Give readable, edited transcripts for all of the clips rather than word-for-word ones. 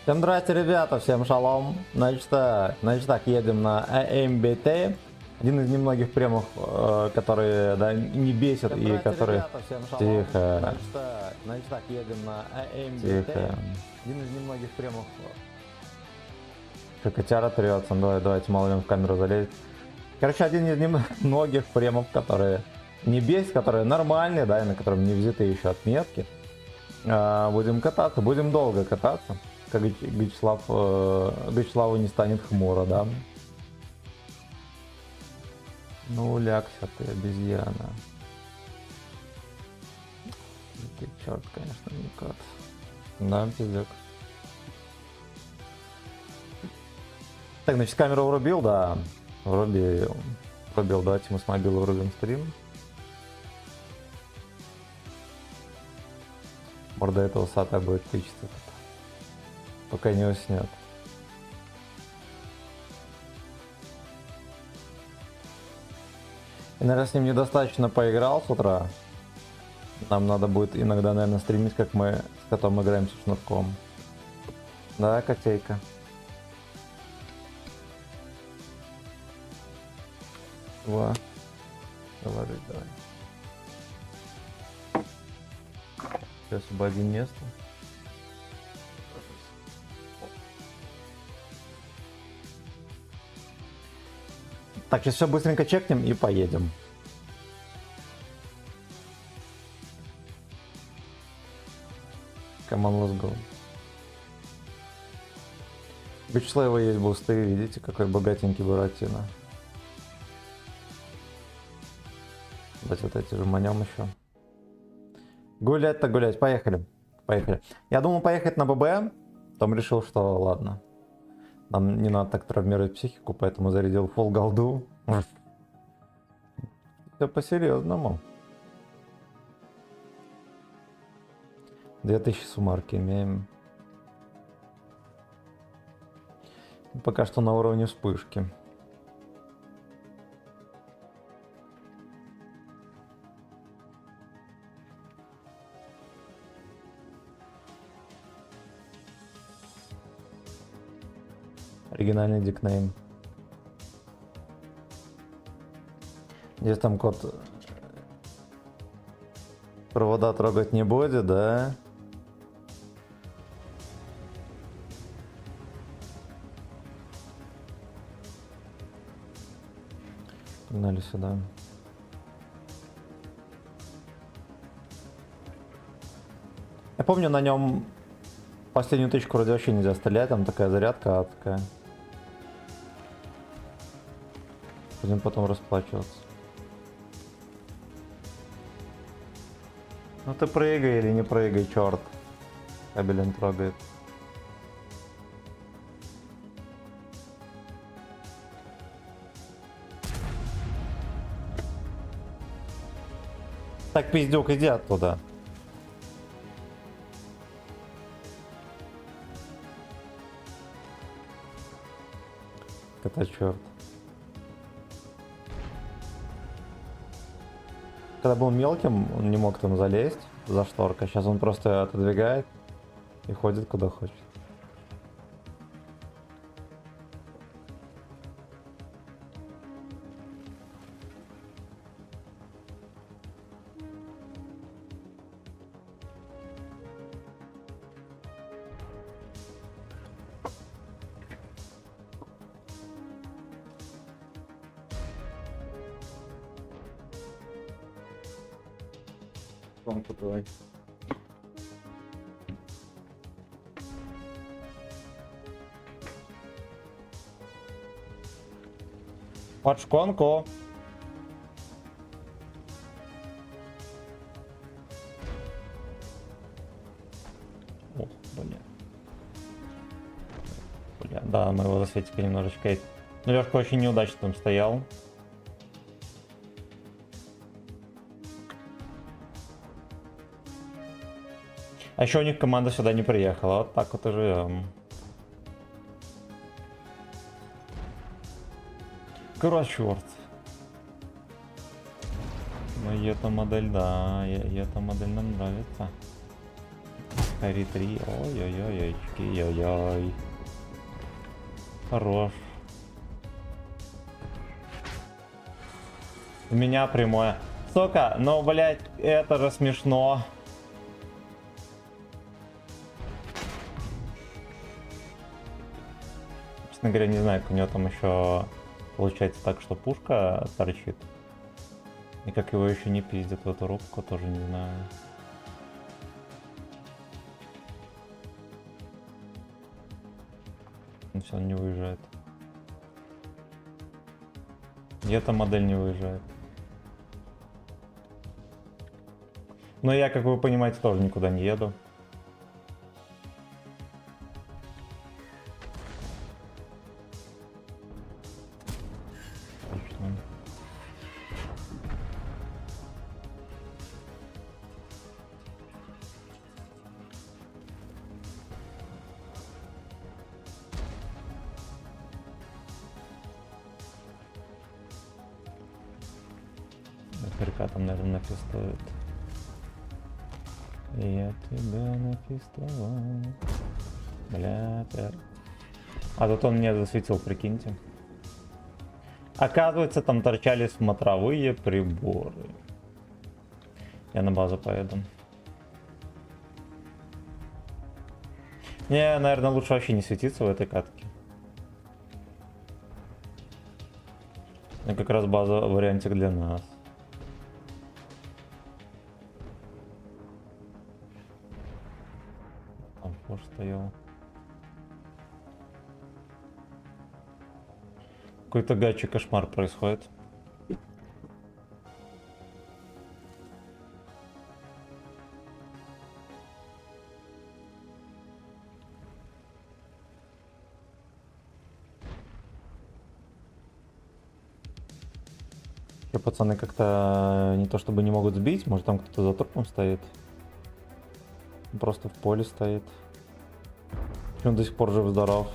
Всем здрасте, ребята, всем шалом. Значит так, едем на AMBT. Один из немногих премов, которые, да, не бесят и которые... Тихо. Значит так, едем на AMBT. Тихо. Один из немногих премов... Котяра трется, давайте малым в камеру залезть. Короче, один из немногих премов, которые не бесит, которые нормальные, да, и на котором не взяты еще отметки. Будем кататься, будем долго кататься. Как Гычславу не станет хмуро, да? Ну, лягся ты, обезьяна. Ты черт, конечно, не кат. Да, пиздец. Так, значит, камеру врубил, да. Врубил, давайте мы с мобила врубим стрим. Морда этого сата будет тычиться, пока не уснет. И, наверное, с ним недостаточно поиграл с утра. Нам надо будет иногда, наверное, стримить, как мы с котом играем со шнурком. Да, котейка? Давай, давай. Сейчас освободи место. Так, сейчас все быстренько чекнем и поедем. Come on, let's go. У Гычслава есть бусты, видите, какой богатенький Буратино. Давайте вот эти же манем еще. Гулять-то гулять, поехали. Я думал поехать на ББ, потом решил, что ладно. Нам не надо так травмировать психику, поэтому зарядил фул голду. Все по-серьезному. 2000 суммарки имеем. Пока что на уровне вспышки. Оригинальный дикнейм. Здесь там код провода трогать не будет, да? Погнали сюда. Я помню, на нем последнюю тычку вроде вообще нельзя стрелять, там такая зарядка адская. Будем потом расплачиваться. Ну ты прыгай или не прыгай, черт. Кабелем трогает. Так, пиздюк, иди оттуда. Это черт. Когда был мелким, он не мог там залезть за шторкой. Сейчас он просто отодвигает и ходит куда хочет. Давай. Под шконку. О, бля, да, мы его засветили немножечко. Но Лёшка очень неудачно там стоял. А еще у них команда сюда не приехала. Вот так вот и живем. Черт. Ну, эта модель, да, эта модель нам нравится. Хари 3. Ой-ой-ой-ой-ой. Хорош. У меня прямое. Сука, ну, блять, это же смешно. Честно говоря, не знаю, как у него там еще получается так, что пушка торчит. И как его еще не пиздят в эту рубку, тоже не знаю. Он все, он не выезжает. И эта модель не выезжает. Но я, как вы понимаете, тоже никуда не еду. Отлично. ФРК там, наверное, напистует. Я тебя напистовал. Бля, пер. А тут он мне засветил, прикиньте. Оказывается, там торчали смотровые приборы. Я на базу поеду. Не, наверное, лучше вообще не светиться в этой катке. Это как раз база вариантик для нас. Там фош стоял. Какой-то гачий кошмар происходит. И пацаны как-то не то чтобы не могут сбить, может там кто-то за трупом стоит. Просто в поле стоит. И он до сих пор жив-здоров.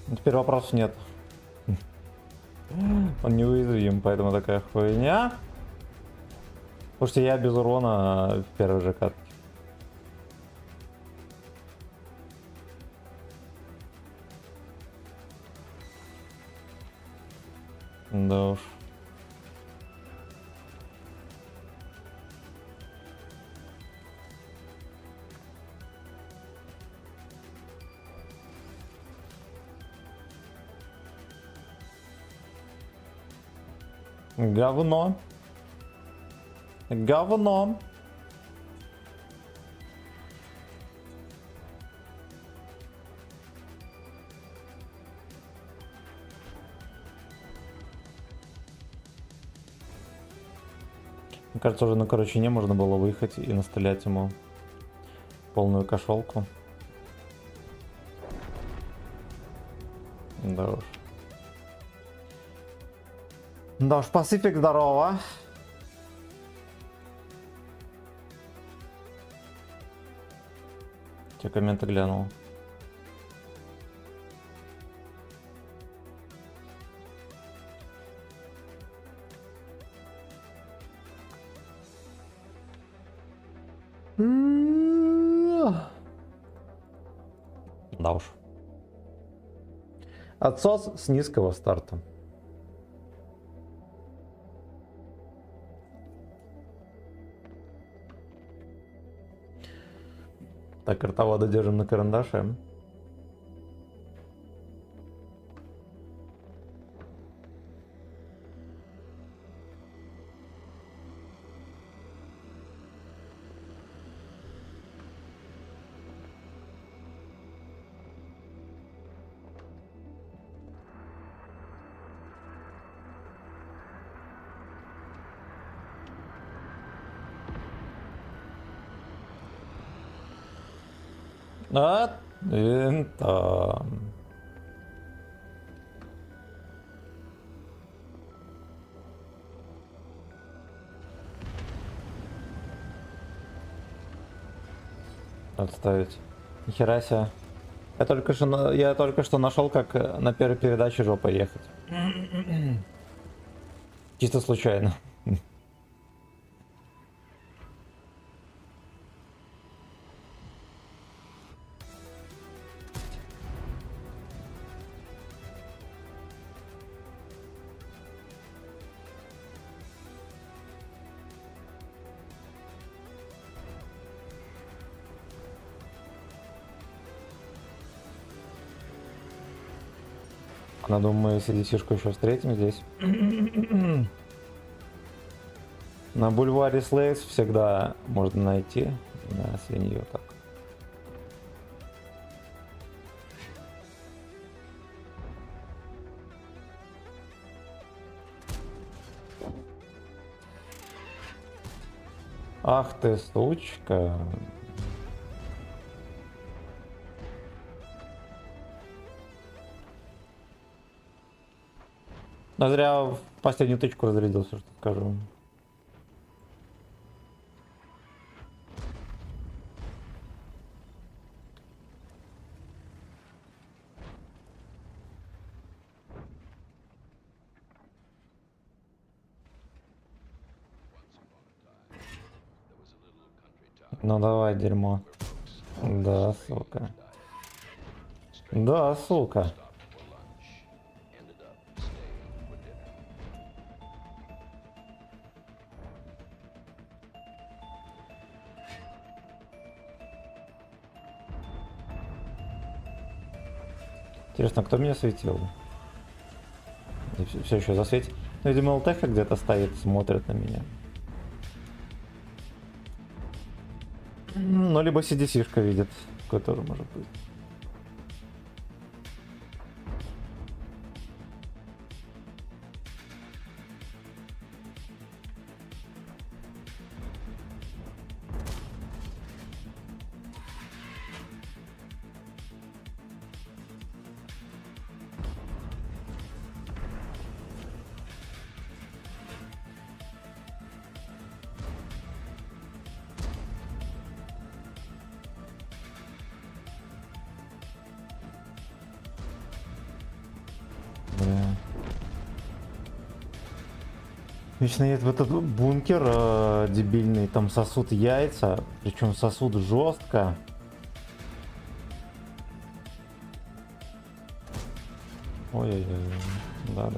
Теперь вопросов нет. Он неуязвим, поэтому такая хуйня. Потому что я без урона в первой же катке. Да уж. Говно. Говно. Мне кажется, уже на короче можно было выехать и настрелять ему полную кошелку. Да уж. Да уж, Пасифик, здорово. Те комменты глянул. Да уж. Отсос с низкого старта. Так, картовода держим на карандаше. Это... Отставить. Нихера себе. Я только что нашел, как на первой передаче жопой ехать. Чисто случайно. Я думаю, если DC-шку еще встретим здесь. На бульваре Слейс всегда можно найти на свинью так. Ах ты, сучка. Но зря в последнюю тычку разрядился, что скажу. Ну давай, дерьмо. Да, сука. Да, сука. Интересно, кто меня светил? Все еще засветит. Ну, видимо, ЛТХ где-то стоит, смотрит на меня. Ну, либо CDC-шка видит, который может быть. Вечно едет в этот бункер дебильный, там сосут яйца, причем сосут жестко. Ой-ой-ой, да.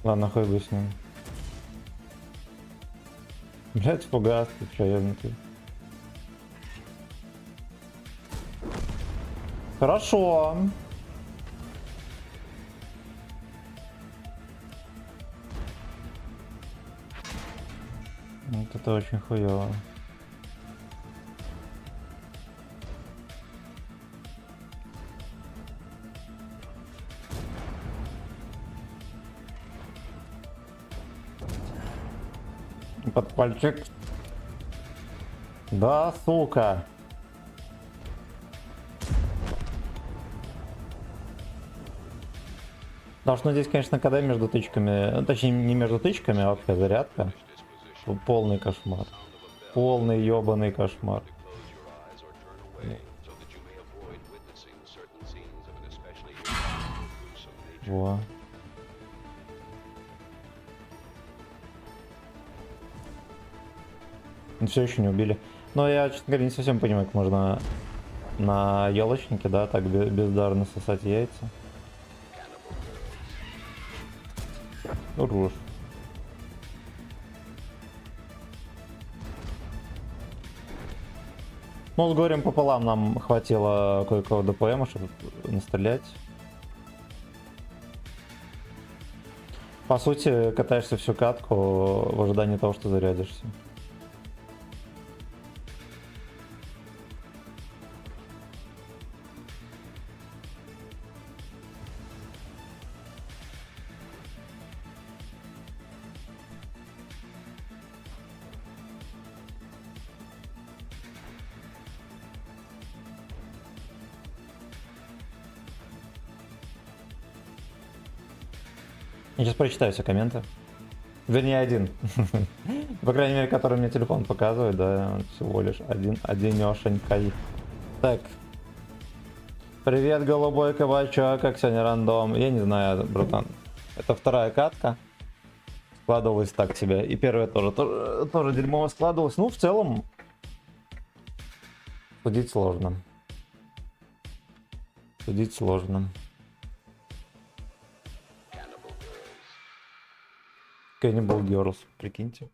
Ладно, хуй бы с ним. Блять, фугас, ты чё, ёбнутый? Хорошо. Вот это очень хуёво. Под пальчик. Да, сука. Потому что, ну, здесь, конечно, когда между тычками, ну, точнее, не между тычками, а вообще зарядка. Полный кошмар. Полный ёбаный кошмар. Во. Все еще не убили. Но я, честно говоря, не совсем понимаю, как можно на елочнике, да, так бездарно сосать яйца. Рушь. Ну, с горем пополам нам хватило кое-кого ДПМа, чтобы настрелять. По сути, катаешься всю катку в ожидании того, что зарядишься. Я сейчас прочитаю все комменты. Вернее, один. По крайней мере, который мне телефон показывает, да, он всего лишь одинешенька. Так. Привет, голубой кабачок, как сегодня рандом? Я не знаю, братан. Это вторая катка. Складывалась так себе. И первая тоже дерьмово складывалась. Ну, в целом, судить сложно. Судить сложно. Cannibal Girls, прикиньте.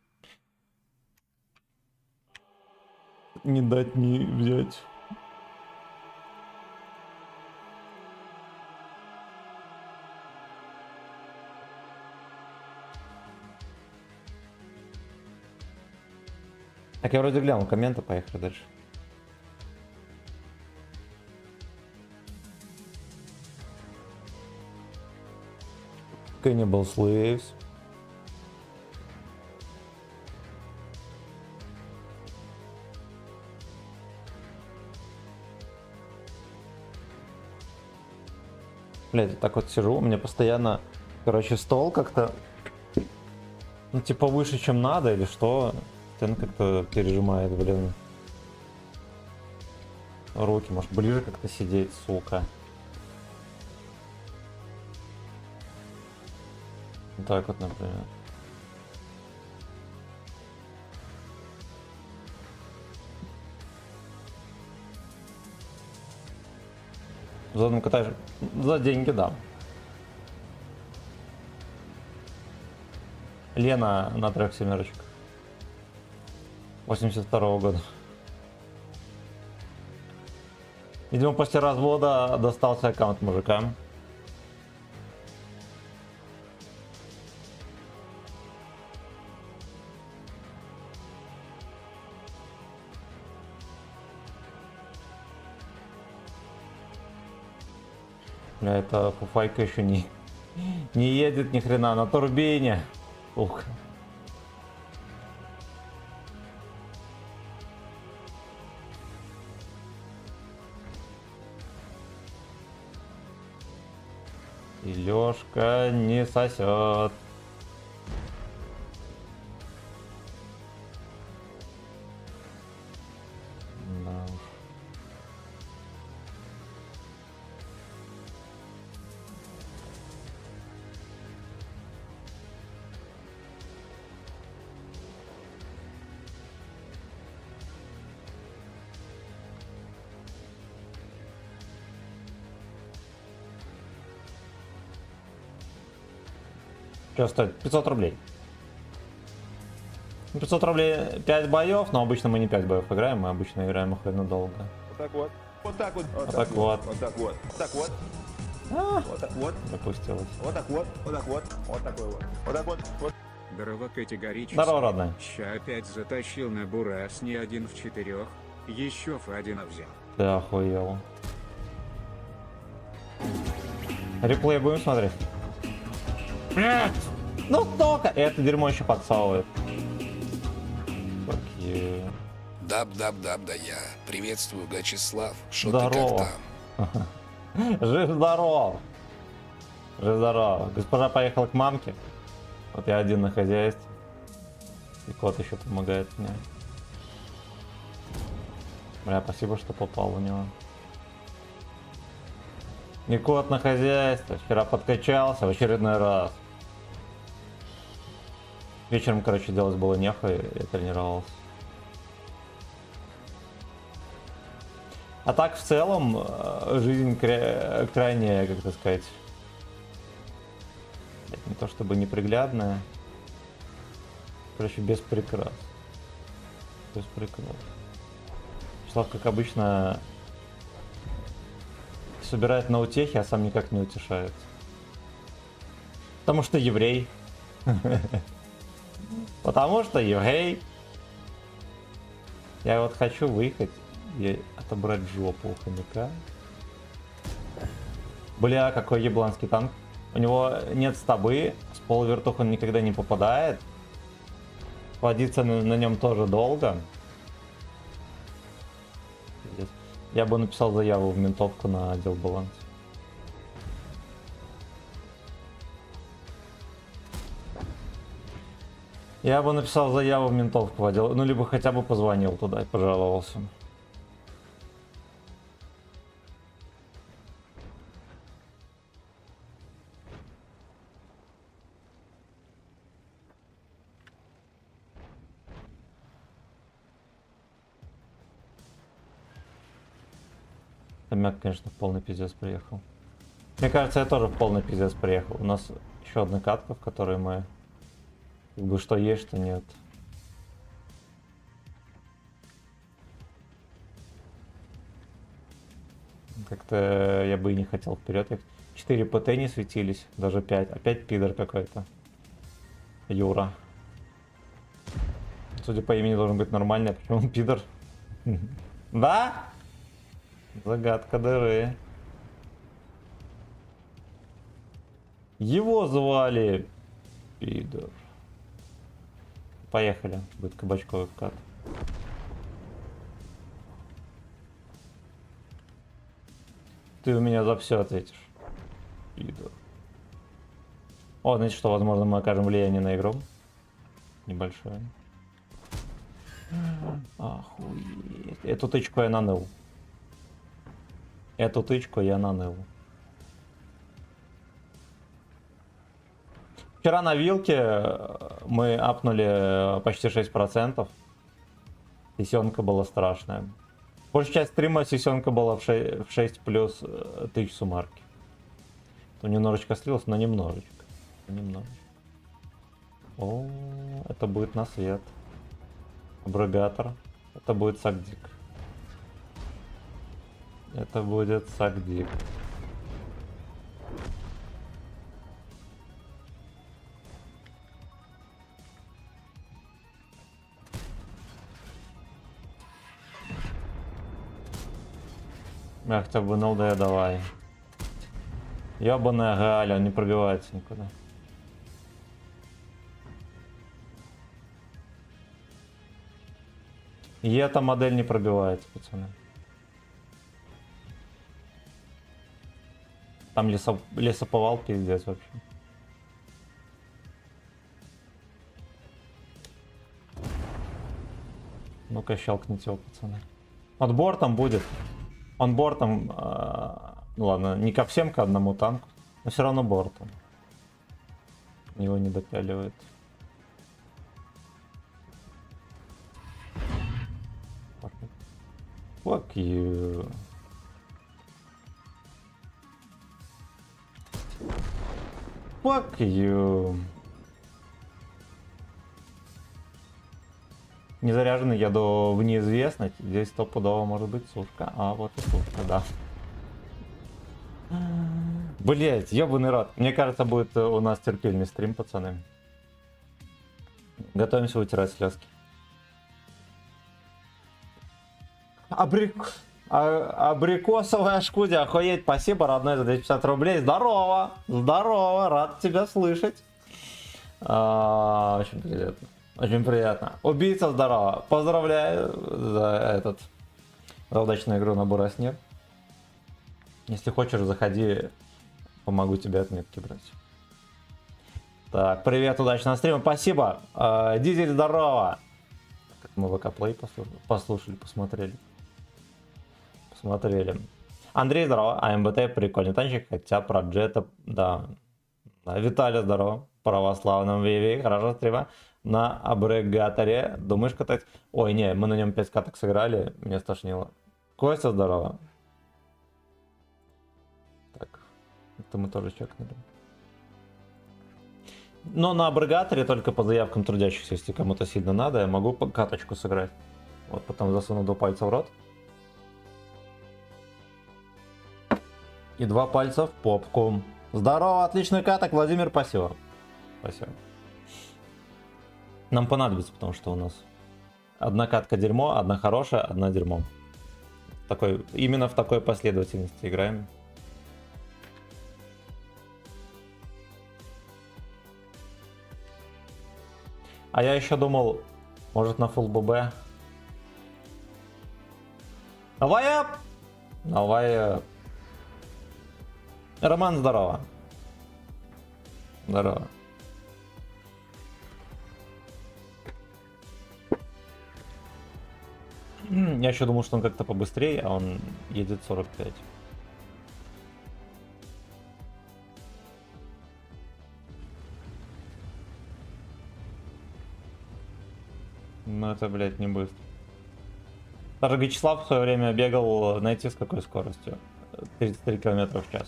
Не дать, не взять. Так, я вроде глянул комменты, поехали дальше. Cannibal Slaves. Блять, так вот сижу, у меня постоянно, короче, стол как-то, ну, типа выше, чем надо, или что. Постоянно как-то пережимает, блин. Руки, может, ближе как-то сидеть, сука. Вот так вот, например. Задом катаешь за деньги, да. Лена на 3 семерочках. 82-го года. Видимо, после развода достался аккаунт мужикам. Бля, это фуфайка еще не едет ни хрена на турбине. Ух. И Лёшка не сосет. Что стоит? 500 рублей. 500 рублей 5 боев, но обычно мы не 5 боев играем, мы обычно играем охуенно долго. Вот так вот. Вот так вот. Вот так вот. Вот так вот. Вот так вот. Вот так вот. Допустилось. Вот так вот. Вот так вот. Вот такой вот. Вот так вот. Вот. Здорово, категорически. Здорово, родная. Ща опять затащил на Бурас не 1 в 4, еще Фадина взял. Ты охуел. Реплей будем смотреть? Нет! Ну только! Это дерьмо еще подсовывает. Fuck you. Даб-даб-даб, да я. Приветствую, Гачеслав. Шо ты Здорово. как там? Жив-здоров! Жив-здоров. Госпожа поехала к мамке. Вот я один на хозяйстве. И кот еще помогает мне. Бля, спасибо, что попал у него. И кот на хозяйстве. Вчера подкачался в очередной раз. Вечером, короче, делать было нехуй, я тренировался. А так, в целом, жизнь крайне, как это сказать, не то чтобы неприглядная. Короче, без прикрас. Без прикрас. Слав, как обычно, собирает на утехи, а сам никак не утешается. Потому что еврей. Потому что Евгей. Я вот хочу выехать и отобрать жопу у хомяка. Бля, какой ебланский танк. У него нет стабы, с полувертух он никогда не попадает. Водиться на нем тоже долго. Я бы написал заяву в ментовку на отдел баланс. Я бы написал заяву в ментовку в отдел, ну либо хотя бы позвонил туда и пожаловался. Хомяк, конечно, в полный пиздец приехал. Мне кажется, я тоже в полный пиздец приехал. У нас еще одна катка, в которой мы как бы что есть, что нет. Как-то я бы и не хотел вперед. 4 ПТ не светились, даже 5. Опять пидор какой-то. Юра. Судя по имени, должен быть нормальный, а почему он пидор? Да? Загадка дыры. Его звали пидор. Поехали. Будет кабачковый вкат. Ты у меня за все ответишь. Пидор. О, значит, что, возможно, мы окажем влияние на игру. Небольшое. Охуеть. Эту тычку я наныл. Эту тычку я наныл. Вчера на вилке мы апнули почти 6%. Сисенка была страшная. Большая часть стрима сисенка была в 6 плюс тысяч суммарки. То немножечко слилось, но немножечко. Немножечко. О, это будет на свет. Абрегатор. Это будет сагдик. Это будет сагдик. Я хотя бы НЛД давай. Ёбаная Галя, он не пробивается никуда. И эта модель не пробивается, пацаны. Там лесоповал пиздец вообще. Ну-ка щелкните его, пацаны. Он бортом будет. Он бортом, ну ладно, не ко всем, к одному танку, но все равно бортом. Его не допяливает. Fuck you. Fuck you. Не заряженный еду в неизвестность. Здесь стопудово может быть сушка. А вот и сушка, да. Блять, ебаный рот. Мне кажется, будет у нас терпельный стрим, пацаны. Готовимся вытирать слезки. Абрикосовая шкудя, охуеть, спасибо, родной, за 250 рублей. Здорово, здорово, рад тебя слышать. Очень приятно. Очень приятно. Убийца, здорово. Поздравляю за удачную игру на Бураснир. Если хочешь, заходи. Помогу тебе отметки брать. Так, привет, удачного стрима. Спасибо. Дизель, здорово. Мы ВК-плей послушали, посмотрели. Андрей, здорово. АМБТ, прикольный танчик, хотя про джета, да. Виталий, здорово. Православном Виви, хорошо стрима. На абрегаторе. Думаешь катать? Ой, не, мы на нем 5 каток сыграли, меня стошнило. Костя, здорово. Так, это мы тоже чекнули. Но на абрегаторе только по заявкам трудящихся, если кому-то сильно надо, я могу каточку сыграть. Вот потом засуну 2 пальца в рот. И 2 пальца в попку. Здорово, отличный каток, Владимир, спасибо. Спасибо. Нам понадобится, потому что у нас одна катка дерьмо, одна хорошая, одна дерьмо. Именно в такой последовательности играем. А я еще думал, может на full ББ. Давай. Роман, здорово. Здорово. Я еще думал, что он как-то побыстрее, а он едет 45. Ну это, блядь, не быстро. Даже Вячеслав в свое время бегал, знаете, с какой скоростью? 33 км в час.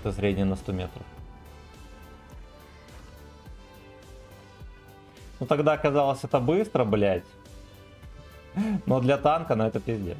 Это средняя на 100 метров. Ну тогда казалось это быстро, блядь. Но для танка, ну это пиздец.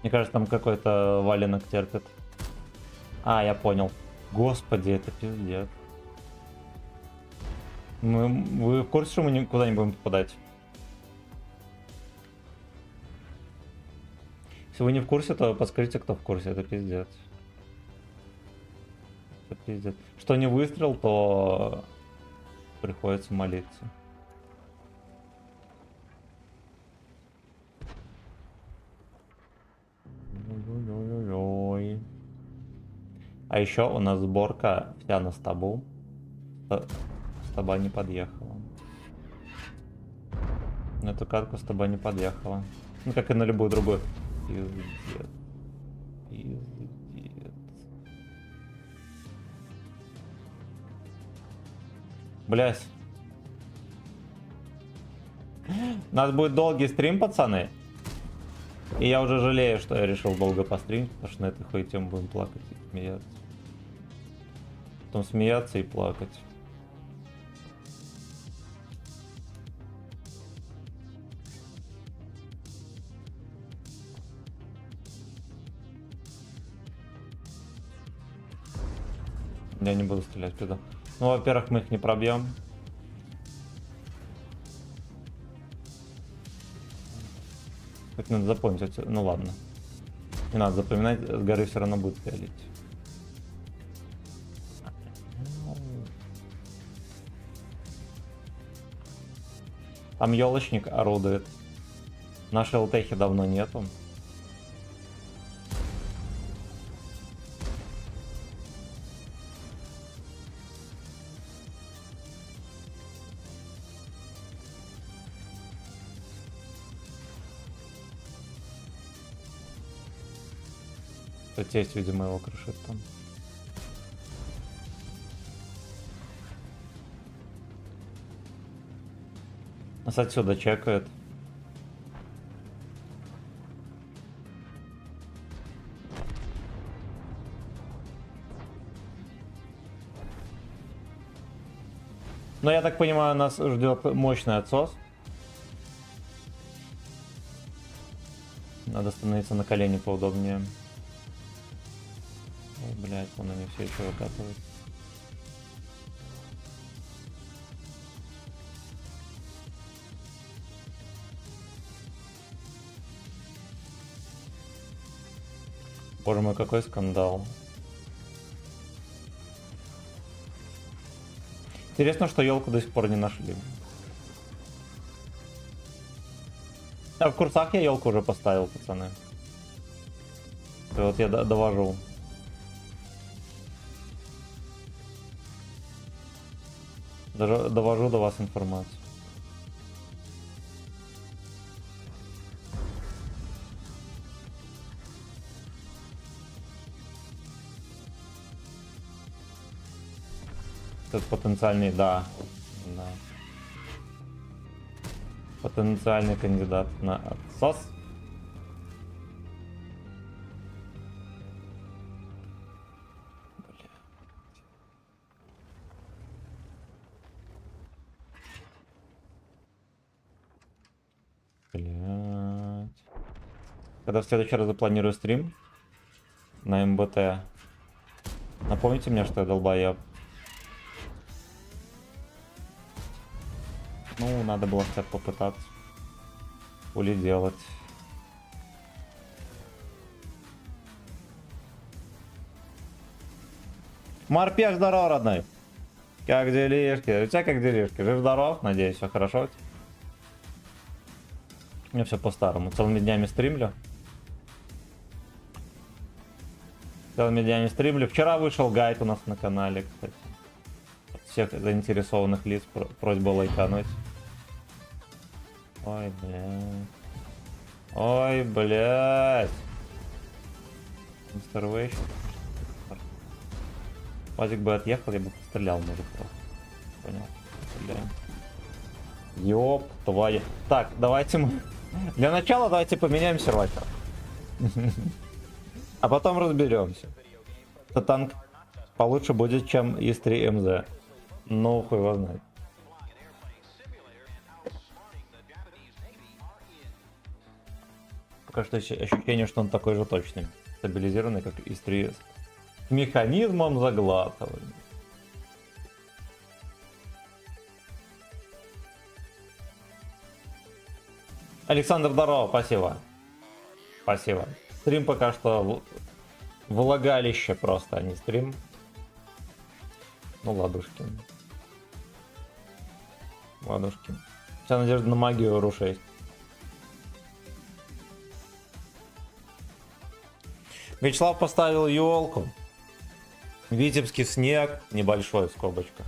Мне кажется, там какой-то валенок терпит. А, я понял. Господи, это пиздец. Вы в курсе, что мы никуда не будем попадать? Если вы не в курсе, то подскажите, кто в курсе. Это пиздец. Это пиздец. Что не выстрел, то приходится молиться. А еще у нас сборка вся на стабу. Стаба не подъехала. На эту катку стаба не подъехала. Ну, как и на любую другую. Пиздец. Пиздец. Блять. У нас будет долгий стрим, пацаны. И я уже жалею, что я решил долго постримить, потому что на этой хуете мы будем плакать и смеяться. Потом смеяться и плакать. Я не буду стрелять туда. Ну, во-первых, мы их не пробьем. Это надо запомнить. Ну ладно. Не надо запоминать, с горы все равно будет пялить. Там елочник орудует. Нашей ЛТХи давно нету. Тесть, видимо, его крушит там. Нас отсюда чекают. Но я так понимаю, нас ждет мощный отсос. Надо становиться на колени поудобнее. Ой, блядь, вон они все еще выкатывают. Боже мой, какой скандал. Интересно, что елку до сих пор не нашли. А в курсах я елку уже поставил, пацаны. И вот я довожу. Довожу до вас информацию. Этот потенциальный, да. Да. Потенциальный кандидат на отсос. Блять. Когда в следующий раз запланирую стрим на МБТ, напомните мне, что я долбоеб. Ну, надо было хотя бы попытаться. Хули делать. Морпех, здорово, родной. Как делишки? У тебя как делишки? Жив-здоров? Надеюсь, все хорошо у тебя? У меня все по-старому. Целыми днями стримлю. Целыми днями стримлю. Вчера вышел гайд у нас на канале, кстати. От всех заинтересованных лиц просьба лайкануть. Ой, блядь. Ой, блядь. Мистер Вейш. Пазик бы отъехал, я бы пострелял, может, просто. Понял. Стреляем. Ёп, твою. Так, давайте мы... Для начала давайте поменяем сервакер. А потом разберемся. Это танк получше будет, чем ИС-3 МЗ. Ну, хуй его знает. Пока что ощущение, что он такой же точный. Стабилизированный, как ИС-3 с механизмом заглатывания. Александр, здорово, спасибо. Спасибо. Стрим пока что влагалище просто, а не стрим. Ну, ладушки. Ладушки. Вся надежда на магию Ру-6. Вячеслав поставил елку. Витебский снег. Небольшой в скобочках.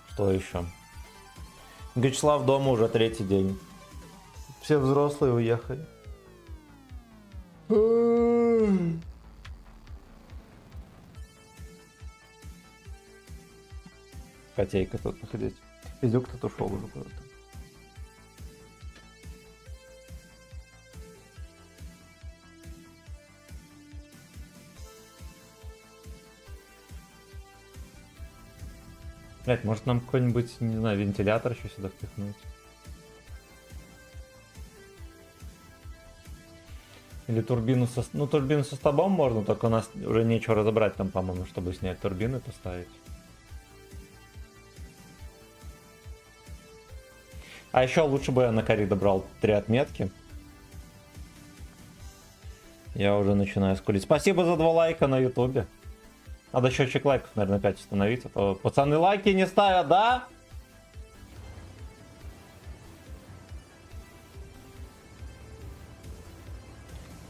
Что еще? Вячеслав дома уже 3-й день. Все взрослые уехали. Котейка тут находить. Пиздюк тут ушел уже куда-то. Блять, может нам какой-нибудь, не знаю, вентилятор еще сюда впихнуть? Или турбину со... Ну, турбину со стабом можно, только у нас уже нечего разобрать там, по-моему, чтобы снять турбину и поставить. А еще лучше бы я на каре добрал 3 отметки. Я уже начинаю скулить. Спасибо за 2 лайка на ютубе. Надо счетчик лайков, наверное, 5 установить. А то пацаны лайки не ставят, да?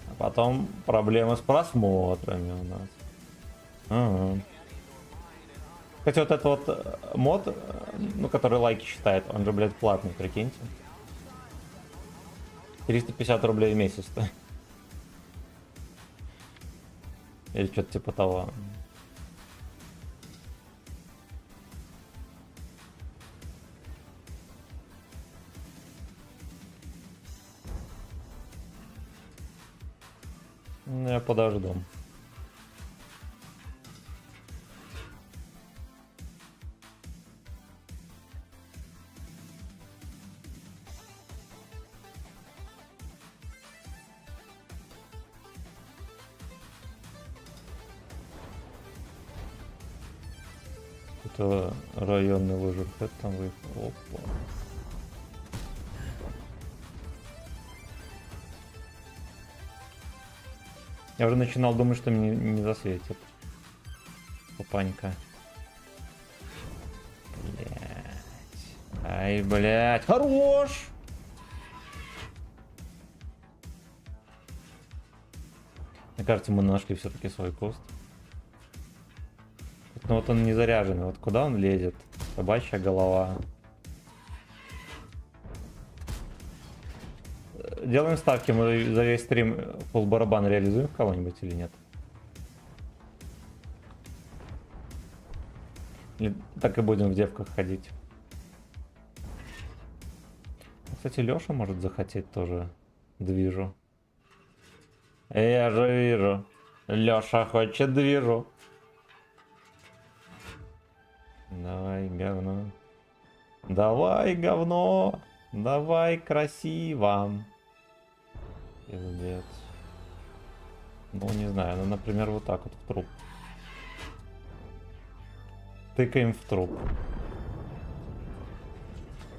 А потом проблемы с просмотрами у нас. Ага. Кстати, вот этот вот мод, ну, который лайки считает, он же, блядь, платный, прикиньте. 350 рублей в месяц-то. Или что-то типа того. Ну, я подожду. Это районный выжиг, там выехал. Опа. Я уже начинал думать, что мне не засветит. Папанька. Блять. Ай, блять. Хорош! Мне кажется, мы нашли все-таки свой куст. Ну вот он не заряженный. Вот куда он лезет? Собачья голова. Делаем ставки, мы за весь стрим фулл барабан реализуем кого-нибудь или нет? Или так и будем в девках ходить? Кстати, Леша может захотеть тоже движу. Я же вижу. Леша хочет движу. Давай, говно. Давай, говно. Давай, красиво. Пиздец. Ну, не знаю, ну, например, вот так вот в труп. Тыкаем в труп.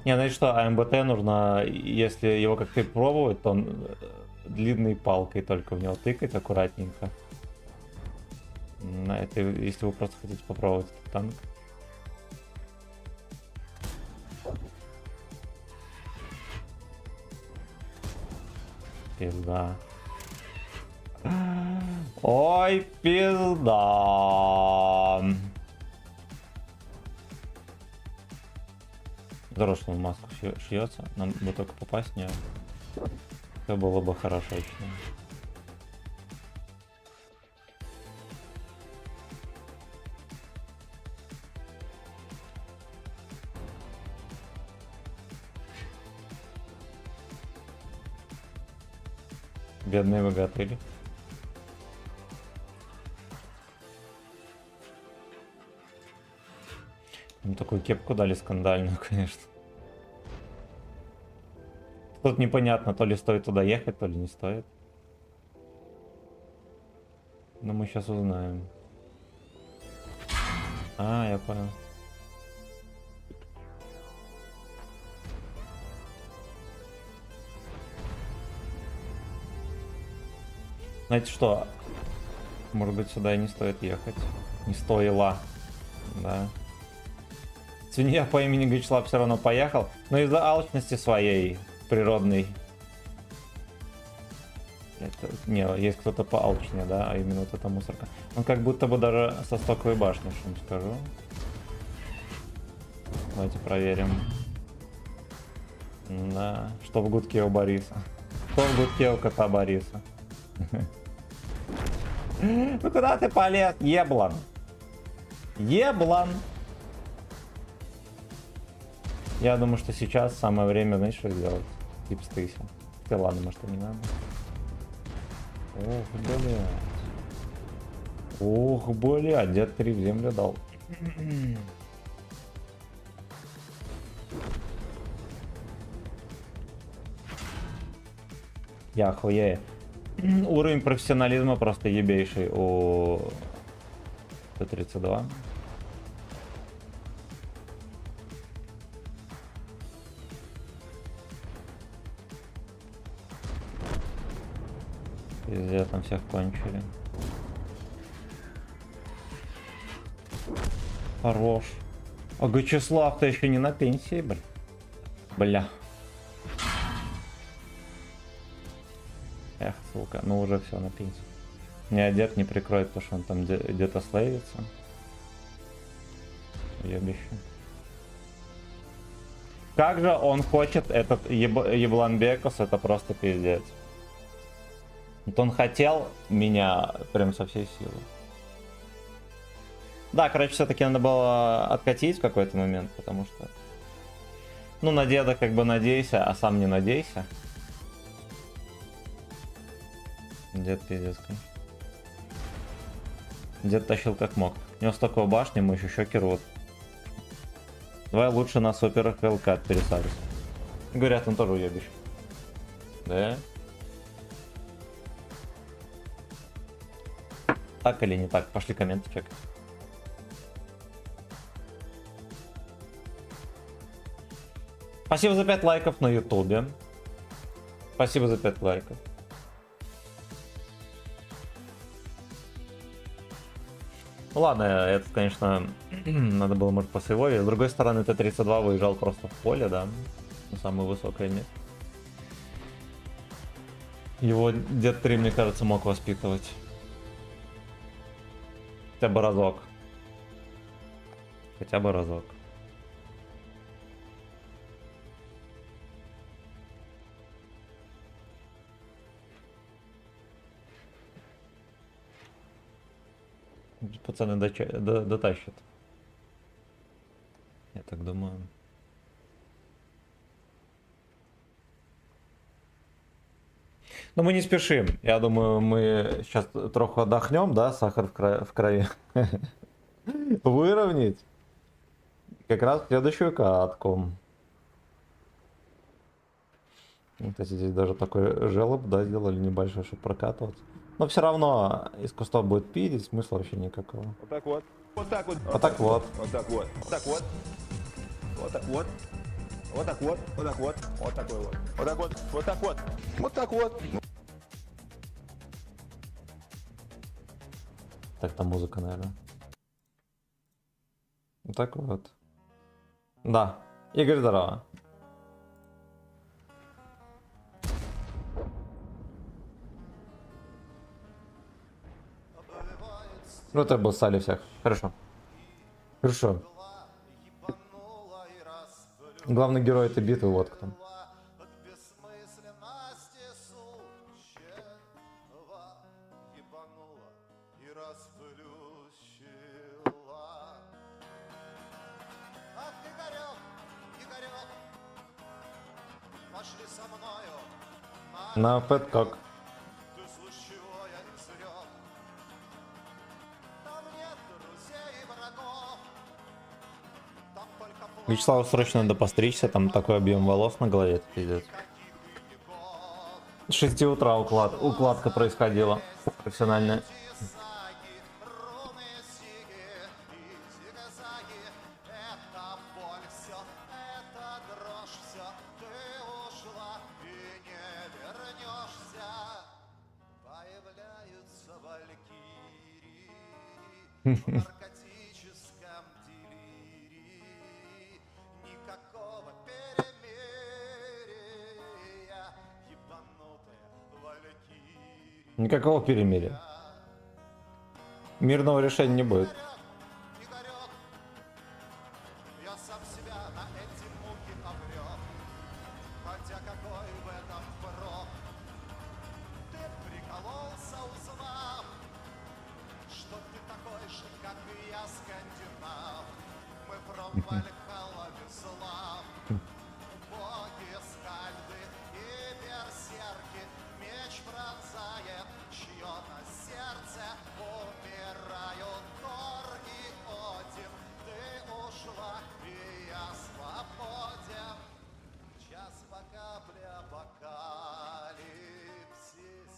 Не, знаешь что, АМБТ нужно, если его как-то пробовать, то он длинной палкой только в него тыкать аккуратненько. На это, если вы просто хотите попробовать этот танк. Пизда. Ой, пизда. Здорово, что он маску шьется. Нам бы только попасть в нее. Это было бы хорошо. Бедные богатыри. Им такую кепку дали скандальную, конечно. Тут непонятно, то ли стоит туда ехать, то ли не стоит. Но мы сейчас узнаем. А, я понял. Знаете что? Может быть, сюда и не стоит ехать. Не стоило. Да. Свинья по имени Гречлав все равно поехал. Но из-за алчности своей природной. Это, не, есть кто-то поалчнее, да, а именно вот эта мусорка. Он как будто бы даже со стоковой башни, что вам скажу. Давайте проверим. Да, что в гудке у Бориса. Что в гудке у кота Бориса. Ну куда ты полез, еблан? Еблан. Я думаю, что сейчас самое время, знаешь, что сделать? Типстыся. Да ладно, может, и не надо. Ох, блядь. Ох, блядь, дед 3 в землю дал. Я охуею. Уровень профессионализма просто ебейший у Т-32. Пиздец, там всех кончили. Хорош. А Гачеслав-то еще не на пенсии, блин. Бля. Эх, сука, ну уже все на пенсию. Меня дед не прикроет, потому что он там где-то славится. Ебище. Как же он хочет этот ебланбекус, это просто пиздец. Вот он хотел меня прям со всей силы. Да, короче, все-таки надо было откатить в какой-то момент, потому что... Ну, на деда как бы надейся, а сам не надейся. Дед пиздец, конечно. Дед тащил как мог. У него столько башни, ему еще щеки рвут. Давай лучше на суперах Hellcat пересадись. Говорят, он тоже уебищ. Да? Так или не так? Пошли комменты чекать. Спасибо за 5 лайков на ютубе. Спасибо за 5 лайков. Ну ладно, это, конечно, надо было, может, посейвовить. С другой стороны, Т-32 выезжал просто в поле, да, на самое высокое место. Его дед 3, мне кажется, мог воспитывать. Хотя бы разок. Хотя бы разок. Пацаны дотащат. Я так думаю. Но мы не спешим. Я думаю, мы сейчас троху отдохнем, да, сахар в крови. Выровнять. Как раз следующую катку. Кстати, здесь даже такой желоб, да, сделали небольшой, чтобы прокатываться. Но все равно из кустов будет пилить, смысла вообще никакого. Вот так вот. Вот так вот. Вот так вот. Вот так вот. Вот так вот. Вот так вот. Вот так вот. Вот так вот. Вот такой вот. Вот так вот. Вот так вот. Вот так вот. Так, там музыка, наверное. Вот так вот. Да. Игорь, здорово. Ну, это обоссали всех. Хорошо. Хорошо. Главный герой этой битвы, вот кто. На Пэткок. Вячеславу срочно надо постричься, там такой объем волос на голове, это пиздец. С 6 утра укладка происходила, профессиональная. Никакого перемирия. Мирного решения не будет.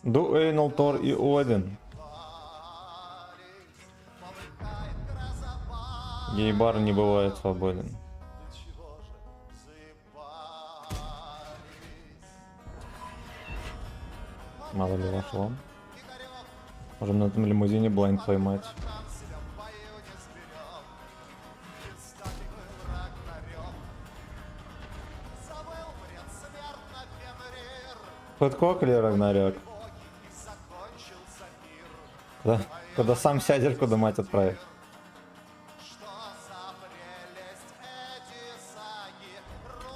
Дуэйнл, Тор и Один. Гейбар не бывает свободен. Мало ли вошло. Можем на этом лимузине блайнд поймать. Пэткок или Рагнарёк? Куда сам сядешь, куда мать отправит.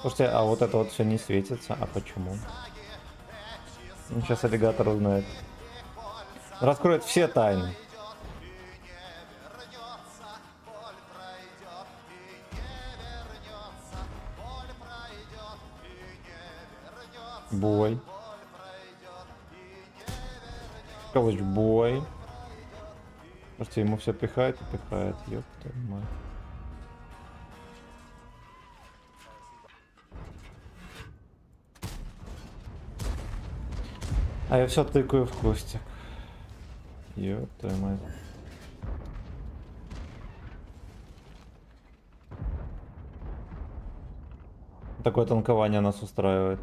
Слушайте, а вот это вот все не светится, а почему? Ну, сейчас аллигатор узнает. Раскроет все тайны. Бой. Бой. Слушайте, ему все пихает и пихает, ёб твою мать. А я все тыкаю в кустик. Ёб твою мать. Такое танкование нас устраивает.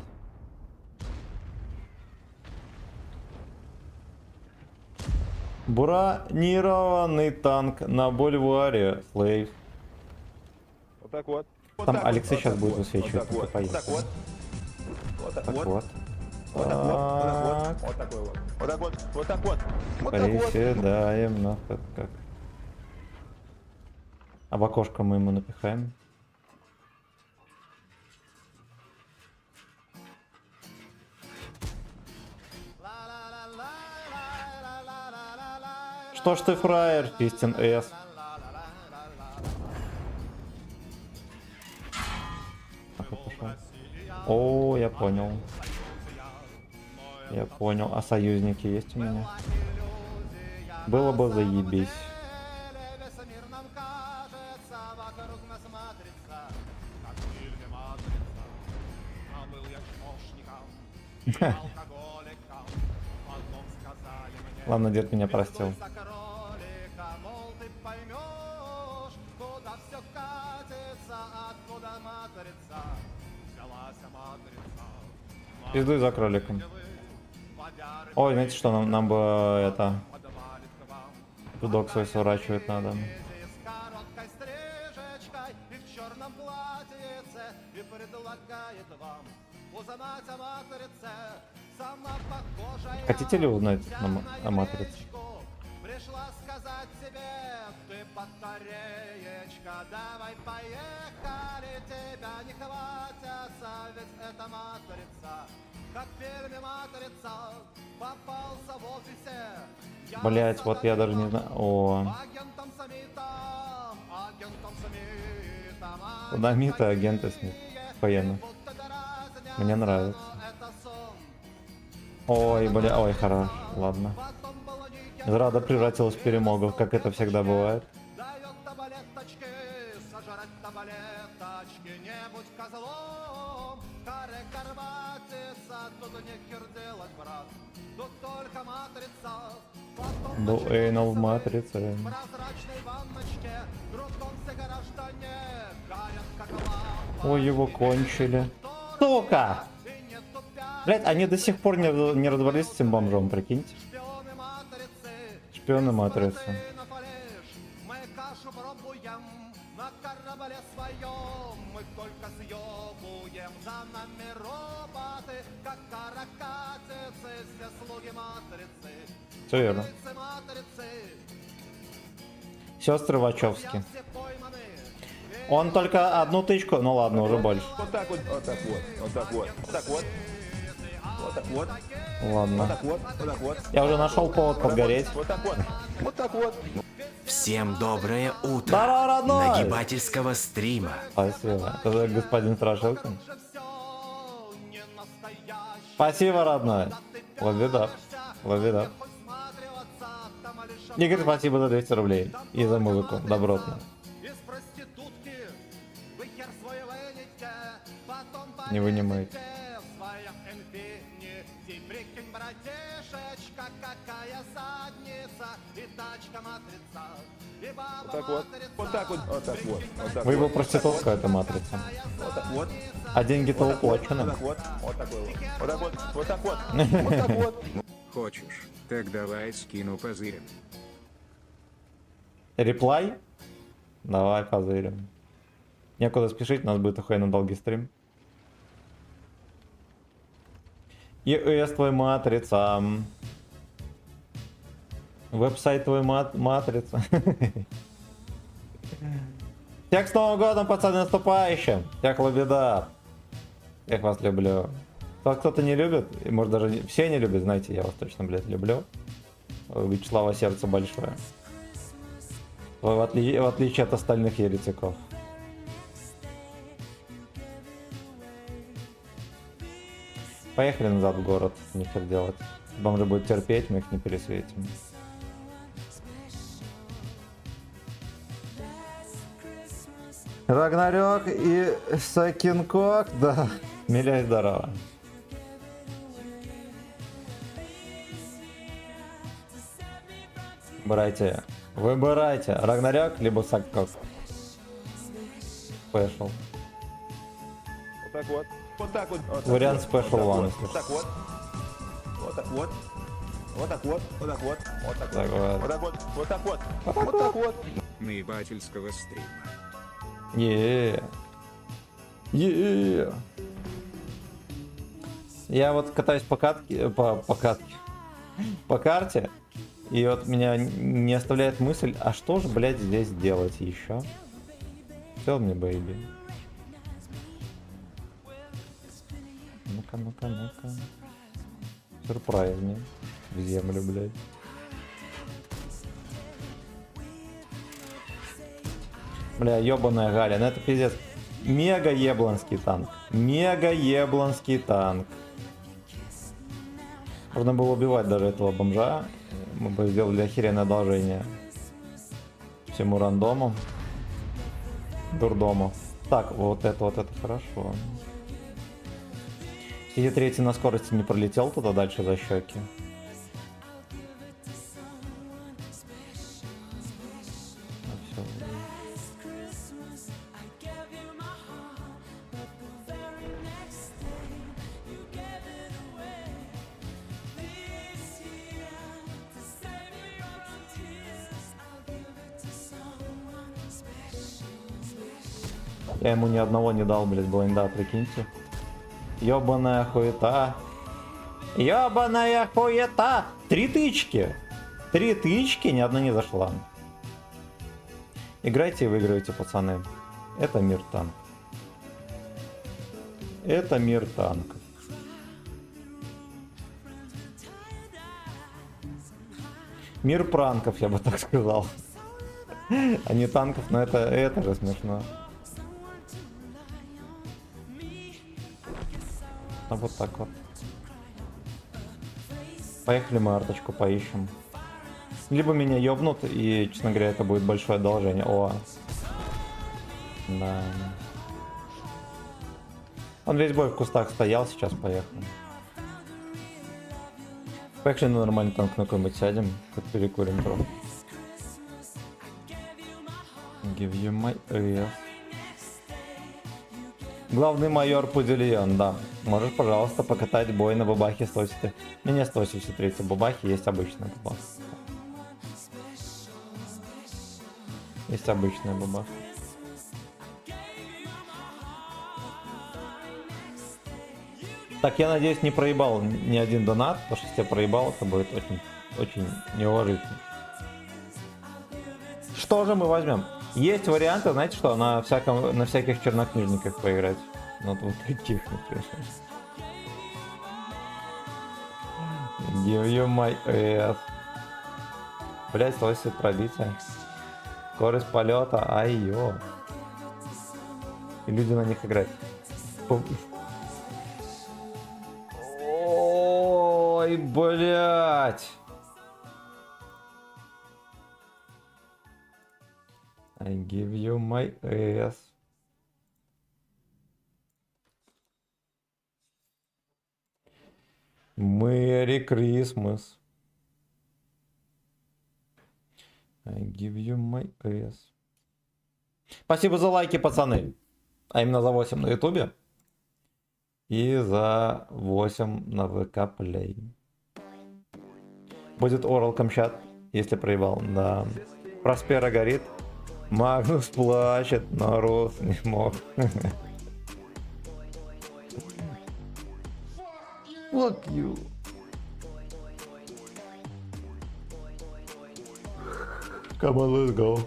Бронированный танк на бульваре, Слейв. Вот так вот. Вот Там так Алексей вот. сейчас Вот будет так высвечивать. вот. Ну-ка, Вот так вот. Вот так Так вот. вот. Вот так вот. Вот так вот. Вот такой вот. Вот так вот. Вот так вот. Вот так вот. Приседаем на как. А в окошко мы ему напихаем. Что ж ты фраер, Фистин С? О, я понял. Я понял. А союзники есть у меня? Было бы заебись. Ладно, дед меня простил. Пиздуй за кроликом. Ой, знаете что, нам бы это... Дудок свой сворачивать надо. Хотите ли узнать о матрице? Пришла сказать тебе, ты батареечка, давай поехали, тебя не хватятся, ведь это матрица, как в фильме матрица, попался в офисе. Блять, вот я даже не знаю. О. Динамиты, агенты Смит. Военно. Мне нравится. Ой, бля, ой, хорош. Ладно. Зрада превратилась в перемогу, как это всегда бывает. Был Эйнол в матрице. Ой, его кончили. Сука! Блять, они до сих пор не разобрались с этим бомжом, прикиньте. Шпионы матрицы. Все верно. Сестры Вачовски. Он только одну тычку, ну ладно, уже больше. Вот так вот, вот так вот, вот так вот, вот так вот. Вот так вот. Ладно. Вот так вот, вот так вот. Я уже нашел повод подгореть. Вот так вот. Вот так вот. Всем доброе утро. Здорово, родной! Нагибательского стрима. Спасибо. Это же господин Страшилкин. Спасибо, родной. Ловидап. Ловидап. Игорь, спасибо за 200 рублей. И за музыку. Добротно. Не вынимайте. Вот так вот. Вот так вот. Вот так вот. Вот так Вы его вот. проститутка, это матрица. Вот так вот. А деньги-то Вот уплачены. так вот. Вот такой вот. Вот так вот. Вот так вот. Вот так вот. Хочешь, так давай скину позырим. Реплай? Давай позырим. Некуда спешить, у нас будет охуенно долгий стрим. ЕС твой матрица. Веб-сайт твой матрица. Всех с Новым годом, пацаны, наступающим. Всех лабеда. Всех вас люблю. Кто-то не любит, и может даже все не любят, знаете, я вас точно, блядь, люблю. У Вячеслава сердце большое. В отличие от остальных еретиков. Поехали назад в город, нихер делать. Бомжи будут терпеть, мы их не пересветим. Рагнарёк и Сакинкок, да. Миляй здорово. Выбирайте. Рагнарёк либо Сакинкок. Спешл. Вот так вот. Вот так вот. Вот так Вариант вот. Special One, Вот так вот. Вот так вот. Вот так вот. Вот так вот. Вот так Так вот. вот. Вот так вот. Вот так вот. Вот так вот. Наебательского стрима. Я вот катаюсь по катке, по карте, и вот меня не оставляет мысль, а что же, блядь, здесь делать еще? Tell me, baby. Ну-ка. Сюрприз мне. В землю, блядь. Бля, ебаная Галя, ну это пиздец. Мега ебланский танк. Можно было убивать даже этого бомжа. Мы бы сделали охеренное одолжение всему рандому. Дурдому. Так, вот это хорошо. Если третий на скорости не пролетел туда дальше за щеки. Я ему ни одного не дал, блядь, блайнда, прикиньте. Ёбаная хуета. Ёбаная хуета! 3 тычки! 3 тычки, ни одна не зашла. Играйте и выигрывайте, пацаны. Это мир танк. Это мир танков. Мир пранков, я бы так сказал. А не танков, но это же смешно. А вот так вот. Поехали, мы арточку поищем. Либо меня ёбнут, и, честно говоря, это будет большое одолжение. О. Да. Он весь бой в кустах стоял, сейчас поехал. Поехали на нормальный танк на какой-нибудь сядем, хоть перекурим трохи. Give you my ears. Главный майор Пудильон, да. Можешь, пожалуйста, покатать бой на бабахе 183. Не 183 бабахи, есть обычная бабаха. Есть обычная бабаха. Так, я надеюсь, не проебал ни один донат, потому что если я проебал, это будет очень неуважительно. Что же мы возьмем? Есть варианты, знаете что, на всяких чернокнижниках поиграть. Ну вот таких, например. Give you my ass. Блять, слышит пробитие. Скорость полета, ай-ё. И люди на них играют. Ой, блять. I give you my ass. Merry Christmas. I give you my ass. Спасибо за лайки, пацаны. А именно за 8 на ютубе. И за 8 на ВК Play. Будет Орал Камчат, если проебал. Да. Проспера горит. Магнус плачет, но Рус не мог. Fuck you. Come on, let's go.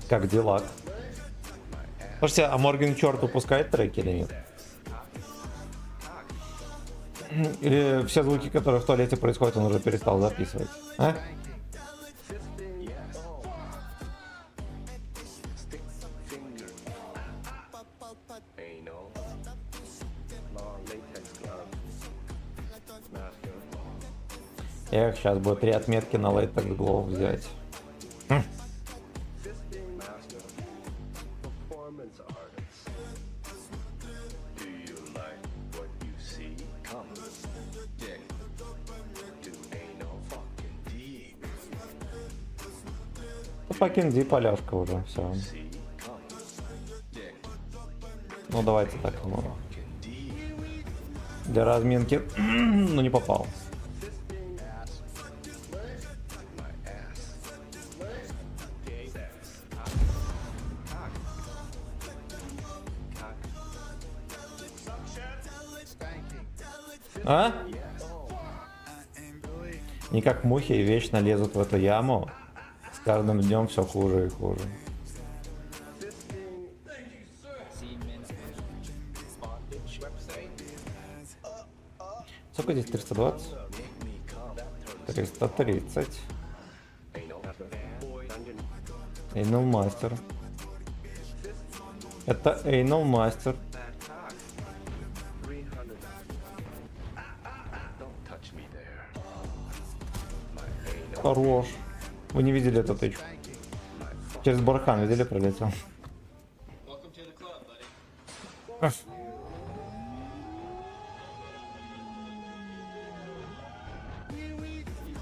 Как дела? Слушайте, а Морген Черт выпускает треки или нет? Или все звуки, которые в туалете происходят, он уже перестал записывать? А? Эх, сейчас будет 3 отметки на Latex Glow взять. Fucking D поляшка уже, все. Ну давайте так, ну. Для разминки, ну не попал. А? Не как мухи вечно лезут в эту яму. С каждым днем все хуже и хуже. Сколько здесь? 320? 330. Эйнул мастер. Это Anal Master. Хорош. Вы не видели эту тычку? Через бархан видели, пролетел.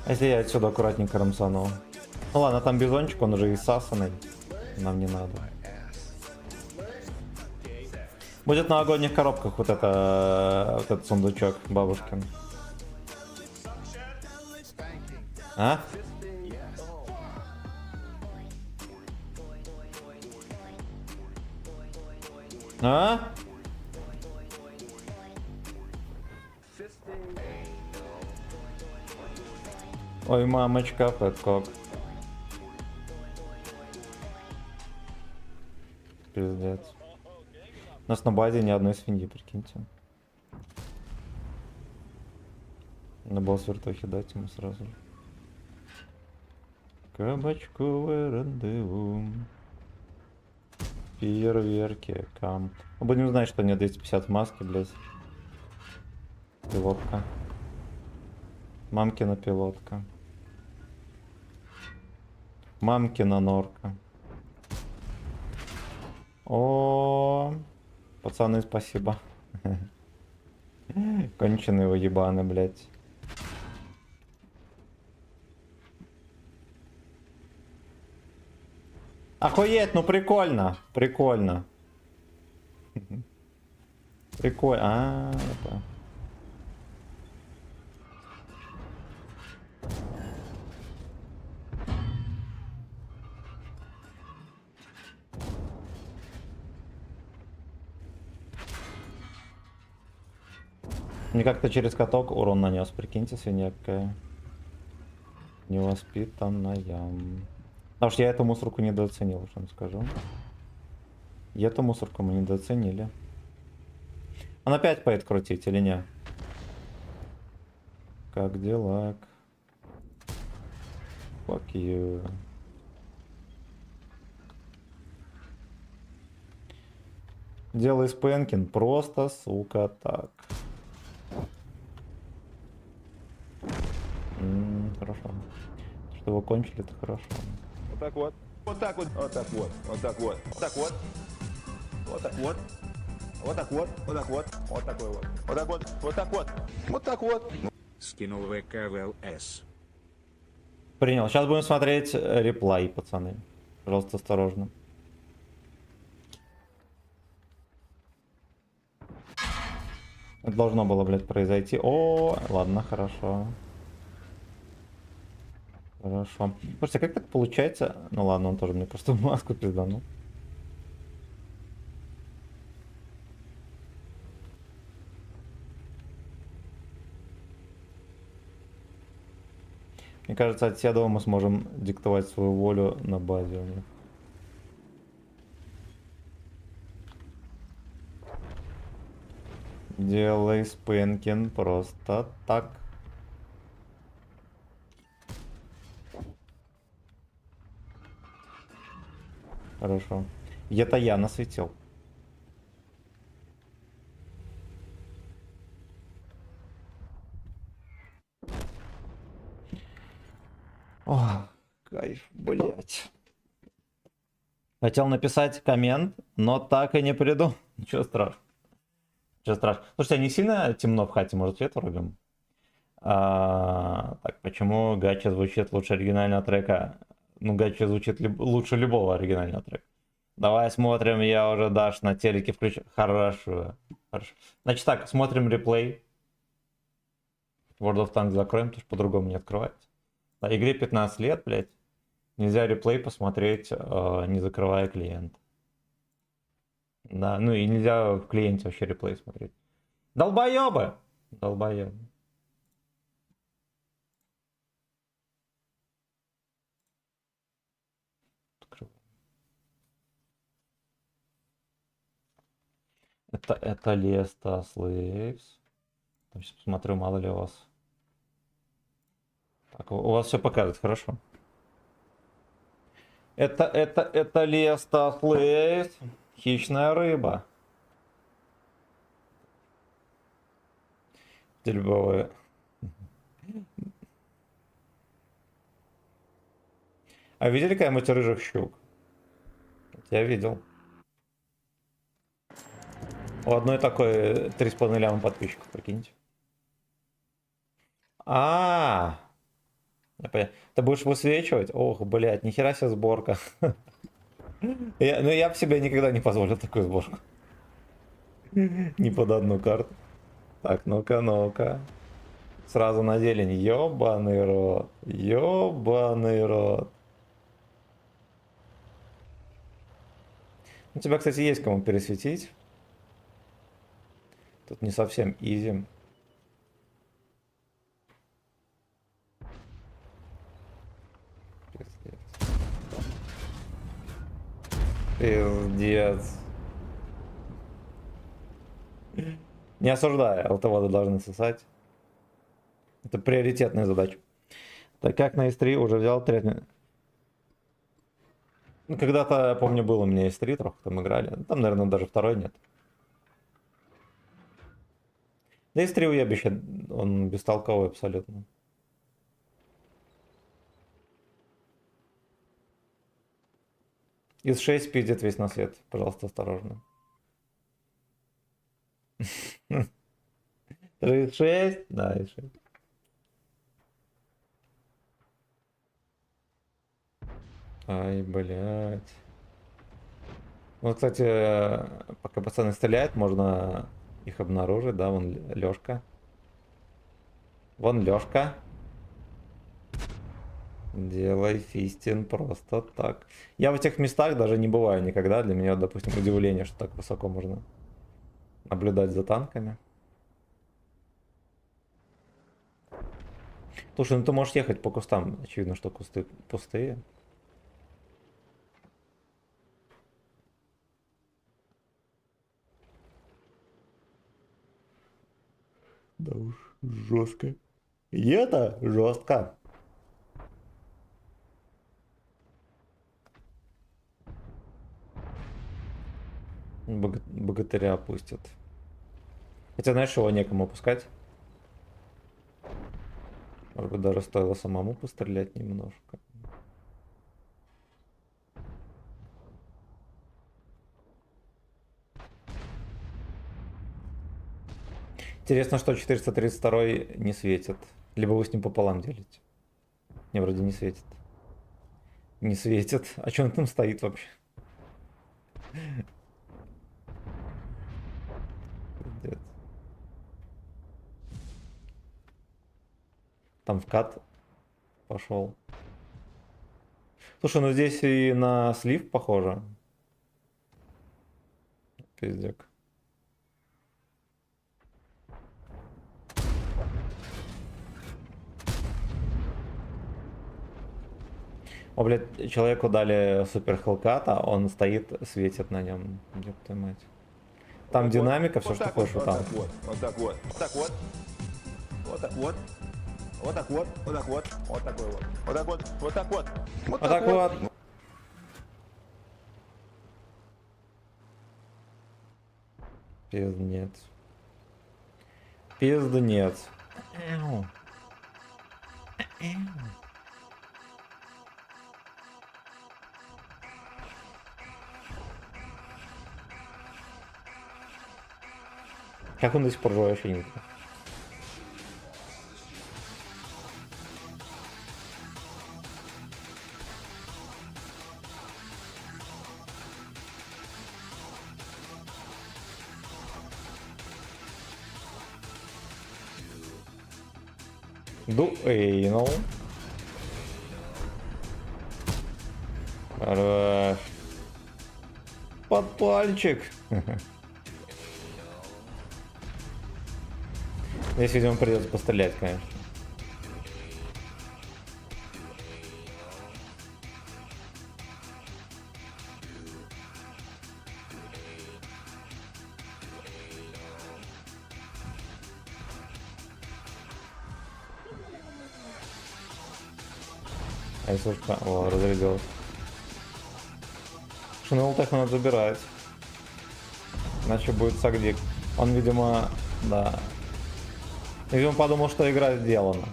Если я отсюда аккуратненько рамсанул. Ну ладно, там бизончик, он уже иссасанный. Нам не надо. Будет в новогодних коробках вот этот сундучок бабушкин. А? А? Ой, мамочка, Пэткок. Пиздец. У нас на базе ни одной свиньи, прикиньте. Надо было с вертухи дать ему сразу. Кабачковое рандеву. Фейерверки, камп. Мы будем знать, что у него 250 в маске, блядь. Пилотка. Мамкина пилотка. Мамкина норка. О, пацаны, спасибо. Конченые вы ебаны, блядь. Охуеть, ну прикольно, прикольно. Прикольно. Это. Мне как-то через каток урон нанес, прикиньте, свинья какая. Невоспитанная. Потому что я эту мусорку недооценил, что вам скажу. И эту мусорку мы недооценили. Он опять поедет крутить или не? Как дела? Fuck you. Делай спенкин просто, сука, так. Хорошо. Что вы кончили, это хорошо. Вот так вот. Вот так вот. Вот так вот. Вот так вот. Вот так вот. Вот так вот. Вот так вот. Вот так вот. Вот такой вот. Вот так вот. Вот так вот. Вот так вот. Скинул ВК в ЛС. Принял. Сейчас будем смотреть реплай, пацаны. Пожалуйста, осторожно. Это должно было, блядь, произойти. О, ладно, хорошо. Хорошо. Слушайте, как так получается? Ну ладно, он тоже мне просто маску пизданул. Мне кажется, от Седова мы сможем диктовать свою волю на базе у них. Делай спенкин просто так. Хорошо. Это я насветил. О, кайф, блять. Хотел написать коммент, но так и не придумал. Ничего страшного. Ничего страшного. Слушайте, а не сильно темно в хате, может свет врубим? Так, почему гача звучит лучше оригинального трека? Ну, гача звучит лучше любого оригинального трека. Давай смотрим, я уже Даш на телеке включу. Хорошо. Хорошо. Значит так, смотрим реплей. World of Tanks закроем, потому что по-другому не открывается. Да, игре 15 лет, блядь. Нельзя реплей посмотреть, не закрывая клиент. Да, ну и нельзя в клиенте вообще реплей смотреть. Долбоебы! Долбоебы. Это Леста Slaves. Сейчас посмотрю, мало ли у вас. Так, у вас все показывает, хорошо. Это Леста Slaves. Хищная рыба. Дельбовые. А видели когда-нибудь рыжих щук? Я видел. У одной такой 3,5 ляма подписчиков, прикиньте. Я понял. Ты будешь высвечивать? Ох, блядь, нихера себе сборка. Я бы себе никогда не позволил такую сборку. Не под одну карту. Так, ну-ка. Сразу на зелень. Ёбаный рот. Ёбаный рот. У тебя, кстати, есть кому пересветить. Тут не совсем изи. Пиздец. Не осуждаю, ЛТВ должны сосать. Это приоритетная задача. Так как на S3 уже взял третий. Ну, когда-то, я помню, был у меня S3, трохи там играли. Там, наверное, даже второй нет. Да S3 уебище, он бестолковый абсолютно. Из 6 пиздит весь на свет. Пожалуйста, осторожно. 6? Да, и 6. Ай, блядь. Вот, кстати, пока пацаны стреляют, можно их обнаружить, да, вон Лёшка. Вон Лёшка. Делай фистин просто так. Я в этих местах даже не бываю никогда. Для меня, допустим, удивление, что так высоко можно наблюдать за танками. Слушай, ну ты можешь ехать по кустам. Очевидно, что кусты пустые. Да уж, жестко. И это жестко. Богатыря опустят. Хотя, знаешь, его некому опускать. Может быть, даже стоило самому пострелять немножко. Интересно, что 432 не светит. Либо вы с ним пополам делите. Не, вроде не светит. Не светит. А что он там стоит вообще? Пиздец. Там вкат пошел. Слушай, ну здесь и на слив похоже. Пиздец. О, блядь, человеку дали супер хелката, он стоит, светит на нем. Ёб твою мать. Там Вот, динамика, все, вот что так хочешь, вот, там. вот так вот, вот так вот, вот так вот, вот так вот, вот так вот, вот такой вот, вот так вот, вот так вот, Вот так вот. Пиздец. Пиздец. Эу. Эу. Как он до сих пор живой, вообще не знаю. Дуэйнул. Хорош. Подпальчик. Здесь, видимо, придется пострелять, конечно. Айсушка, о, разрядилась. Что на ултах надо забирать. Иначе будет сагдик. Он, видимо, да. Видимо, подумал, что игра сделана.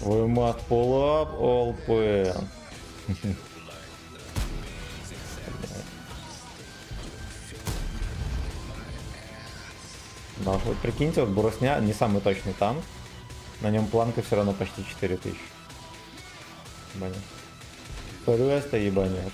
We must pull up all pen. Да, вот прикиньте, вот Бурасня не самый точный танк. На нем планка все равно почти 4000. Ебанет. Просто ебанет.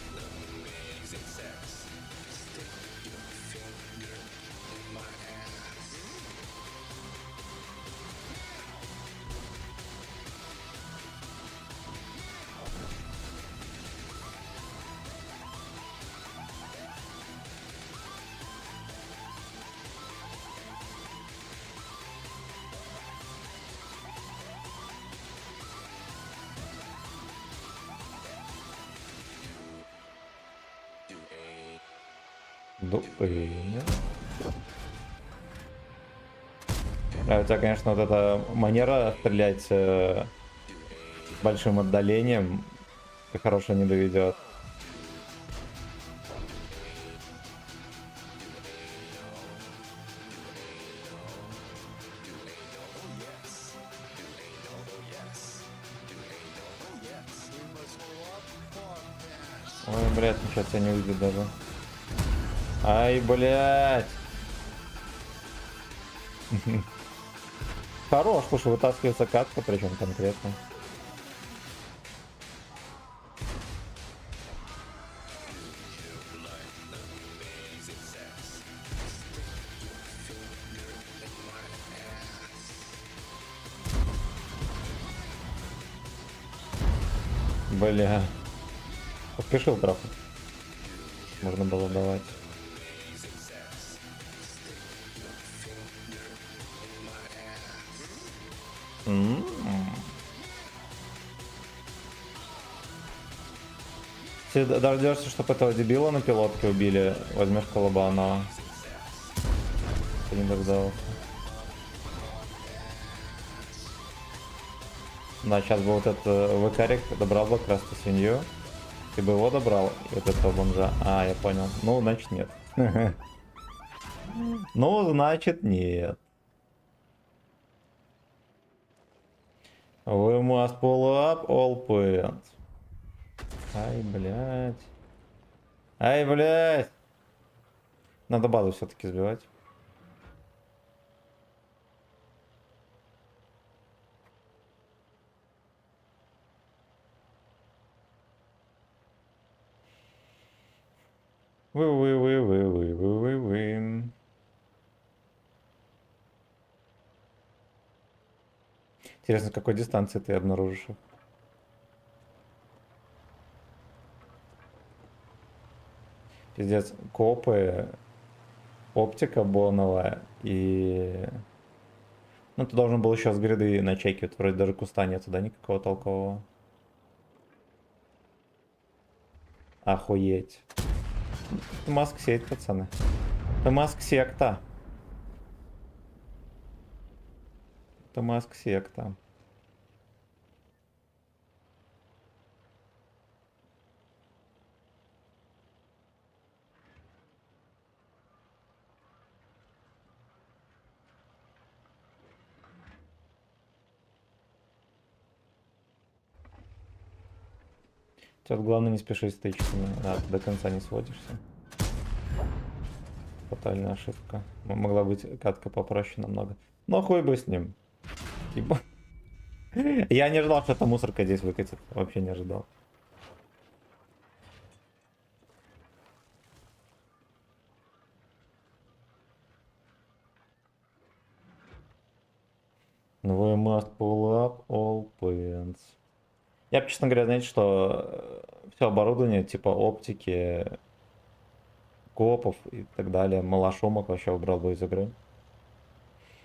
Нравится, конечно, вот эта манера стрелять с большим отдалением хорошо не доведет. Ой, блядь, ничего тебя не увидит даже. Ай, блядь. Хорош, слушай, вытаскивается катка, причем конкретно. Бля. Поспешил трохи. Можно было давать. Если дождешься, чтобы этого дебила на пилотке убили, возьмешь Колобанова. Ты не дождался. Да, сейчас бы вот этот ВКарик добрал бы как раз ту свинью. Ты бы его добрал, и вот этого бомжа. А, я понял. Ну, значит, нет. Ну, значит, нет. We must pull up all pens. Ай, блядь. Ай, блядь. Надо базу все-таки сбивать. Вы. Интересно, с какой дистанции ты обнаружишь их? Пиздец, копы, оптика боновая и... Ну, ты должен был еще с гриды начекивать, вроде даже куста нету, да, никакого толкового. Охуеть. Это маск сеть, пацаны. Это маск секта. Это маск секта. Сейчас главное не спешить с тычками, до конца не сводишься. Фатальная ошибка. Могла быть катка попроще намного. Но хуй бы с ним. Ибо... Я не ожидал, что эта мусорка здесь выкатит. Вообще не ожидал. We must pull up all pens. Я бы, честно говоря, знаете, что все оборудование типа оптики, копов и так далее, малошумок вообще убрал бы из игры.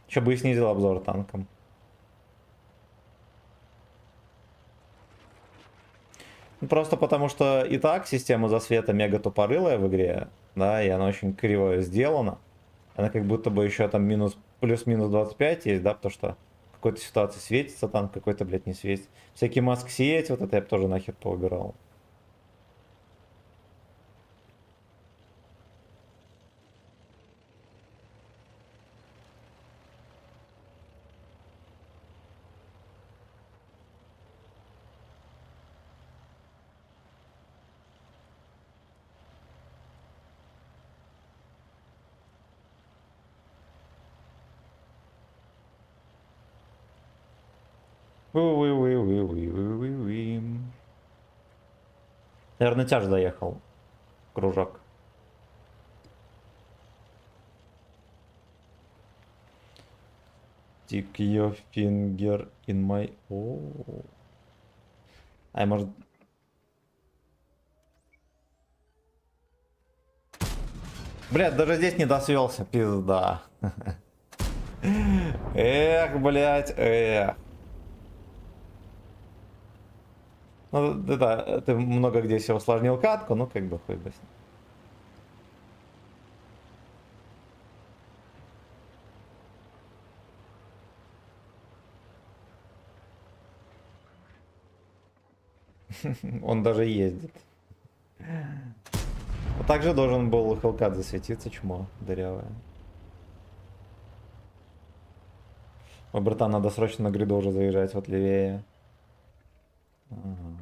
Еще бы и снизил обзор танкам. Ну, просто потому что и так система засвета мега тупорылая в игре, да, и она очень криво сделана. Она как будто бы еще там плюс-минус 25 есть, да, потому что какой-то ситуации светится танк, какой-то, блядь, не светится. Всякие маск сеть, вот это я бы тоже нахер поубирал. Уи-уи-уи-уи-уи-уи-уи. Наверное, тяж заехал. Кружок. Stick your finger in my... О. Ай, может... Блядь, даже здесь не досвелся, пизда. Эх, блядь, эх. Ну, да, ты много где все усложнил катку, ну, как бы хуй бы с ним. Он даже ездит. Также должен был Hellcat засветиться, чмо дырявое. Ой, братан, надо срочно на гриду уже заезжать, вот левее. Ага.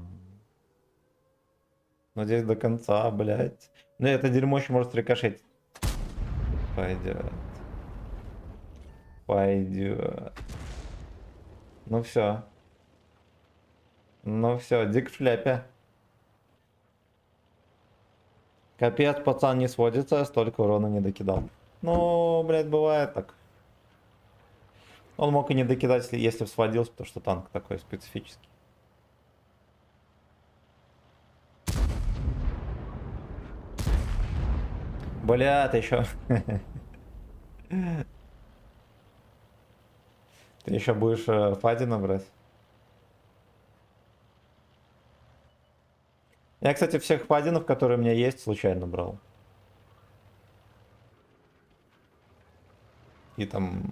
Надеюсь, до конца, блядь. Ну, это дерьмо еще может рикошетить. Пойдет. Пойдет. Ну все. Ну все, дик в шляпе. Капец, пацан не сводится, столько урона не докидал. Ну, блядь, бывает так. Он мог и не докидать, если бы сводился, потому что танк такой специфический. Бля, ты еще... Ты еще будешь Фадина брать? Я, кстати, всех Фадинов, которые у меня есть, случайно брал. И там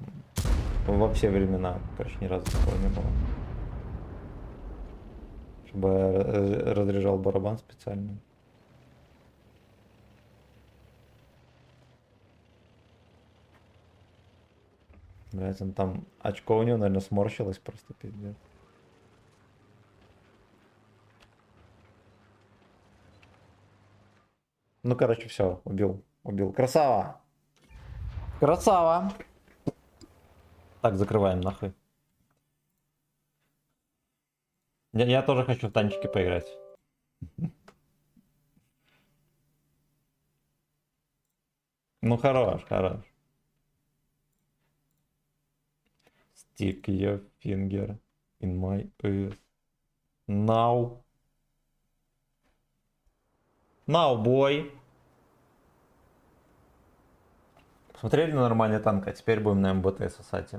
во все времена, короче, ни разу такого не было. Чтобы я разряжал барабан специально. Блять, он там очко у него, наверное, сморщилось просто пиздец. Ну, короче, все, убил. Убил. Красава! Красава! Так, закрываем нахуй. Я тоже хочу в танчики поиграть. Ну, хорош, хорош. Stick your finger in my ears. Now. Now, boy. Посмотрели на нормальный танк, а теперь будем на МБТ сосать.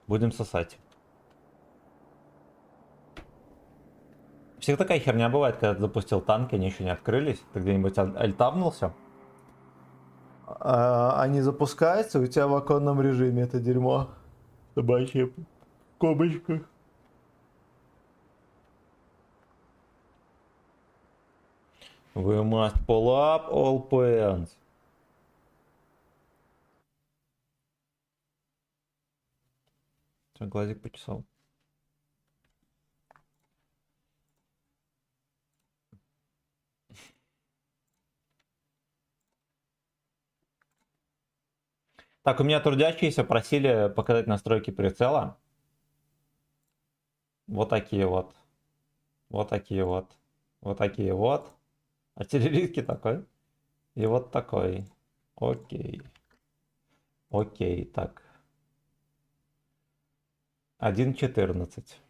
Будем сосать. Всегда такая херня бывает, когда ты запустил танки, они еще не открылись. Ты где-нибудь альтабнулся. Они запускаются, у тебя в оконном режиме это дерьмо. Собачье в кобочках. We must pull up all pants. Все, глазик почесал. Так, у меня трудящиеся просили показать настройки прицела. Вот такие вот. Вот такие вот. Вот такие вот. Артиллерийский такой. И вот такой. Окей. Окей, так. 1.14.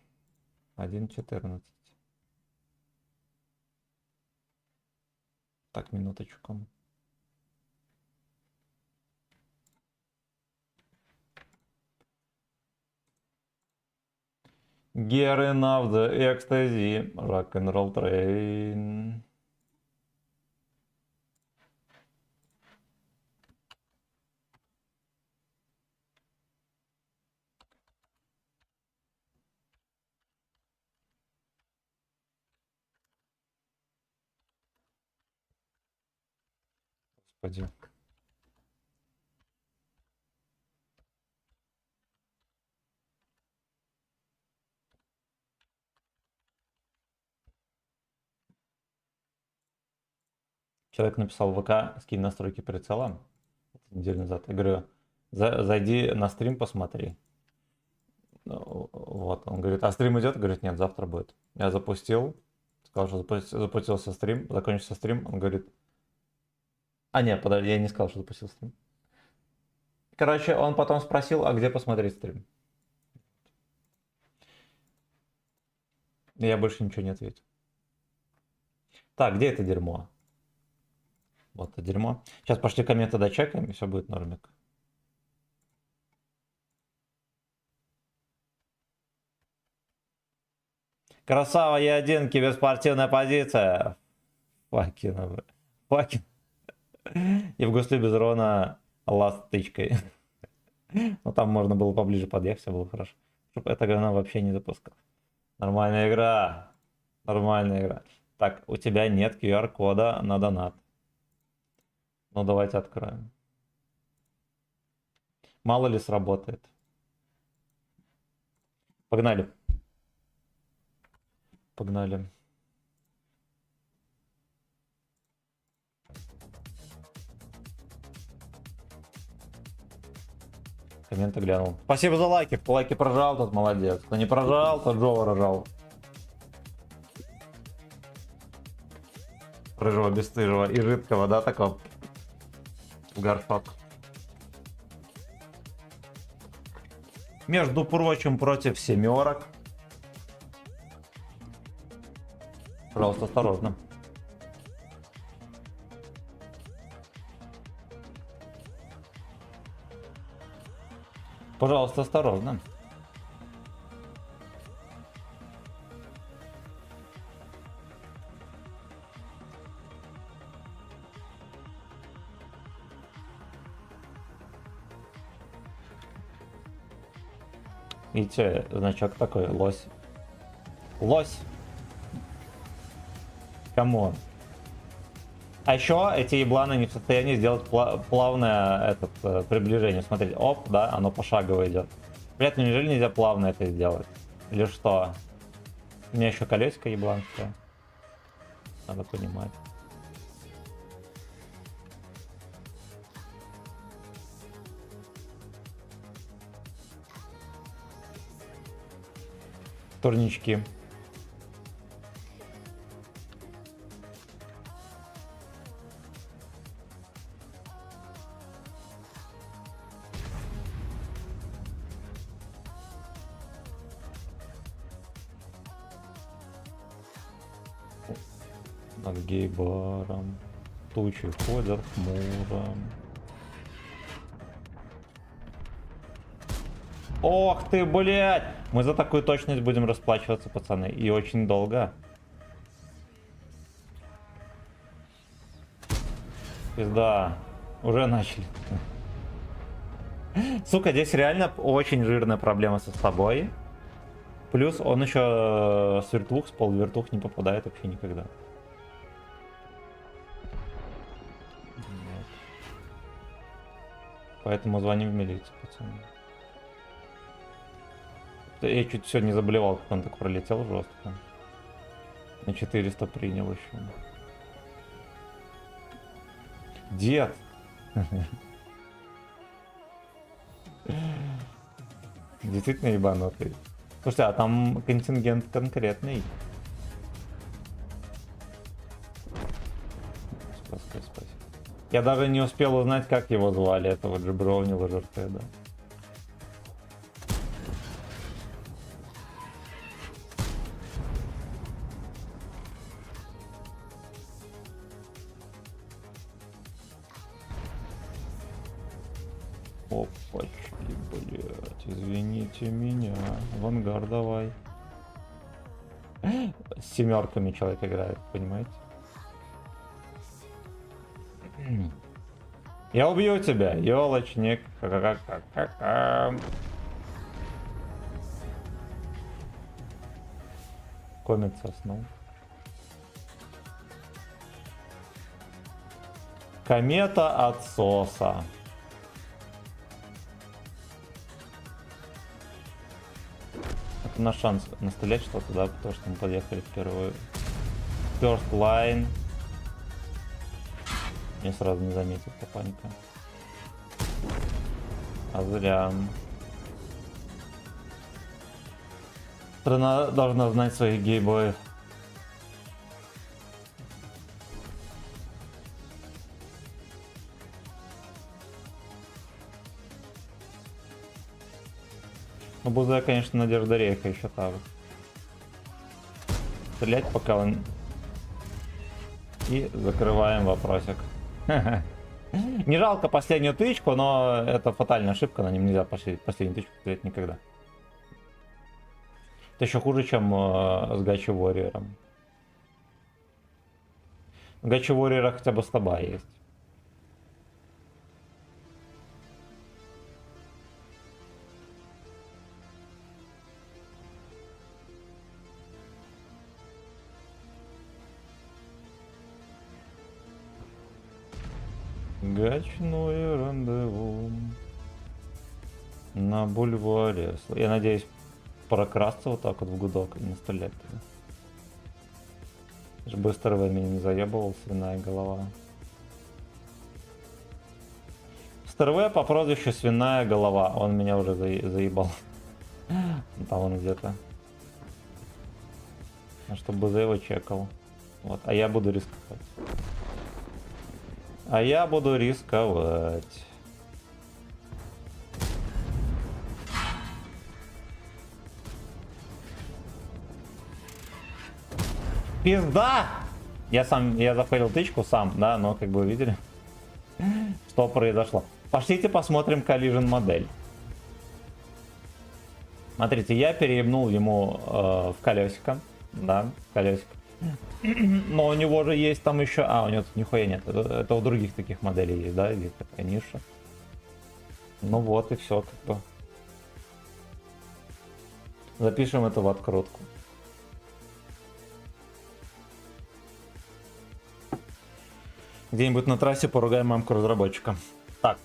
1.14. Так, минуточку. Gearing of the ecstasy, rock and roll train. Господи. Человек написал в ВК, скинь настройки прицела неделю назад. Я говорю, зайди на стрим, посмотри. Ну, вот, он говорит, а стрим идет? Говорит, нет, завтра будет. Я запустил, сказал, что запустился стрим, закончился стрим, он говорит, а нет, подожди, я не сказал, что запустил стрим. Короче, он потом спросил, а где посмотреть стрим? И я больше ничего не ответил. Так, где это дерьмо? Вот это дерьмо. Сейчас пошли комменты дочекаем, и все будет нормик. Красава, Е1, киберспортивная позиция. Факин. Факин. И в гусле без урона ластычкой. Ну там можно было поближе подъехать, все было хорошо. Чтобы эта говна вообще не запускал. Нормальная игра. Нормальная игра. Так, у тебя нет QR-кода на донат. Ну давайте откроем. Мало ли сработает. Погнали. Погнали. Комменты глянул. Спасибо за лайки. Кто лайки прожал, тот молодец. Кто не прожал, тот Джова рожал. Рыжего, бесстыжего и жидкого, да, такого? Горшок. Между прочим, против семерок. Пожалуйста, осторожно. Пожалуйста, осторожно. Видите, значок такой, лось. Лось! Камон. А еще эти ебланы не в состоянии сделать плавное приближение. Смотрите, оп, да, оно пошагово идет. Блять, ну неужели нельзя плавно это сделать? Или что? У меня еще колесико ебланское. Надо понимать. Турнички. Над гей-баром. Тучи ходят хмуром. Ох ты, блядь! Мы за такую точность будем расплачиваться, пацаны. И очень долго. Пизда. Уже начали. Сука, здесь реально очень жирная проблема со собой. Плюс он еще с вертух, с полувертух не попадает вообще никогда. Поэтому звоним в милицию, пацаны. Я чуть сегодня не заболевал, как он так пролетел жестко. На 400 принял еще. Дед! Действительно ебанутый. Слушайте, а там контингент конкретный. Спасибо. Я даже не успел узнать, как его звали, этого джебровнила жертведа. Опачки, блять, извините меня. В ангар давай. С семерками человек играет, понимаете? Я убью тебя, ёлочник. Комет соснул. Комета отсоса. Это наш шанс настрелять что-то, да, потому что мы подъехали в первую. First line. Я сразу не заметил паника. А зря. Страна должна знать своих гейбоев. Ну, Бузая, конечно, Надежда Рейха еще там. Стрелять пока он... И закрываем вопросик. Не жалко последнюю тычку, но это фатальная ошибка, на нем нельзя последнюю тычку стрелять никогда. Это еще хуже, чем с Гачи Ворриером. В Гачи Ворриера хотя бы стаба есть. Гачное рандеву на бульваре. Я надеюсь прокрасться вот так вот в гудок и не стрелять туда. Чтобы СТРВ меня не заебывал, свиная голова. СТРВ по прозвищу свиная голова. Он меня уже заебал. Там он где-то. А чтобы за его чекал. Вот. А я буду рисковать. А я буду рисковать. Пизда! Я зафейлил тычку сам, да, но как бы вы видели, что произошло. Пошлите посмотрим collision модель. Смотрите, я переебнул ему в колесико, да, колесико. Но у него же есть там еще... А, у него тут нихуя нет. Это у других таких моделей есть, да? Есть такая ниша. Ну вот и все, как бы. Запишем это в открутку. Где-нибудь на трассе поругаем мамку разработчика. Так.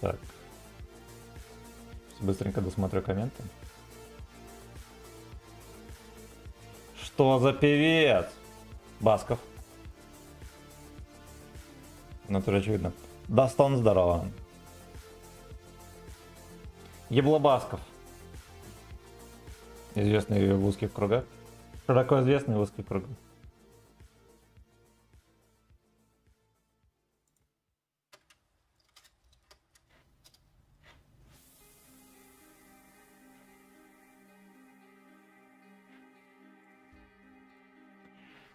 Так. Быстренько досмотрю комменты. Что за певец? Басков. Ну, тоже очевидно. Дастон, здорово. Ебло Басков. Известный в узких кругах. Широко известный в узких кругах.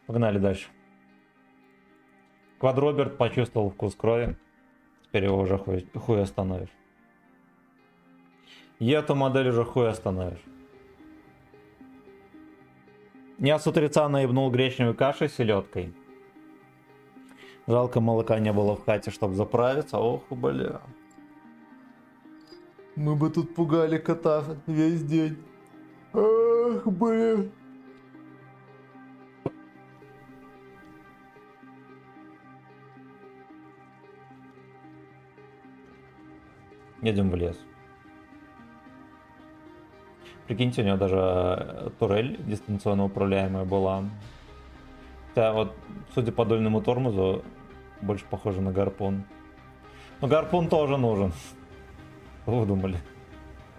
Погнали дальше. Квадроберт почувствовал вкус крови. Теперь его уже хуй остановишь. И эту модель уже хуй остановишь. Я с утреца наебнул гречневой кашей с селедкой. Жалко, молока не было в хате, чтобы заправиться. Ох, бля. Мы бы тут пугали кота весь день. Ах, бля. Едем в лес. Прикиньте, у него даже турель дистанционно управляемая была. Хотя вот, судя по дульному тормозу, больше похоже на гарпун. Но гарпун тоже нужен. Что вы думали?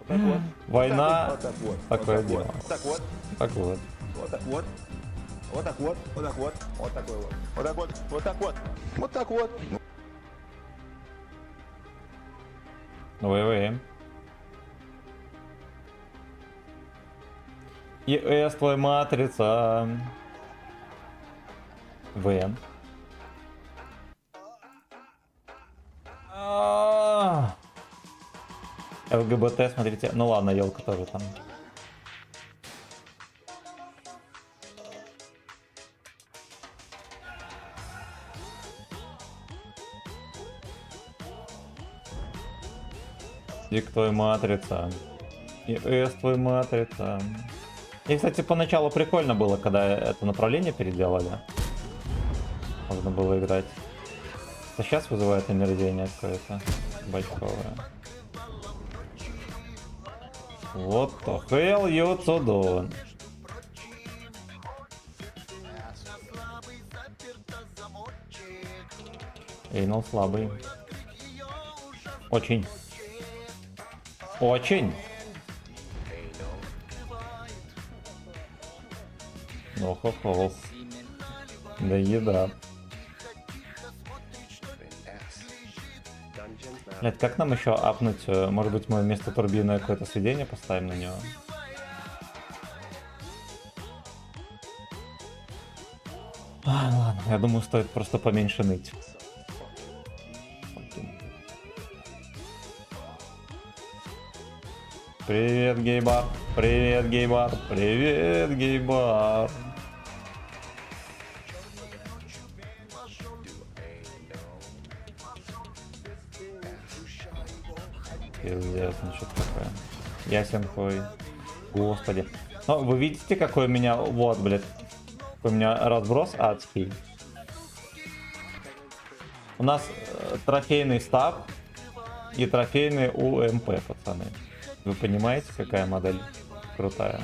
Вот так вот. Война, Вот так вот. такое Вот так дело. вот. Вот так вот. Так вот. Вот так вот. Вот так вот. Вот так вот. Вот такой вот. Вот так вот. Вот так вот. Вот так вот. ВВМ. ЕС, твой матрица. ВН. ЛГБТ, смотрите. Ну ладно, елка тоже там. Дик, твой матрица. ЕС, твой матрица. И, кстати, поначалу прикольно было, когда это направление переделали. Можно было играть. А сейчас вызывает омерзение какое-то бочковое. What the hell you to do? Эйнал слабый. Очень. Очень. Ох-ох-ох. Да еда. Блять, как нам еще апнуть? Может быть, мы вместо турбины какое-то сведение поставим на него? Ладно, я думаю, стоит просто поменьше ныть. Привет, гейбар. Привет, гейбар. Привет, гейбар. Пиздец, ну что такое. Ясен хуй. Господи. Ну, вы видите, какой у меня... Вот, блядь. Какой у меня разброс адский. У нас трофейный стаб и трофейный УМП, пацаны. Вы понимаете, какая модель крутая?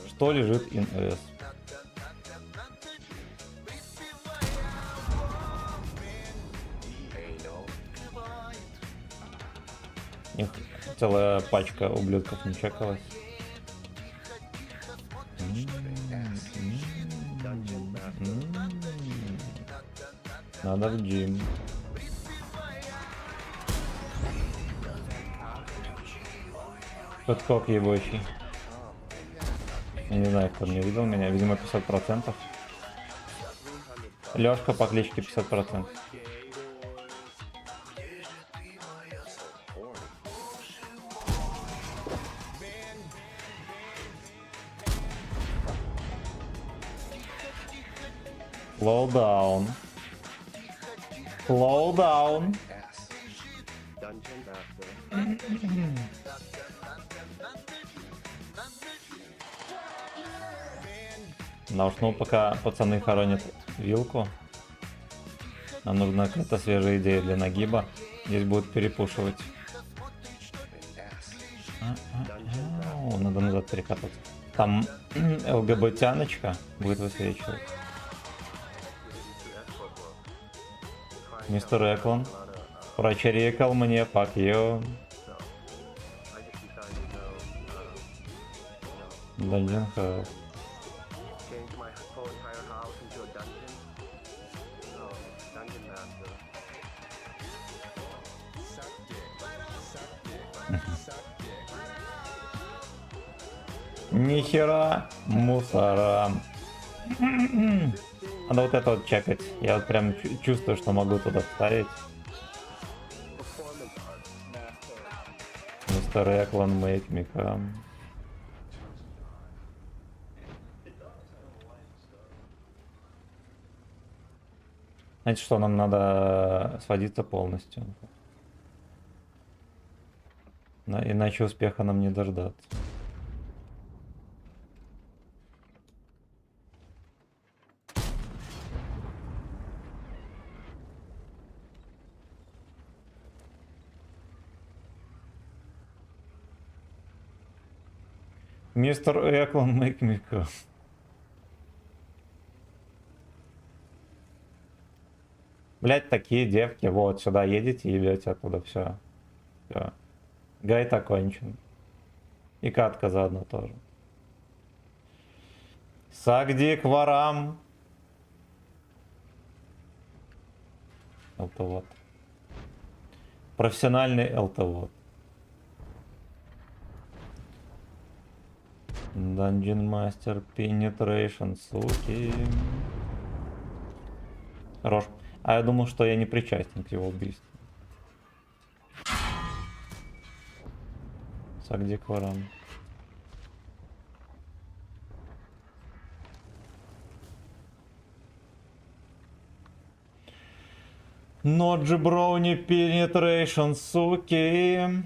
Что лежит in S? Их целая пачка ублюдков не чекалась. Надо в джим. Подкок ебучий. Я не знаю, кто не видел меня. Видимо, 50%. Лёшка по кличке 50%. Slow down. Slow down. Да уж, ну пока пацаны хоронят вилку, нам нужна какая-то свежая идея для нагиба. Здесь будут перепушивать. Надо назад перекатываться. Там ЛГБТяночка будет высвечивать. Мистер Эклон прочерекал мне, fuck you. Dungeon House. Нихера мусора. Надо вот это вот чекать. Я вот прям чувствую, что могу туда вставить. Мистер Эклон, make me come. Значит, что нам надо сводиться полностью. Иначе успеха нам не дождаться. Мистер Эклон, make me come. Блять, такие девки, вот, сюда едете и ебете оттуда, все. Все. Гайд окончен. И катка заодно тоже. Сагди к ворам. ЛТВОД. Профессиональный ЛТВОД. Dungeon Master Penetration, суки. Хорош. А я думал, что я не причастен к его убийству. Сагди к ворам. Ноджи Броуни Penetration, суки.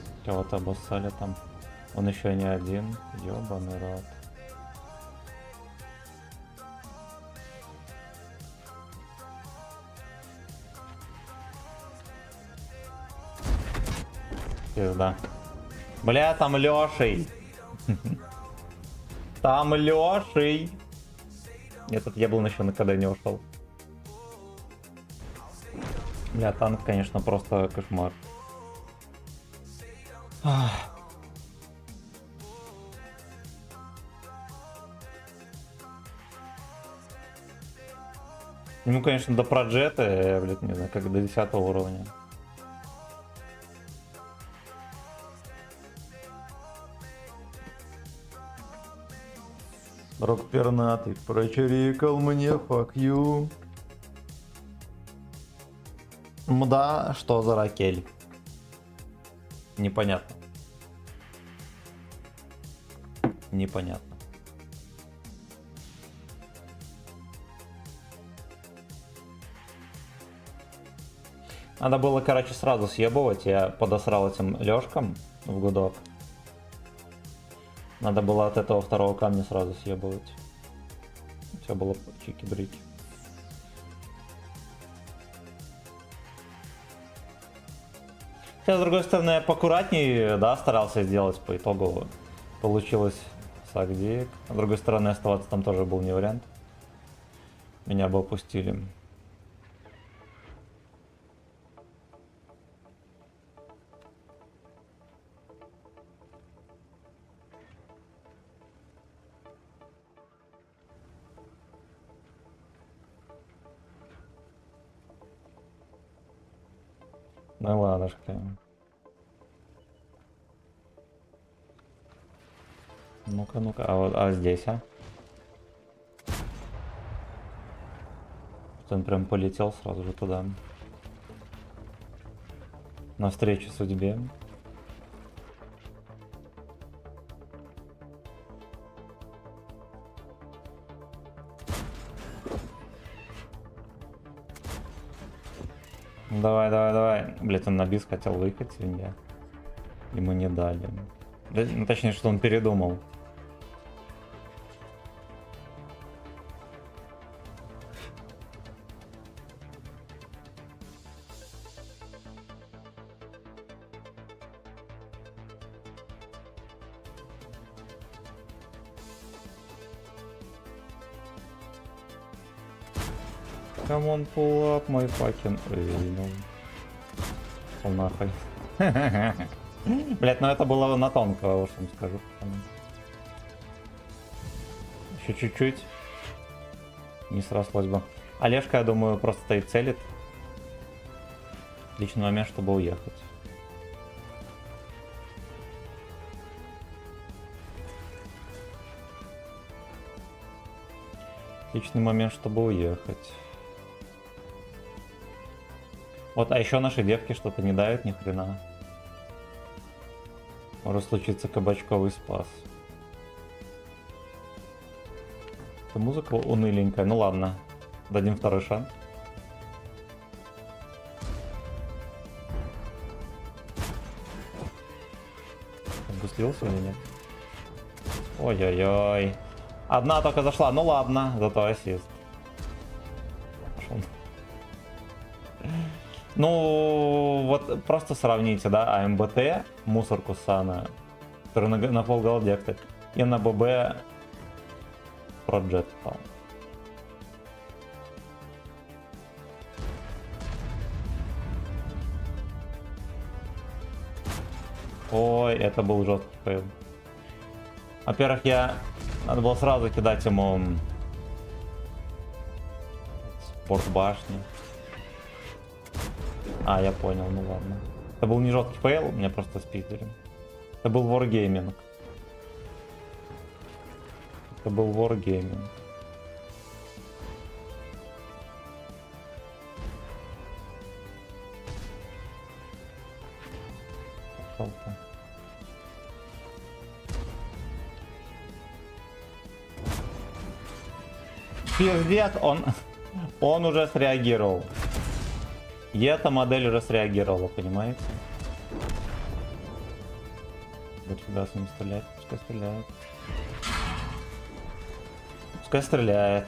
Кого-то обоссали там. Он еще не один. Ёбаный рот. Пизда. Бля, там Леший. Там Леший. Этот яблон еще никогда не ушел. Бля, танк, конечно, просто кошмар. Ах. Ему, конечно, до проджета, я, блядь, не знаю, как до 10 уровня. Рок пернатый прочирикал мне fuck you. Мда, что за Ракель? Непонятно. Непонятно. Надо было, короче, сразу съебывать. Я подосрал этим Лёшкам в гудок. Надо было от этого второго камня сразу съебывать. Все было чики-брики. Хотя, с другой стороны, я поаккуратнее, да, старался сделать. По итогу получилось сагдик. С другой стороны, оставаться там тоже был не вариант. Меня бы опустили. Ну ладушки. Ну-ка, ну-ка, а здесь, а? Он прям полетел сразу же туда. Навстречу судьбе. Давай, давай, давай. Блять, он на бис хотел выехать, свинья. Ему не дали. Да, ну, точнее, что он передумал. Come on, pull up my fucking... Пошел нахуй. Блять, ну это было на тонкого, уж вам скажу. Еще чуть-чуть. Не срослось бы. Олежка, я думаю, просто стоит целит. Отличный момент, чтобы уехать. Отличный момент, чтобы уехать. Вот, а еще наши девки что-то не дают ни хрена. Может случиться кабачковый спас. Это музыка уныленькая, ну ладно. Дадим второй шанс. Обуслился или нет? Ой-ой-ой. Одна только зашла, ну ладно, зато ассист. Пошел. Ну, вот просто сравните, да, АМБТ, мусорку Сана, который на полголде, кстати, и на ББ Проджет пал. Ой, это был жесткий фейл. Во-первых, надо было сразу кидать ему спорт башни. А, я понял, ну ладно. Это был не жесткий фейл, меня просто спиздили. Это был wargaming. Это был wargaming. Пошел-то. Пиздец, он уже среагировал. И эта модель уже среагировала, понимаете? Куда с ним стрелять? Пускай стреляет. Пускай стреляет.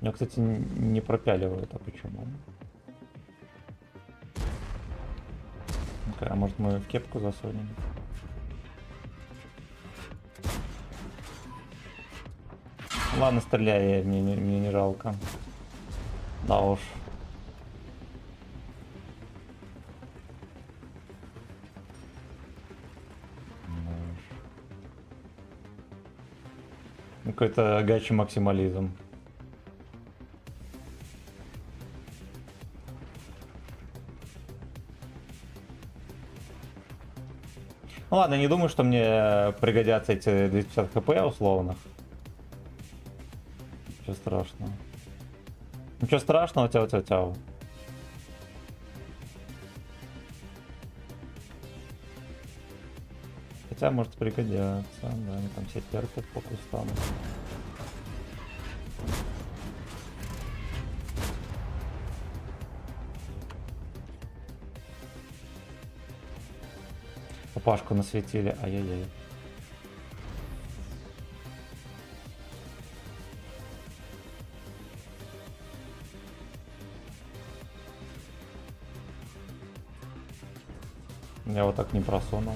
Я, кстати, не пропяливаю, а почему? А может мы в кепку засунем? Ладно, стреляй, мне не жалко. Да уж. Какой-то гачи максимализм. Ну ладно, не думаю, что мне пригодятся эти 250 хп условных. Ничего страшного. Ничего страшного, тяу-тяу-тяу. Хотя может пригодятся, да, они там все терпят по кустам. Папашку насветили, ай-яй-яй. Я вот так не просунул.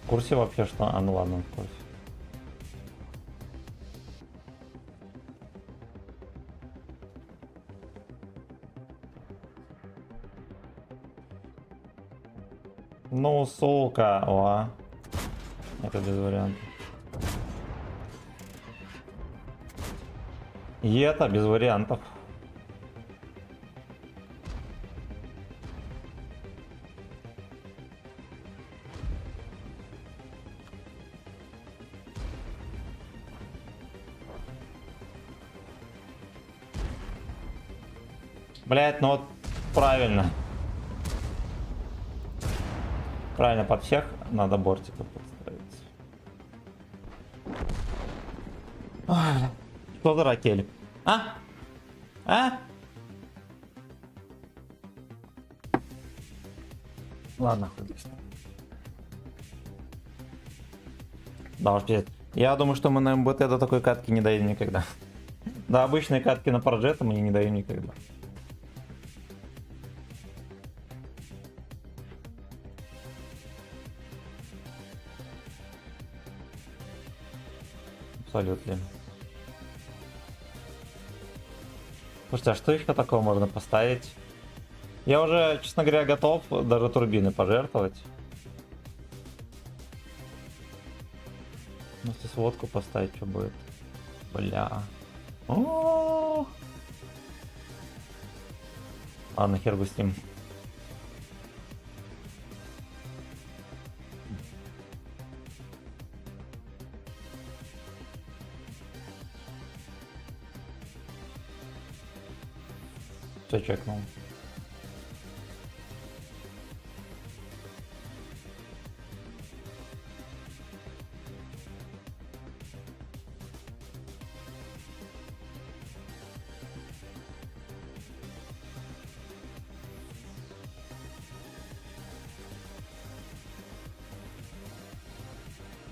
В курсе вообще, что... А, ну ладно, в курсе. Ну, сука, о. Это без вариантов. И это без вариантов. Блять, ну вот правильно. Правильно, под всех надо бортиков подставить. Ой, что за ракель? А? А? Ладно, хуй. Да уж, пиздец. Я думаю, что мы на МБТ до такой катки не доедем никогда. До обычной катки на Парджета мы не доедем никогда. Абсолютно. Слушайте, а что еще такого можно поставить? Я уже, честно говоря, готов даже турбины пожертвовать. Ну, если сводку поставить, что будет? Бля. О-о-о! Ладно, хер бы с ним. Все чекнул.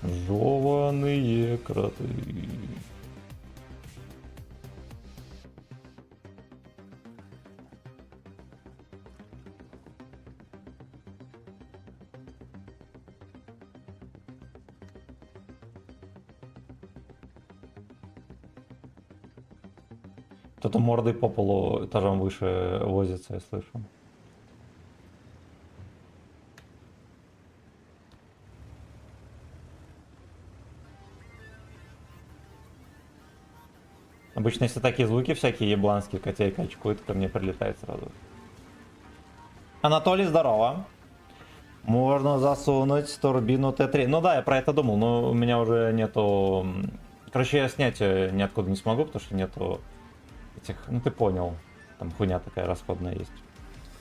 Жеваные кроты. Кто-то мордой по полу этажом выше возится, я слышу. Обычно, если такие звуки всякие ебланские, котейка очкует, ко мне прилетает сразу. Анатолий, здорово. Можно засунуть турбину Т3. Ну да, я про это думал, но у меня уже нету... Короче, я снять ниоткуда не смогу, потому что нету этих... Ну ты понял, там хуйня такая расходная есть.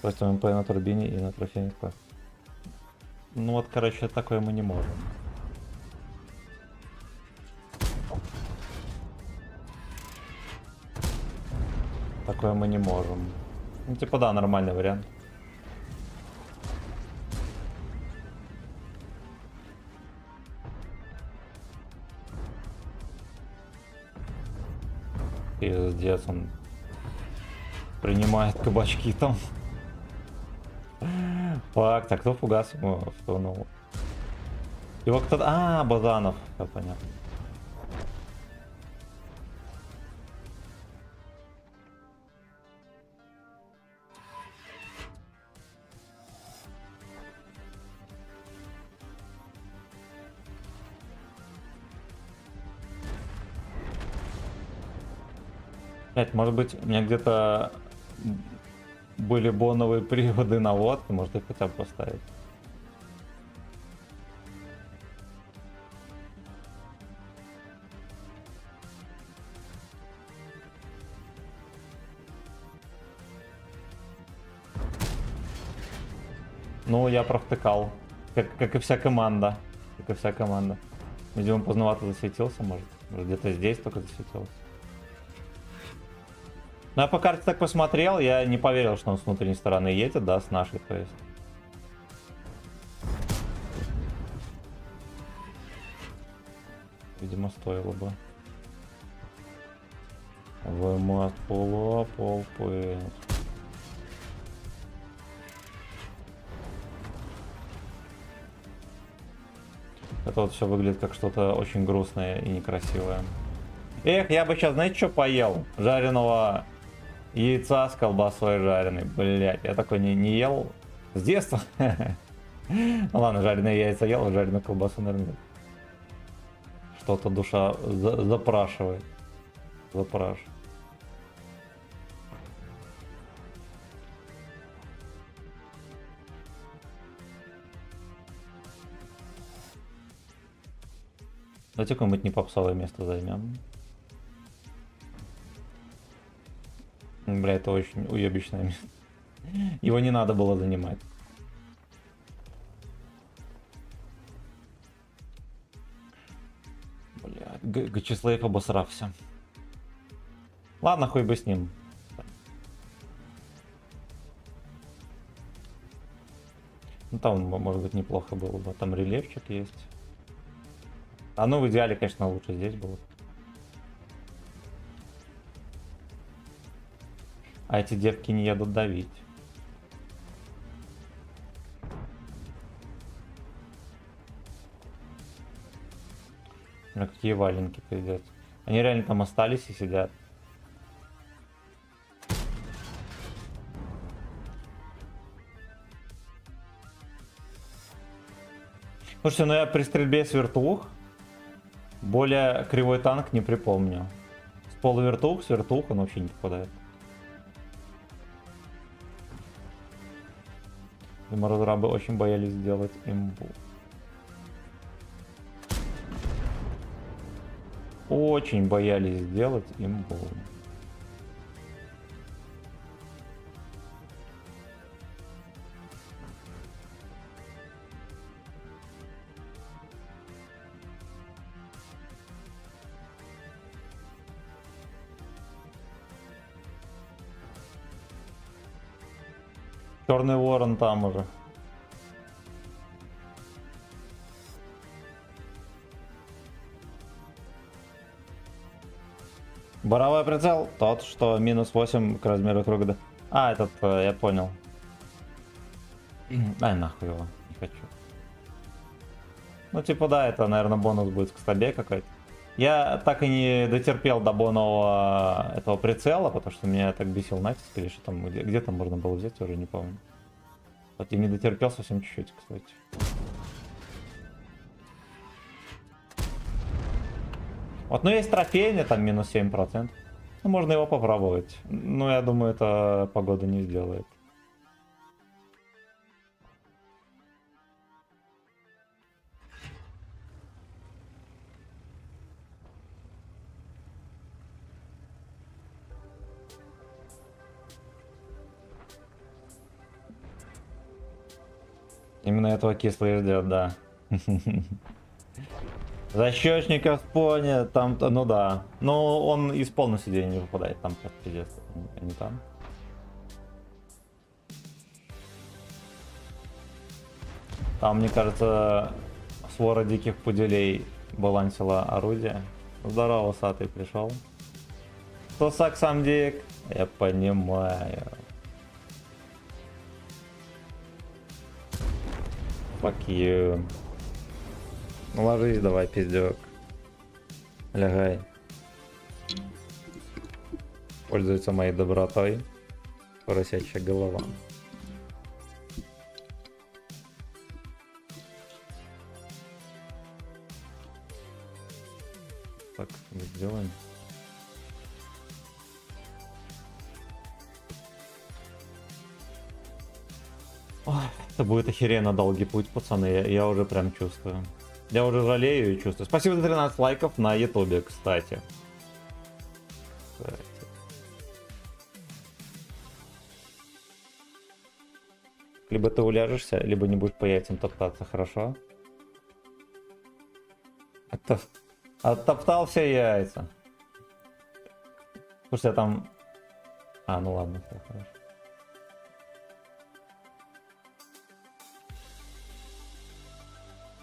Просто МП на турбине и на трофейных класс. Ну вот, короче, такое мы не можем. Такое мы не можем. Ну, типа, да, нормальный вариант. Пиздец, он принимает кабачки там. Факт, а кто фугас ему втонул? Его кто-то... А, Базанов, все понятно. Блять, может быть, у меня где-то были боновые приводы на водке, может их хотя бы поставить. Ну, я провтыкал. Как и вся команда. Как и вся команда. Видимо, поздновато засветился, может. Может, где-то здесь только засветился. Ну, я по карте так посмотрел, я не поверил, что он с внутренней стороны едет, да, с нашей, то есть. Видимо, стоило бы. ВМА полупы. Это вот все выглядит как что-то очень грустное и некрасивое. Эх, я бы сейчас, знаете, что поел? Жареного яйца с колбасой жареной. Блять, я такой не ел с детства. Ну ладно, жареные яйца ел, а жареную колбасу, наверное, нет. Что-то душа запрашивает. Запрашивает. Давайте какое-нибудь не попсовое место займем. Бля, это очень уебищное место. Его не надо было занимать. Бля, Гачислейв обосрался. Ладно, хуй бы с ним. Ну там, может быть, неплохо было бы. Там рельефчик есть. А ну, в идеале, конечно, лучше здесь было. А эти девки не едут давить. Ну, какие валенки пиздец. Они реально там остались и сидят. Слушайте, ну я при стрельбе с вертух более кривой танк не припомню. С полувертух, с вертух он вообще не попадает. Думаю, разрабы очень боялись сделать имбу. Очень боялись сделать имбу. Черный ворон там уже. Боровой прицел тот, что минус 8 к размеру круга. А, этот, я понял. Ай, нахуй его, не хочу. Ну, типа, да, это, наверное, бонус будет к стабе какой-то. Я так и не дотерпел до бонового этого прицела, потому что меня так бесил натиск, или что там, где там можно было взять, уже не помню. Вот я не дотерпел совсем чуть-чуть, кстати. Вот, ну есть трофейный, там минус 7%. Ну, можно его попробовать. Но я думаю, это погода не сделает. Именно этого кислый ждет, да. Защечников понял, там, ну да. Но он из полного сидения не выпадает, там как пиздец, а не там. Там, мне кажется, свора диких пуделей балансила орудие. Здорово, усатый пришел. Кто сам дик? Я понимаю. Fuck you. Ну ложись давай, пиздёк. Лягай. Пользуется моей добротой. Поросячья голова. Так, сделаем. Ой, это будет охеренно долгий путь, пацаны, я уже прям чувствую. Я уже жалею и чувствую. Спасибо за 13 лайков на ютубе, кстати. Либо ты уляжешься, либо не будешь по яйцам топтаться, хорошо? Оттоптал все яйца. Слушай, а там... А, ну ладно, все хорошо.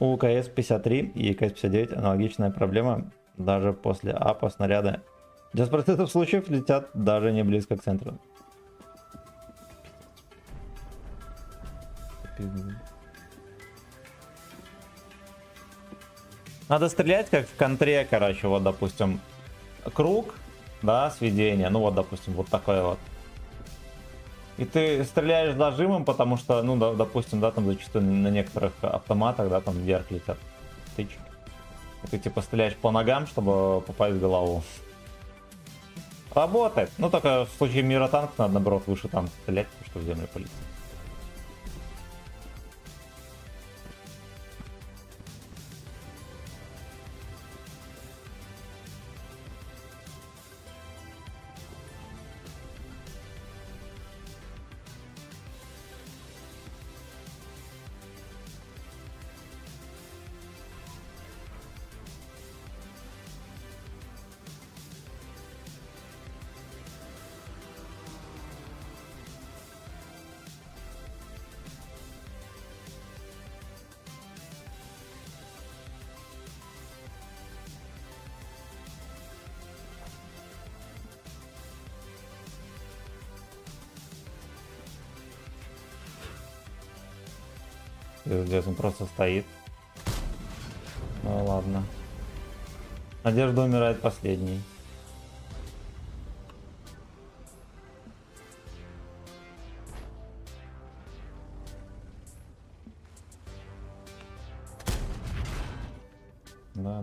У КС-53 и КС-59 аналогичная проблема. Даже после апа снаряды 10% случаев летят даже не близко к центру. Надо стрелять как в контре, короче, вот, допустим, круг, да, сведение, ну вот, допустим, вот такое вот. И ты стреляешь зажимом, потому что, ну, да, допустим, да, там зачастую на некоторых автоматах, да, там вверх летят тычки. И ты типа стреляешь по ногам, чтобы попасть в голову. Работает. Ну, только в случае миротанков надо, наоборот, выше там стрелять, чтобы в землю полететь. Здесь он просто стоит. Ну ладно. Надежда умирает последней. Да.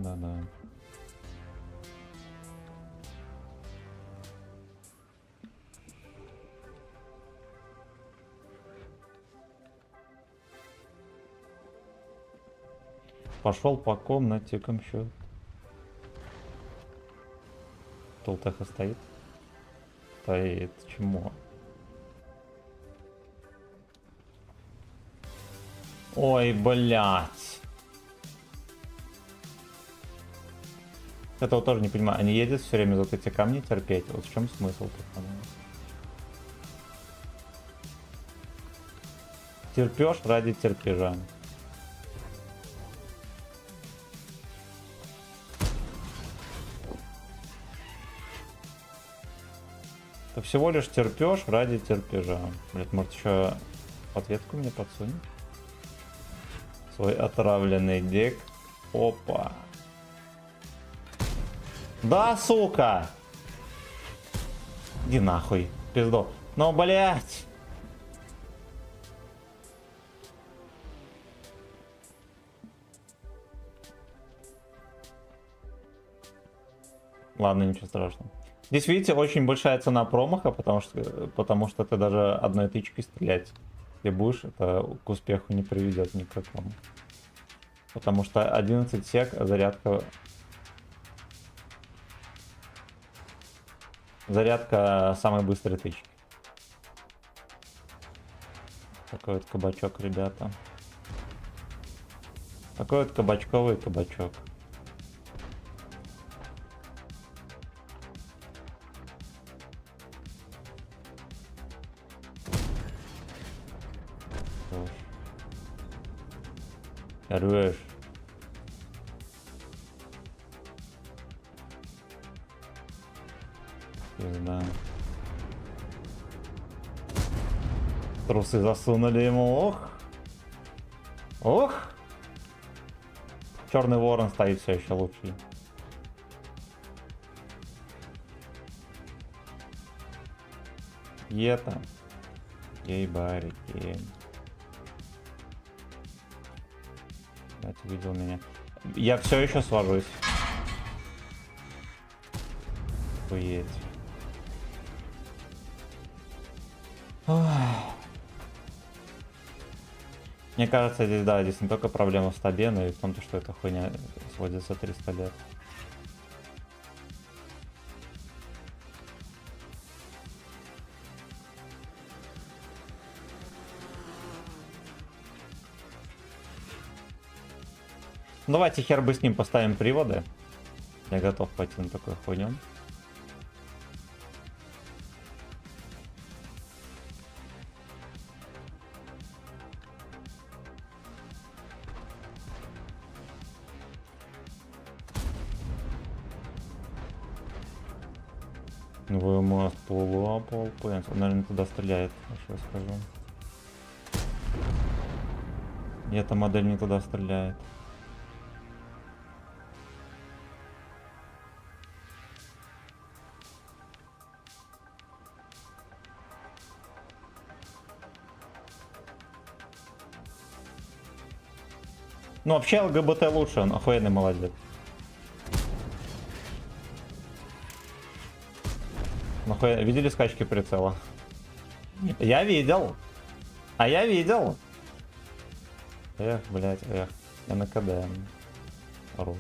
Пошел по комнате счет. Толтеха стоит. Стоит. Чему? Ой, блядь. Этого тоже не понимаю. Они едут все время за вот эти камни терпеть. Вот в чем смысл? Терпешь ради терпежа. Ты всего лишь терпешь ради терпежа. Блять, может еще ответку мне подсунет? Свой отравленный дек. Опа. Да, сука! Иди нахуй, пизду. Ну, блять! Ладно, ничего страшного. Здесь, видите, очень большая цена промаха, потому что ты даже одной тычкой стрелять не будешь, это к успеху не приведет никакому. Потому что 11 сек, зарядка самой быстрой тычки. Такой вот кабачок, ребята. Такой вот кабачковый кабачок. Хорош. Пизда. Трусы засунули ему. Ох. Ох. Черный ворон стоит все еще лучше. И это. Ей-барики. Блять, увидел меня. Я все еще свожусь. Охуеть. Ох. Мне кажется, здесь, да, здесь не только проблема в стабе, но и в том, что эта хуйня сводится 300 лет. Давайте хер бы с ним поставим приводы. Я готов пойти на такую хуйню. Новый мост полуапол. Он, наверное, туда стреляет, что я скажу. И эта модель не туда стреляет. Ну, вообще ЛГБТ лучше, он охуенный молодец. Нахуя... Видели скачки прицела? Я видел. А я видел. Эх, блять, эх. Я на КД. Хорош.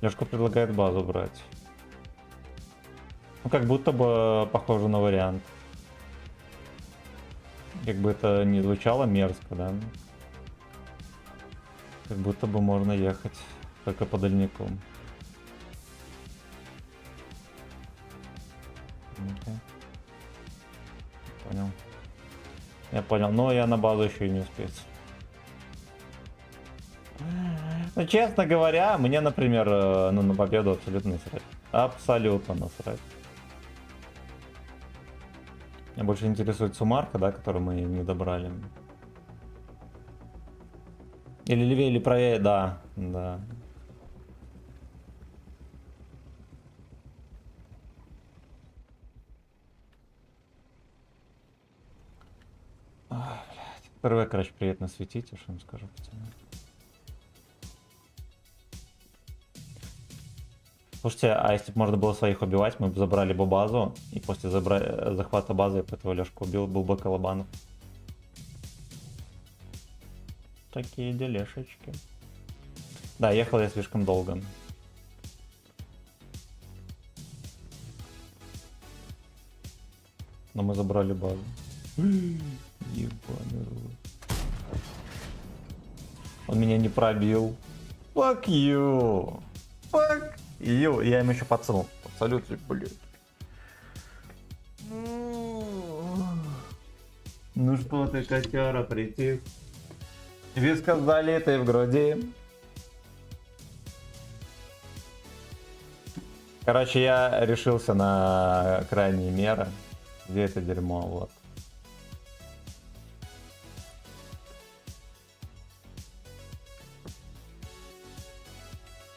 Лёшка предлагает базу брать. Ну, как будто бы похоже на вариант. Как бы это не звучало мерзко, да? Как будто бы можно ехать только по дальникам. Okay. Понял. Я понял, но я на базу еще и не успею. Ну, честно говоря, мне, например, ну, на победу абсолютно насрать. Абсолютно насрать. Меня больше интересует сумарка, да, которую мы не добрали. Или левее, или правее, да, да. Ой, блядь. РВ, короче, приятно светить, что вам скажу, пацаны. Слушайте, а если бы можно было своих убивать, мы бы забрали бы базу, и после захвата базы я бы этого Лёшку убил, был бы Колобанов. Такие делешечки. Да, ехал я слишком долго. Но мы забрали базу. Ебаный рот. Он меня не пробил. Fuck you. Fuck. Ю, я им еще подсунул. Абсолютно, блядь. Ну что ты, котяра, прийти? Вискас залитый в груди. Короче, я решился на крайние меры. Где это дерьмо, вот.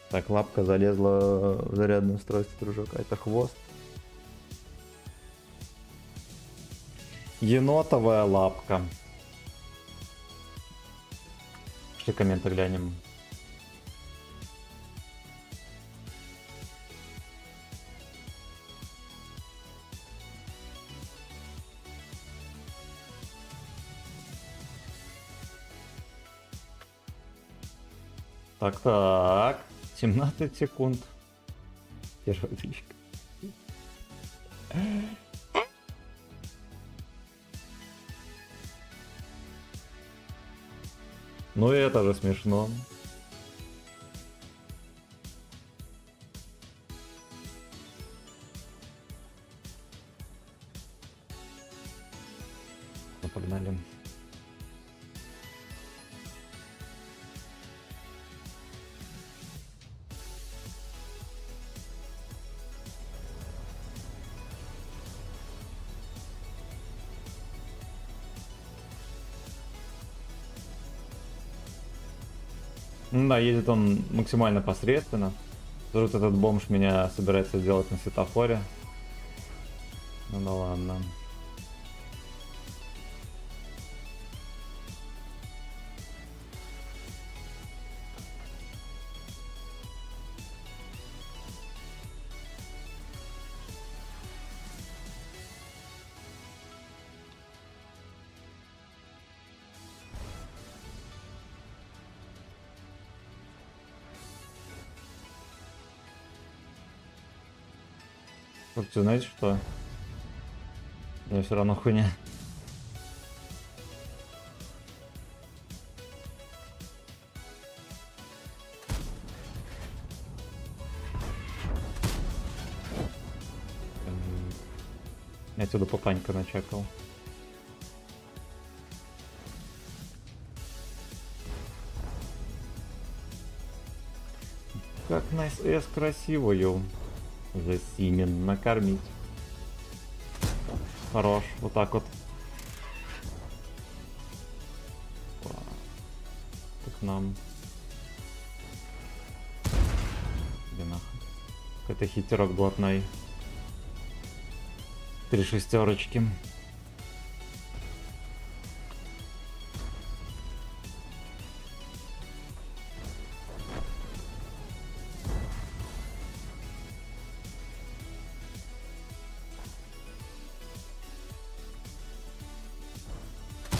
Так, лапка залезла в зарядное устройство, дружок. А это хвост. Енотовая лапка. Пошли комменты глянем. Так, так. 17 секунд. Первая тычка. Ну и это же смешно. Ну, погнали. Ну да, едет он максимально посредственно. Вдруг этот бомж меня собирается сделать на светофоре. Ну да ладно. Слушайте, знаете что? Я все равно хуйня. Я отсюда папанька начекал. Как на СС красивую. За Симен накормить. Хорош, вот так вот. Так нам. Где нахуй? Какой-то хитерок блатной. 3 шестерочки.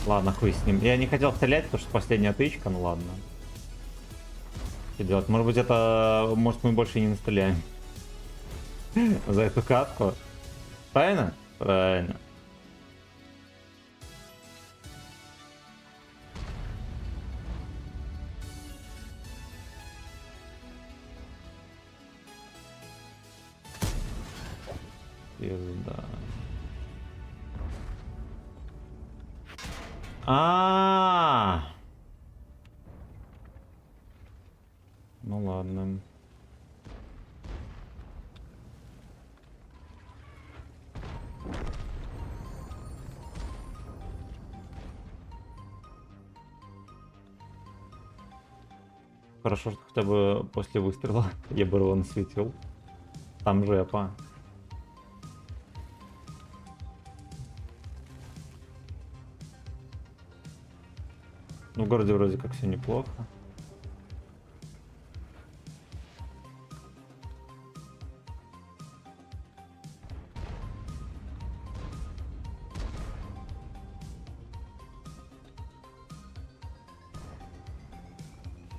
Ладно, хуй с ним. Я не хотел стрелять, потому что последняя тычка, ну ладно. Что делать? Может быть это... Может мы больше не настреляем. За эту катку. Правильно? Правильно. Пизда. Ну ладно. Хорошо, что хотя бы после выстрела я бы его насветил. Там жепа. Ну, в городе вроде как все неплохо.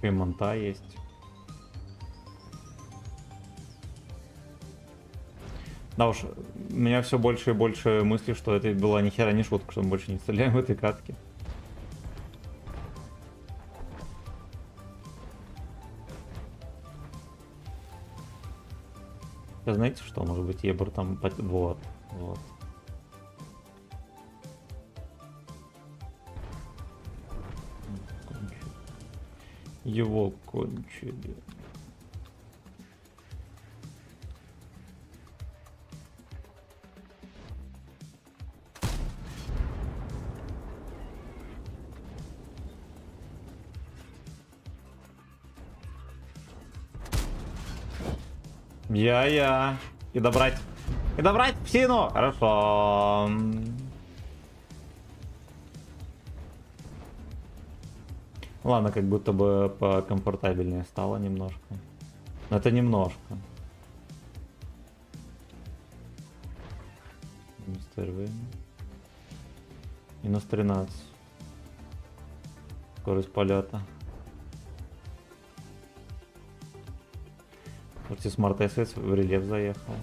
И монта есть. Да уж, у меня все больше и больше мысли, что это была ни хера не шутка, что мы больше не стреляем в этой катке. Знаете что, может быть, Ебор там... Вот. Его кончили. Я. И добрать. И добрать псину. Хорошо. Ладно, как будто бы покомфортабельнее стало немножко. Но это немножко. Минус 13. Скорость полета. Слушайте, Смарт СС в рельеф заехал.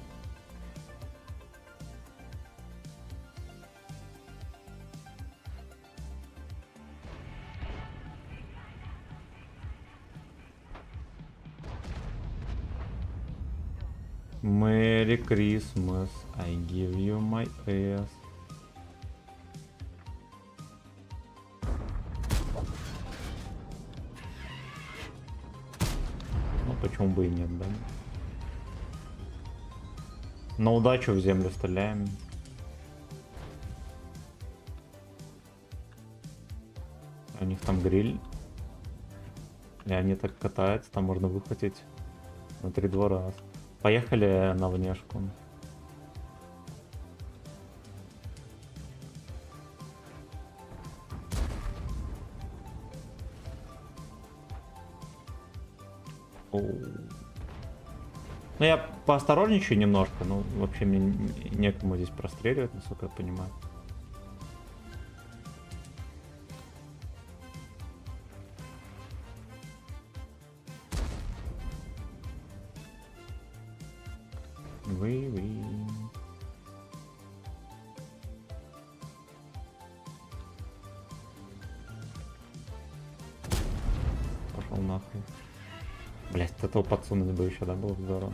Merry Christmas, I give you my ass. Ну почему бы и нет, да? На удачу в землю стреляем. У них там гриль. И они так катаются, там можно выхватить на 3-2 раз. Поехали на внешку. Ну я поосторожничаю немножко, но вообще мне некому здесь простреливать, насколько я понимаю. Вы. Пошел нахуй. Блять, этого подсунуть бы еще, да, было бы здорово.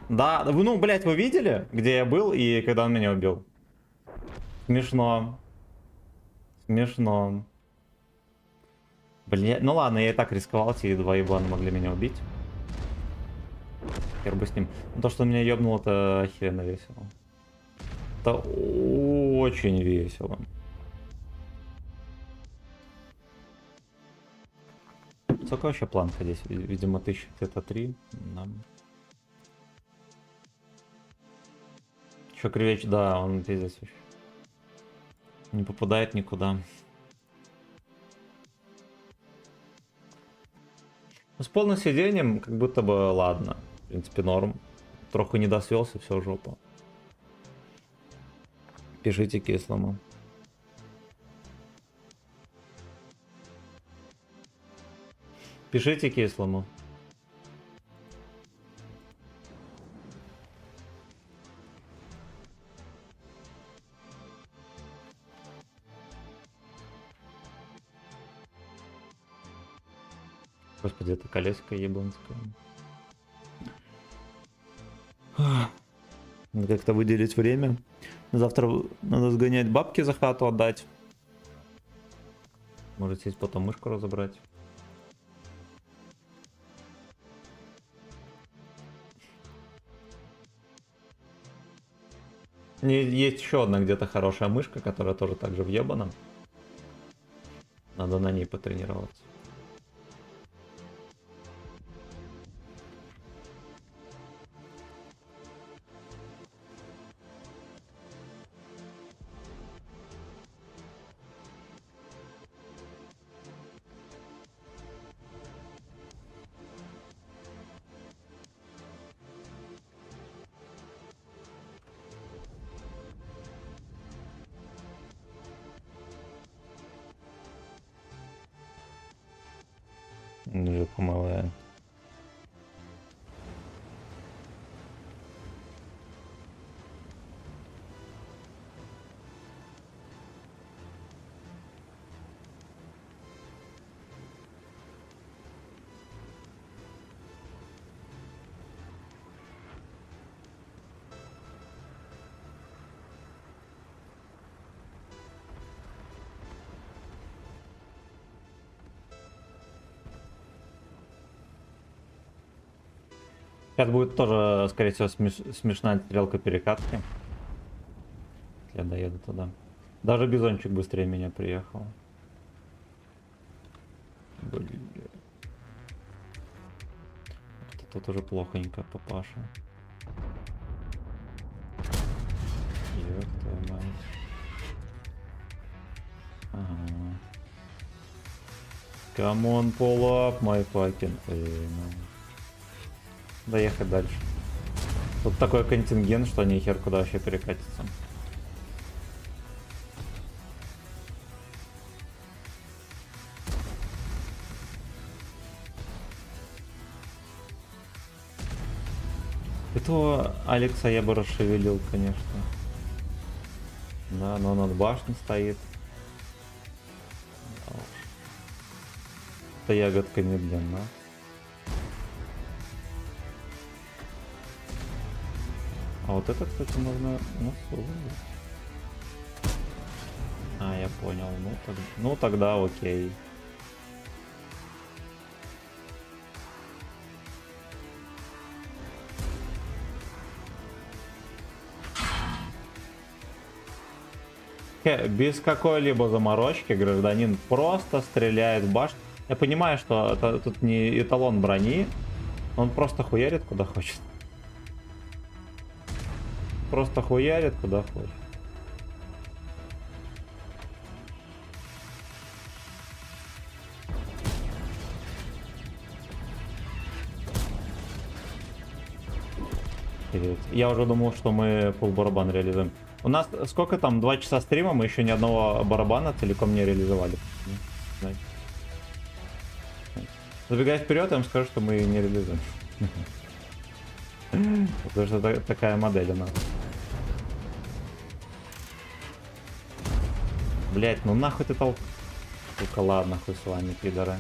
Да, ну, блять, вы видели, где я был и когда он меня убил? Смешно. Смешно. Блять, ну ладно, я и так рисковал, эти 2 ебана могли меня убить. Хер бы с ним. Но то, что меня ёбнуло, это охеренно весело. Это очень весело. Сколько вообще планка здесь? Видимо, 1000 где-то 3. Да. Еще кривеч, да, он пиздец вообще. Не попадает никуда. Ну, с полным сиденьем как будто бы ладно. В принципе, норм. Троху не досвелся, все жопа. Пишите кислому. Пишите кислому. Господи, это колесико ебанское. Надо как-то выделить время. Завтра надо сгонять бабки за хату отдать. Может сесть потом мышку разобрать. Есть еще одна где-то хорошая мышка, которая тоже так же въебана. Надо на ней потренироваться. Жопа малая. Сейчас будет тоже, скорее всего, смешная стрелка перекатки. Я доеду туда. Даже бизончик быстрее меня приехал. Блин. Это тоже плохонько, папаша. Ёб твою мать. Ага. Come on, pull up my fucking aim. доехать дальше. Тут такой контингент, что нихер куда вообще перекатиться. Этого Алекса я бы расшевелил, конечно. Да, но он над башней стоит. Да уж. Эта ягодка медленно. А вот это, кстати, можно насовывать. А, я понял. Ну тогда окей. Без какой-либо заморочки гражданин просто стреляет в башню. Я понимаю, что это, тут не эталон брони. Он просто хуярит куда хочет. Просто хуярит куда хочет. Я уже думал, что мы полбарабан реализуем. У нас сколько там? 2 часа стрима, мы еще ни одного барабана целиком не реализовали. Забегая вперед, я вам скажу, что мы не реализуем. Потому что такая модель у нас. Блять, ну нахуй ты толк. Только ладно, хуй с вами, пидоры.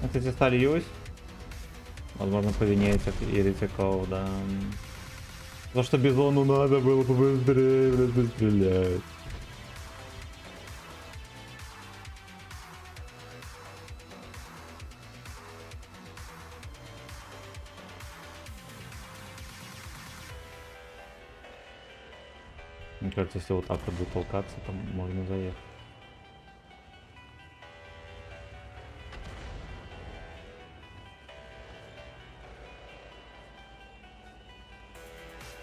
Кстати, сольюсь. Возможно, по вине этих еретиков, да. Потому что Бизону надо было побыстрее, блядь, пострелять. Мне кажется, если вот так вот будет толкаться, там можно заехать.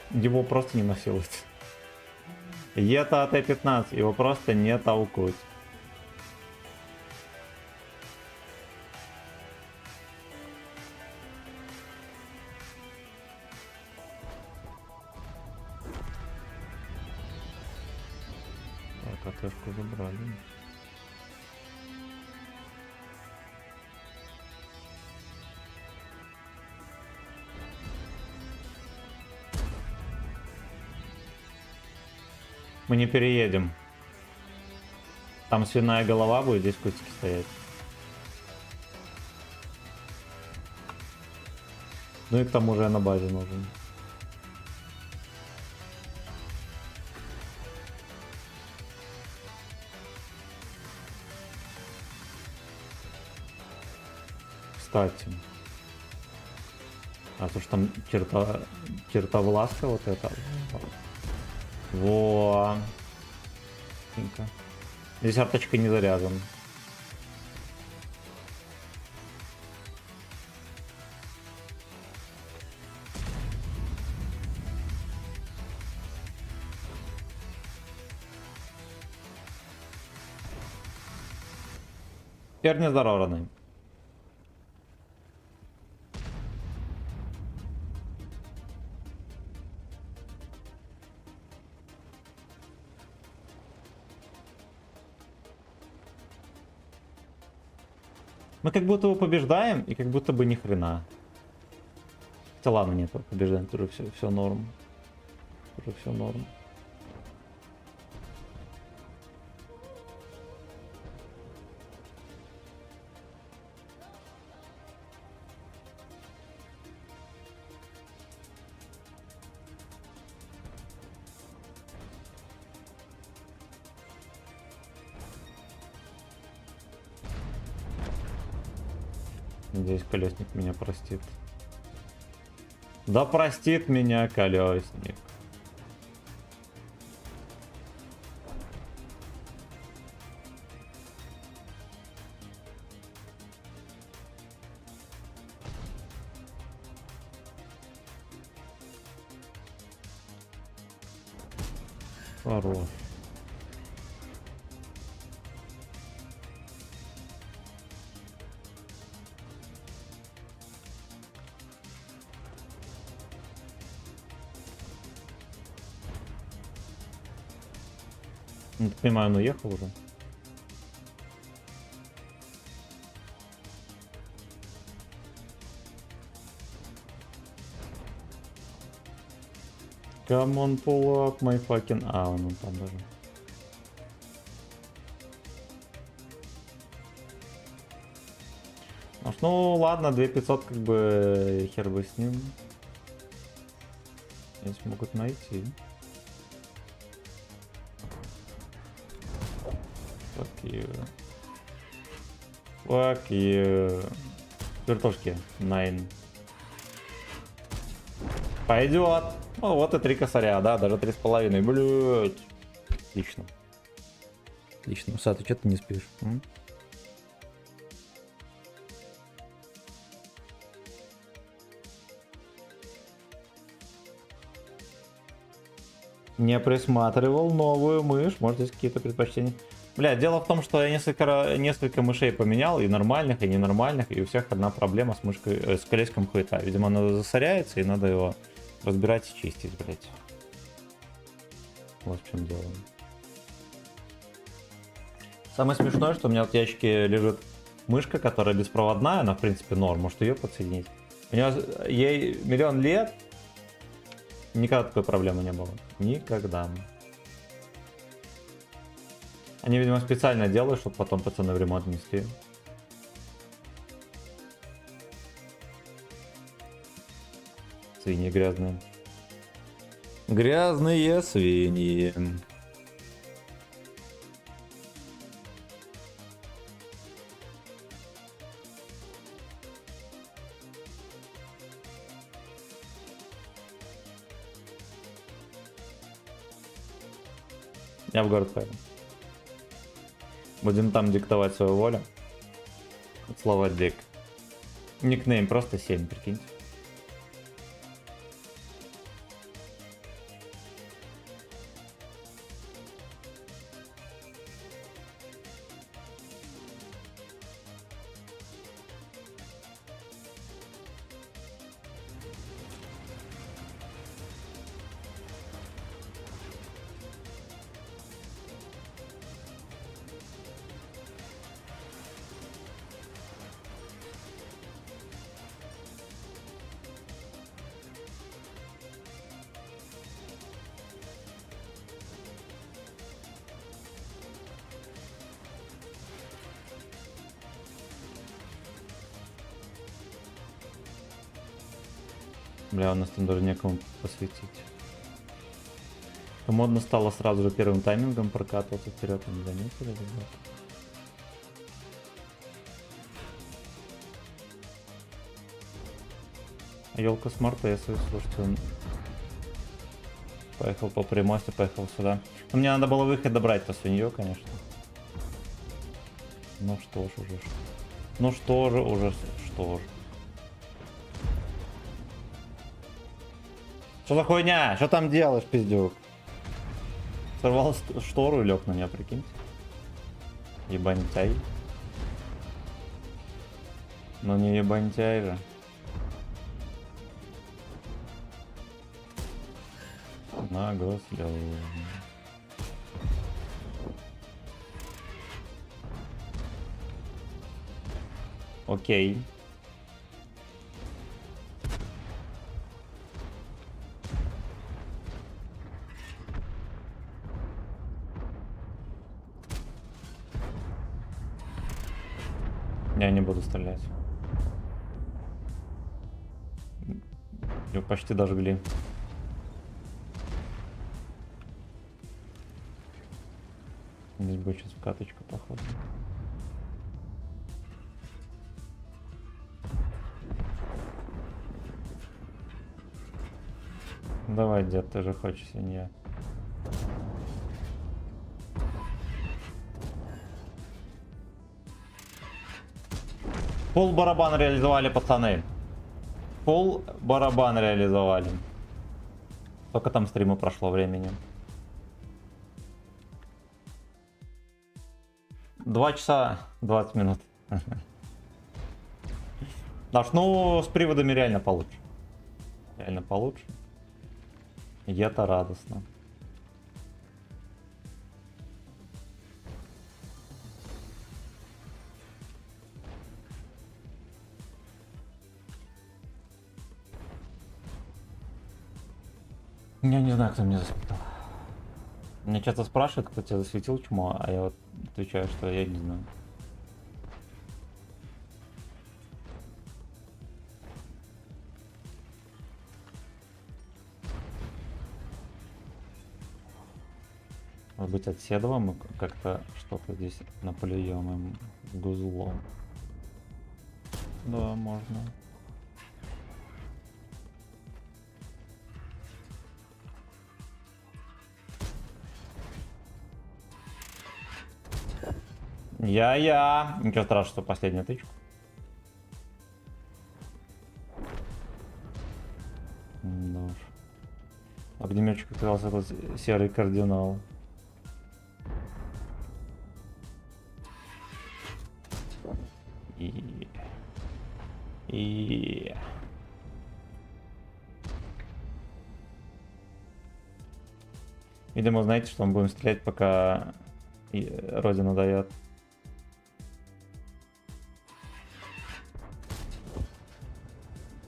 Его просто не насилуют. Это АТ-15, его просто не толкут. Так, АТшку забрали. Мы не переедем. Там свиная голова будет, здесь кустики стоять. Ну и к тому же я на базе нужен. Кстати. А то что там чертовласка вот это. Во. Здесь арточка не заряжен. Теперь не здоровый. Мы как будто бы побеждаем, и как будто бы ни хрена. Да ладно, нет, побеждаем, тоже все норм. Тоже все норм. Надеюсь, колесник меня простит. Да простит меня колесник. Хорош. Ну, понимаю, он уехал уже. Come on, pull up my fucking... А, он там даже. Ну ладно, 2500 как бы хер бы с ним. Если могут найти. Fuck you. Fuck you. Вертушки. 9. Пойдет. Ну вот и 3 косаря, да, даже 3,5. Блять. Отлично. Отлично. Уса, ты что ты не спишь? Не присматривал новую мышь. Может, есть какие-то предпочтения? Бля, дело в том, что я несколько мышей поменял, и нормальных, и ненормальных, и у всех одна проблема с мышкой, с колесиком хуета. Видимо, она засоряется, и надо его разбирать и чистить, блять. Вот в чем дело. Самое смешное, что у меня вот в ящике лежит мышка, которая беспроводная, она в принципе норм, может ее подсоединить. Ей 1 000 000 лет, никогда такой проблемы не было. Никогда. Они, видимо, специально делают, чтобы потом пацаны в ремонт нести. Свиньи грязные. Грязные свиньи. Я в город пойду. Будем там диктовать свою волю. Слово дик. Никнейм просто 7, прикиньте. Бля, у нас там даже некому посвятить. Модно стало сразу же первым таймингом прокатываться вперед, не заметили, ребят? Елка смарта, если слушайте, он поехал по прямости, поехал сюда. Но мне надо было выход добрать-то свинью, конечно. Ну что ж уже. Ну что же уже, что же. Что за хуйня? Что там делаешь, пиздюк? Сорвал штору и лег на меня, прикиньте. Ебантяй. Ну не ебантяй же. На гослю. Окей. Я не буду стрелять. Его почти дожгли. Здесь будет сейчас каточка, походу. Давай, дед, ты же хочешь свинья. Пол барабан реализовали, пацаны. Пол барабан реализовали. Сколько там стрима прошло времени? 2 часа 20 минут. Даш, ну с приводами реально получше. Реально получше. И это радостно. Я не знаю, кто меня засветил. Меня часто спрашивают, кто тебя засветил, чмо, а я вот отвечаю, что я не знаю. Может быть, от Седова мы как-то что-то здесь наплюем им гузлом. Да, можно. Я. Ничего страшного, что последняя тычка. Да уж. Огнеметчик оказался тут серый кардинал. И... Видимо, знаете, что мы будем стрелять, пока Родина дает.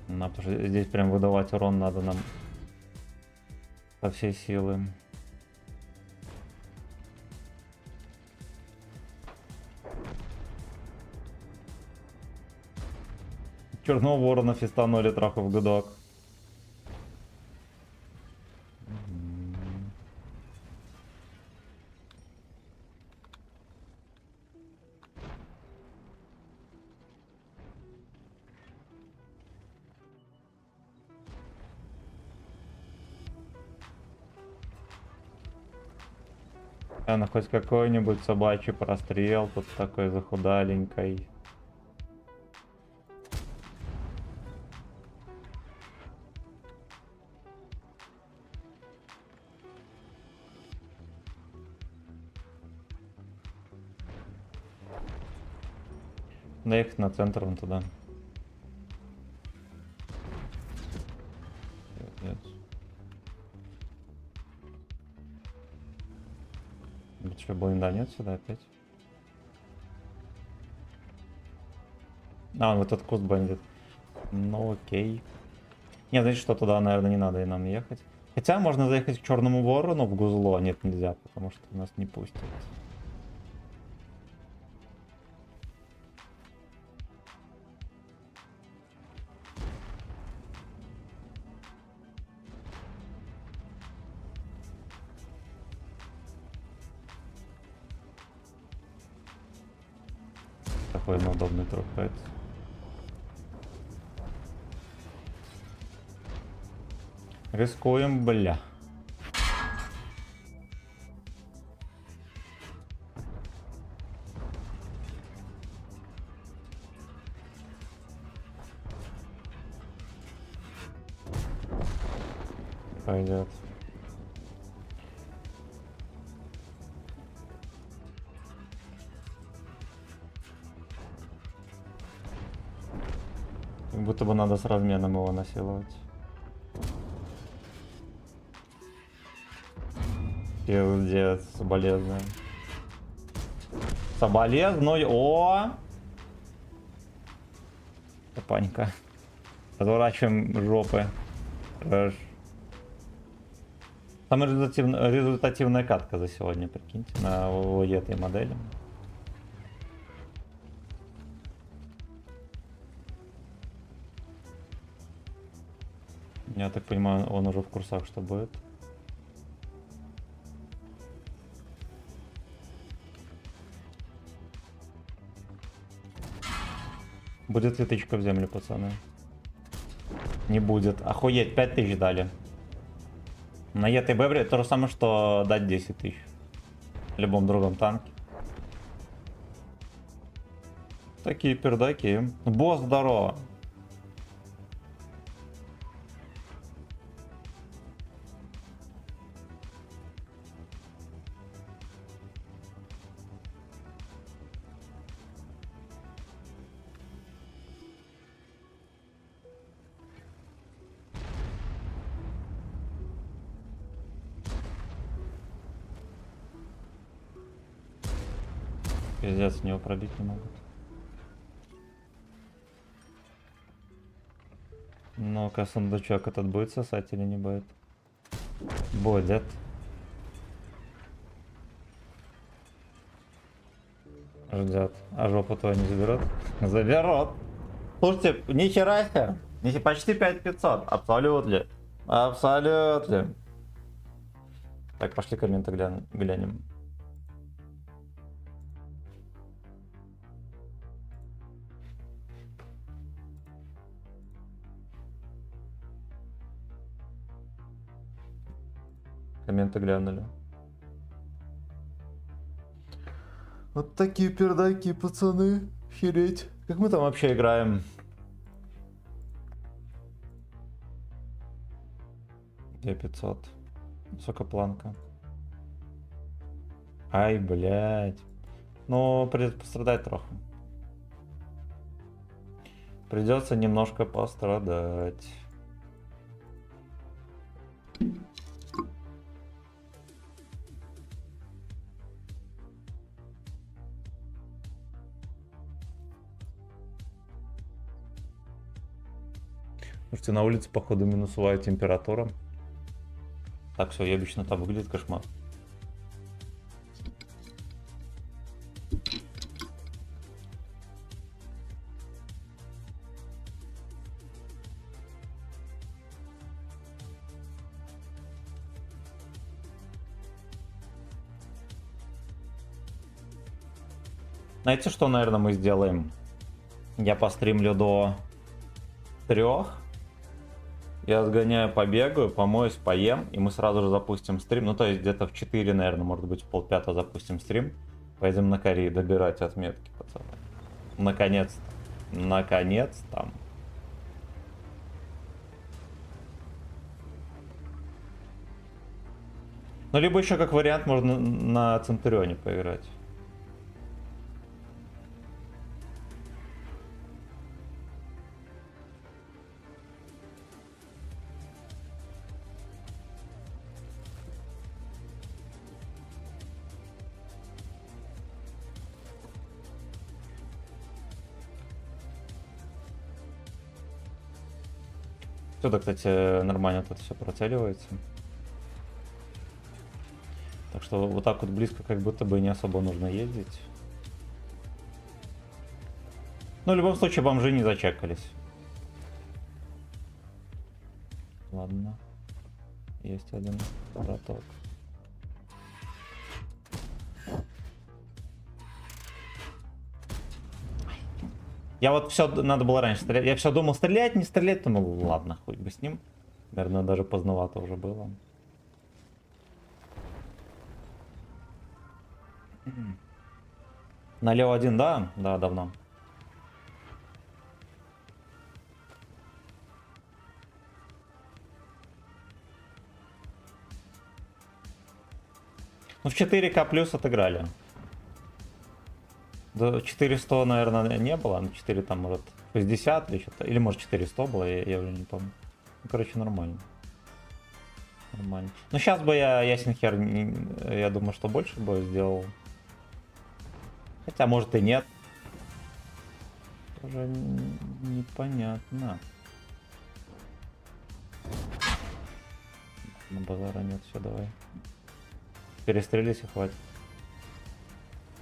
Потому что здесь прям выдавать урон надо нам со всей силы. Черного ворона фистанули трохи в гудок. Ну хоть какой-нибудь собачий прострел, тут такой захудаленькой. Доехать на центр вон туда. Что, блинда нет сюда опять? А, он в этот куст бандит. Ну окей. Не, значит, что туда, наверное, не надо и нам ехать. Хотя можно заехать к Черному Ворону в Гузло. Нет, нельзя, потому что нас не пустят. Такой удобный трухает. Рискуем, бля. Пойдет. Как будто бы надо с разменом его насиловать. Пиздец, соболезную. Соболезную, о! Панька. Разворачиваем жопы. Трэш. Самая результативная катка за сегодня, прикиньте, на этой модели. Я так понимаю, он уже в курсах, что будет. Будет ли тычка в землю, пацаны? Не будет. Охуеть, 5000 дали. На этой бебре то же самое, что дать 10 тысяч. В любом другом танке. Такие пердаки. Босс, здорово. Пиздец, в него пробить не могут. Ну-ка, сундучок этот будет сосать или не будет? Будет. Ждет. А жопу твою не заберут? Заберут. Слушайте, нихера себе. Почти 5500. Абсолютно. Абсолютно. Так, пошли комменты глянем. Комменты глянули. Вот такие пердаки, пацаны. Охереть. Как мы там вообще играем? Где 500? Высокопланка. Ай, блядь. Ну, придется пострадать трохи. Придется немножко пострадать. Слушайте, на улице, походу, минусовая температура. Так, все, ебично там выглядит кошмар. Знаете, что, наверное, мы сделаем? Я постримлю до 3. Я сгоняю, побегаю, помоюсь, поем, и мы сразу же запустим стрим. Ну, то есть где-то в 4, наверное, может быть, в 4:30 запустим стрим. Поедем на Корею добирать отметки, пацаны. Наконец-то. Наконец-то. Ну, либо еще как вариант можно на Центурионе поиграть. Сюда, кстати, нормально тут все процеливается. Так что вот так вот близко как будто бы не особо нужно ездить. Но в любом случае бомжи не зачекались. Ладно. Есть один браток. Я вот все, надо было раньше стрелять. Я все думал, стрелять, не стрелять, ну ладно, хоть бы с ним. Наверное, даже поздновато уже было. Налево один, да? Да, давно. Ну, в 4К плюс отыграли. До 400, наверное, не было. На 4 там, может, 60 или что-то. Или, может, 400 было, я уже не помню. Ну, короче, нормально. Нормально. Ну, сейчас бы я, ясен хер, я думаю, что больше бы сделал. Хотя, может, и нет. Тоже непонятно. На базара нет, все, давай. Перестрелись и хватит.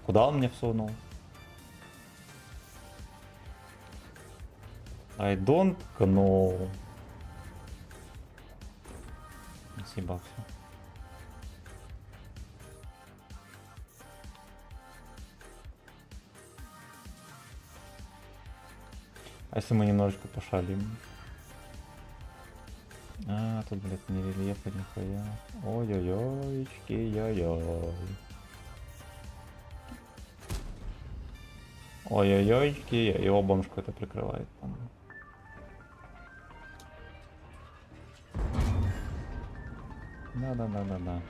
Куда он мне всунул? I don't know. Спасибо. А если мы немножечко пошалим? А, тут, блядь, не рельефа нихуя. Ой-ой-ойчки, ой-ой. Ой-ой-ойчки, его бомж какой-то прикрывает там. Да.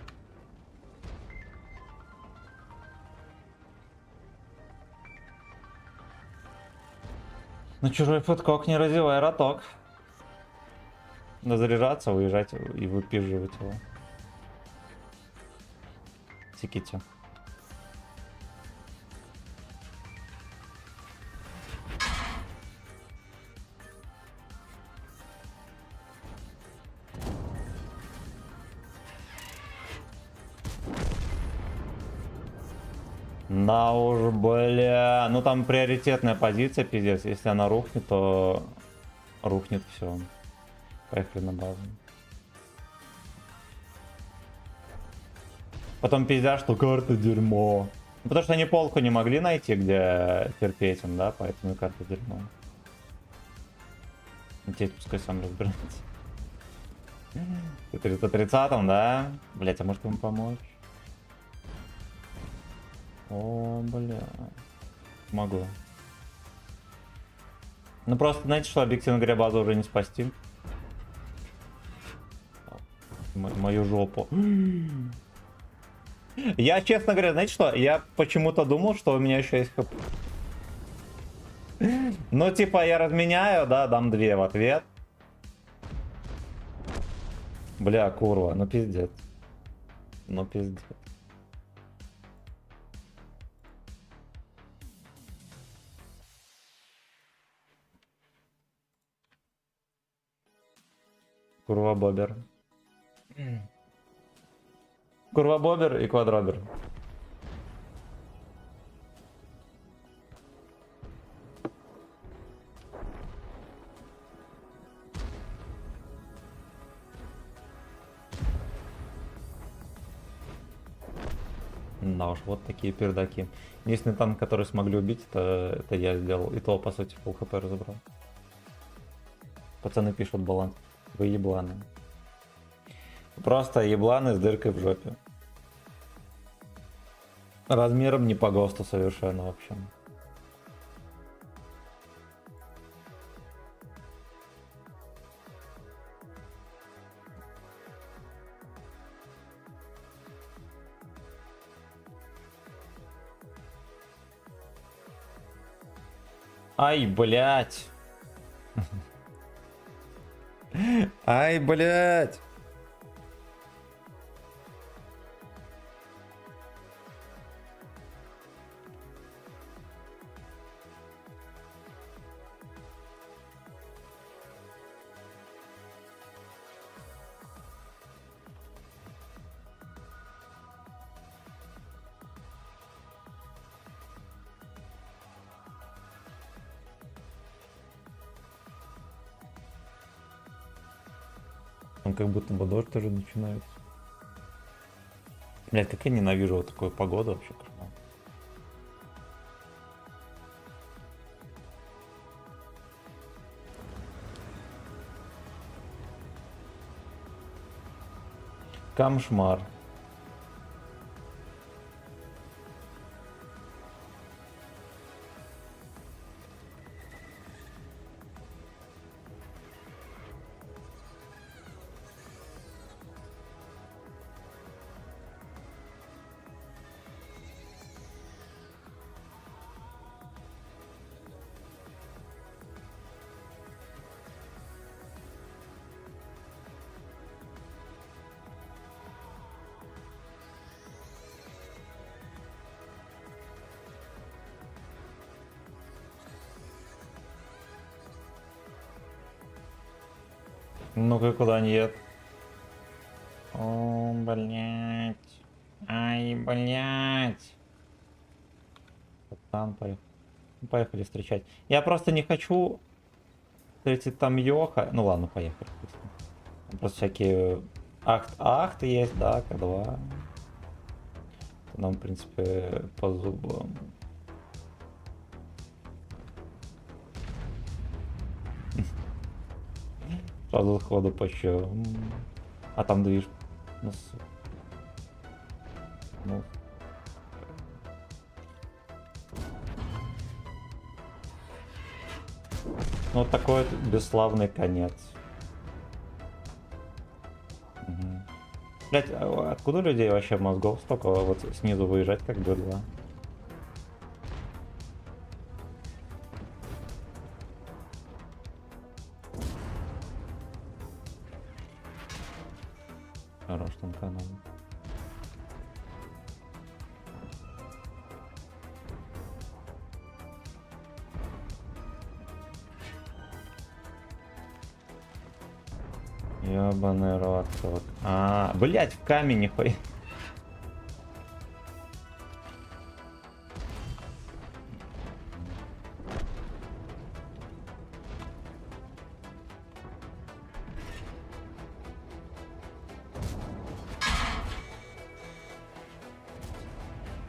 На чужой фудкок не разевай роток. Надо заряжаться, уезжать и выпиживать его. Секите. Да уж, бля. Ну там приоритетная позиция, пиздец. Если она рухнет, то рухнет все. Поехали на базу. Потом пиздят, что карта дерьмо. Ну, потому что они полку не могли найти, где терпеть им, да, поэтому и карта дерьмо. Теперь пускай сам разбирается. Ты 330-м, да? Блять, а может ему помочь? О, бля. Могу. Ну просто, знаете, что объективно говоря, базу уже не спасти. Мою жопу. Я, честно говоря, знаете что? Я почему-то думал, что у меня еще есть хп. Ну, типа, я разменяю, да, дам 2 в ответ. Бля, курва, ну пиздец. Ну пиздец. Курва бобер. Курва бобер и квадробер. Да уж, вот такие пердаки. Единственный танк, который смогли убить, это я сделал. И то, по сути, пол хп разобрал. Пацаны пишут баланс. Вы ебланы. Просто ебланы с дыркой в жопе. Размером не по ГОСТу совершенно, в общем. Ай, блядь. Ай, блядь. Он как будто бы дождь тоже начинается. Блядь, как я ненавижу вот такую погоду вообще. Камшмар. Ну-ка, куда нет? О, блять. Ай, блять. Там поехали. Поехали встречать. Я просто не хочу встретить там Йоха. Ну ладно, поехали. Просто всякие ахт есть, да, К2. Нам, в принципе, по зубам. Сразу сходу по щу. А там движ. Ну. Ну вот такой вот бесславный конец. Угу. Блять, а откуда у людей вообще мозгов столько вот снизу выезжать как бы, да? Хорош там канал. Ёбаный рот. Блять, в камень нихуя.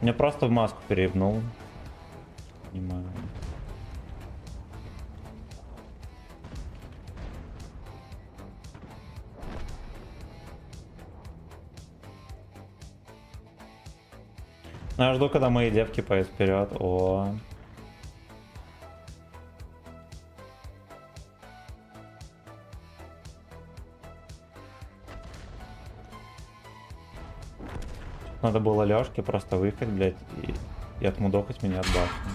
Меня просто в маску переебнул. Понимаю. Ну, я жду, когда мои девки поедут вперед. О. Надо было Лёшке просто выехать, блядь, и отмудохать меня от башни.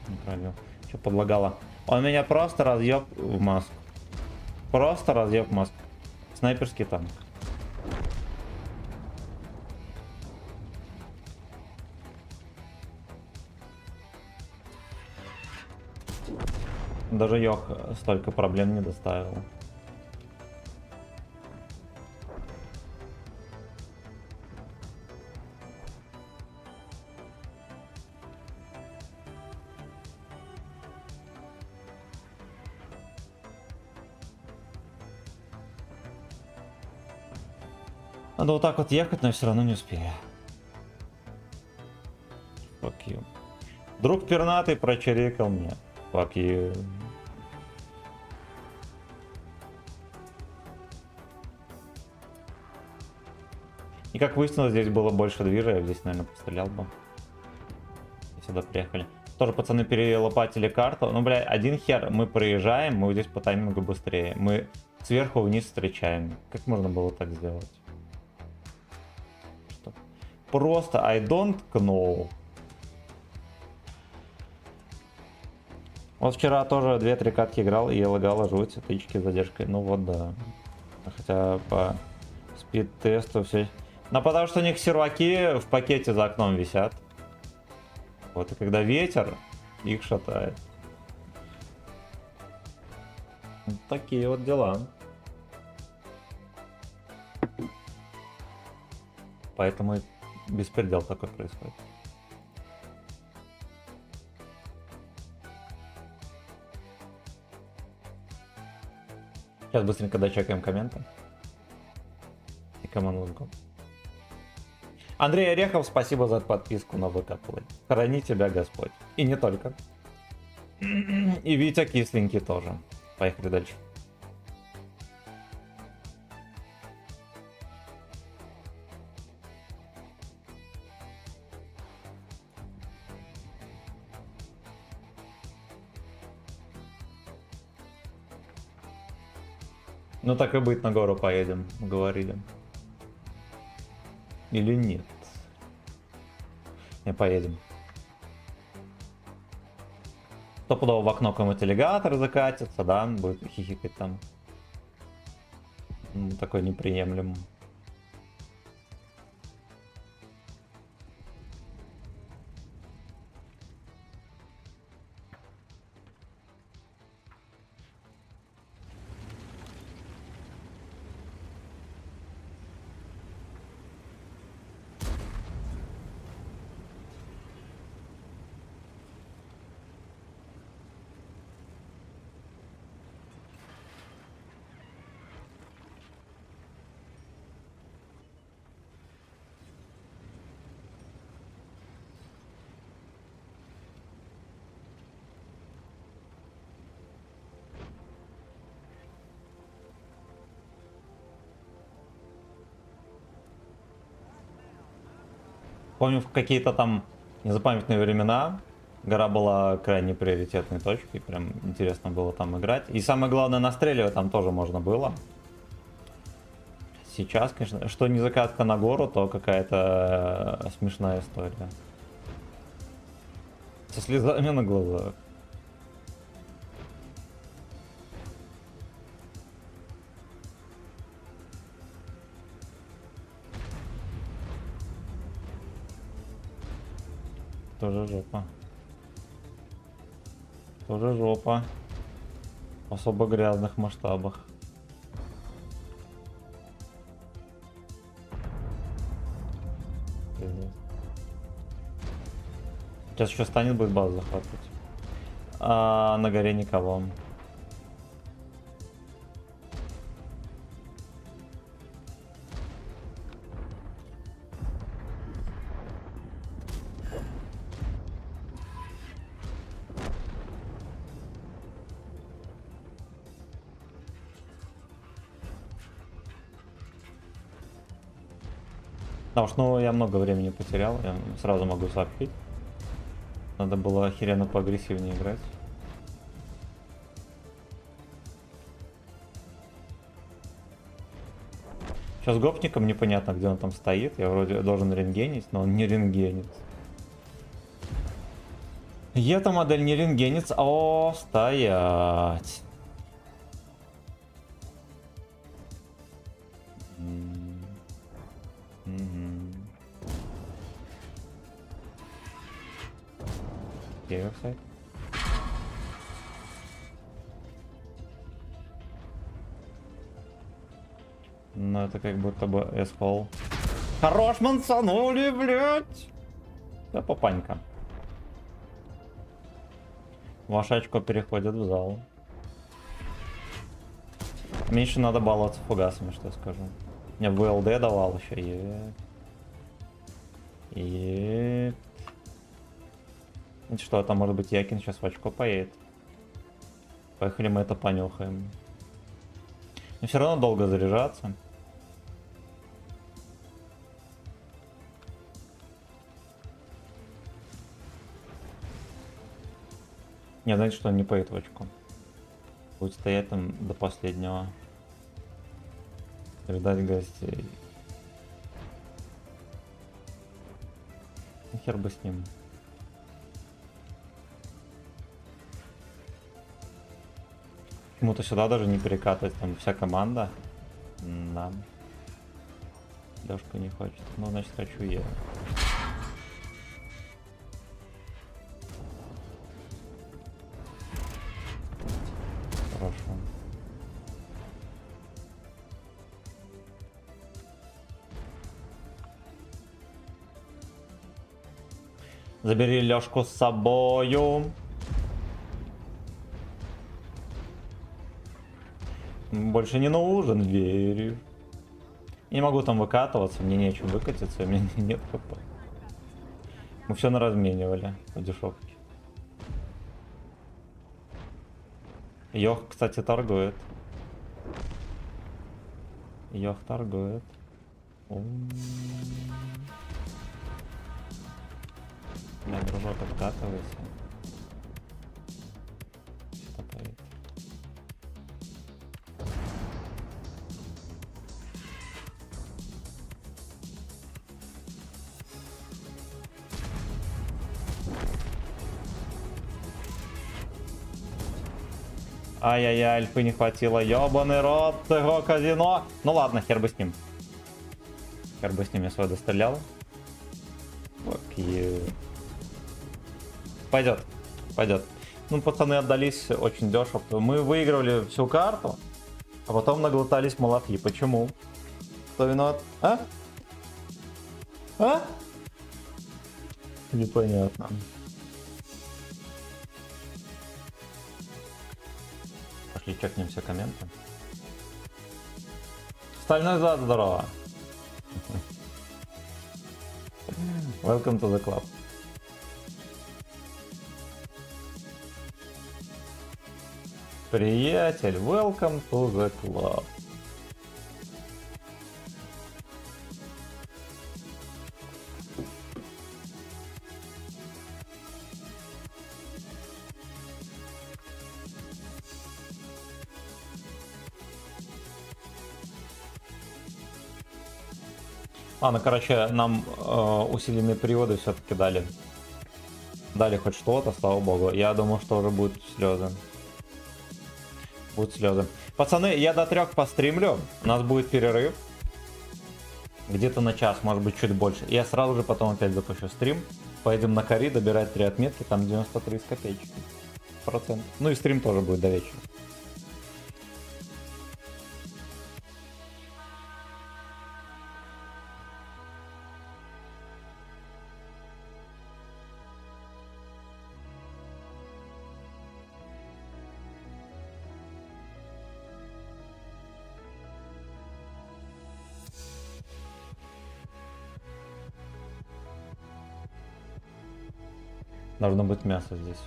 Не пробил. Чё подлагало? Он меня просто разъеб в маску. Просто разъеб в маску. Снайперский танк. Даже Йох столько проблем не доставил. Надо вот так вот ехать, но все равно не успею. Fuck you. Друг пернатый прочирикал мне. Fuck you. И как выяснилось, здесь было больше движа, я здесь, наверное, пострелял бы. И сюда приехали. Тоже пацаны перелопатили карту. Ну, блядь, один хер, мы проезжаем, мы здесь по таймингу быстрее. Мы сверху вниз встречаем. Как можно было так сделать? Что? Просто I don't know. Вот вчера тоже 2-3 катки играл и лагало жуть, тычки с задержкой. Ну вот да. Хотя по спид-тесту все... Но потому что у них серваки в пакете за окном висят. Вот и когда ветер, их шатает. Вот такие вот дела. Поэтому и беспредел такой происходит. Сейчас быстренько дочекаем комменты. И команду. Андрей Орехов, спасибо за подписку на ВК Play. Храни тебя Господь. И не только. И Витя Кисленький тоже. Поехали дальше. Ну так и быть, на гору поедем, говорили. Или нет? Не поедем. Стопудово в окно какой-нибудь аллигатор закатится, да, будет хихикать там. Такой неприемлемый. Помню, в какие-то там незапамятные времена гора была крайне приоритетной точкой, прям интересно было там играть. И самое главное, настреливать там тоже можно было. Сейчас, конечно, что не закатка на гору, то какая-то смешная история. Со слезами на глазах. Тоже жопа. Тоже жопа. В особо грязных масштабах. Сейчас еще станет, будет базу захватывать. А на горе никого. Потому что, ну, я много времени потерял, я сразу могу сообщить. Надо было охеренно поагрессивнее играть. Сейчас гопником непонятно, где он там стоит. Я вроде должен рентгенить, но он не рентгенит. Эта модель не рентгенец. О, стоять. Где сайт? Ну, это как будто бы S-Hall. Хорош, мансанули, блядь! Да, папанька. Ваше очко переходит в зал. Меньше надо баловаться фугасами, что я скажу. Мне в ВЛД давал еще. И что, там может быть Якин сейчас в очко поедет. Поехали, мы это понюхаем. Но все равно долго заряжаться. Не, знаете, что он не поедет в очко. Будет стоять там до последнего. Ждать гостей. Хер бы с ним. Почему-то сюда даже не перекатывать, там вся команда. Да. Лёшка не хочет. Ну, значит, хочу я. Хорошо. Забери Лёшку с собою. Больше не нужен, верю. Я не могу там выкатываться, мне нечего выкатиться, у меня нет хп. Мы все наразменивали по дешевке. Йох, кстати, торгует. Йох торгует. Бля, дружок, откатывайся. Стопает. Ай-яй-яй, альфы не хватило. Ёбаный рот его казино. Ну ладно, хер бы с ним. Хер бы с ним, я свой дострелял. Fuck you. Пойдет, пойдет. Ну, пацаны отдались очень дешево. Мы выигрывали всю карту, а потом наглотались малафьи. Почему? Кто виноват? А? А? Непонятно. Пошли чекнем все комменты. Стальной зад, здорово. Welcome to the club. Приятель, welcome to the club. Ну короче, нам усиленные приводы все-таки дали. Дали хоть что-то, слава богу. Я думал, что уже будут слезы. Будут слезы. Пацаны, я до 3 постримлю. У нас будет перерыв. Где-то на час, может быть, чуть больше. Я сразу же потом опять запущу стрим. Поедем на Кари добирать 3 отметки. Там 93 с копеечкой. Процент. Ну и стрим тоже будет до вечера. Должно быть мясо здесь.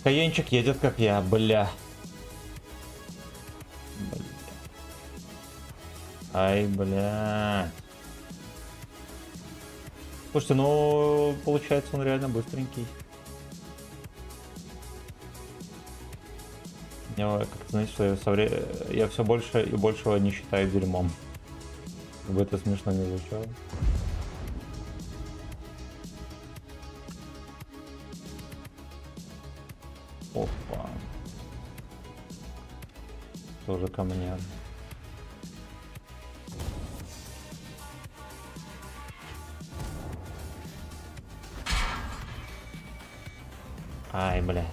Каенчик едет, как я, бля. Ай, бля. Слушайте, ну, получается, он реально быстренький. Я как-то, знаете, что я все больше и больше его не считаю дерьмом. Как бы это смешно не звучало. Опа. Тоже ко мне. Ай, блядь.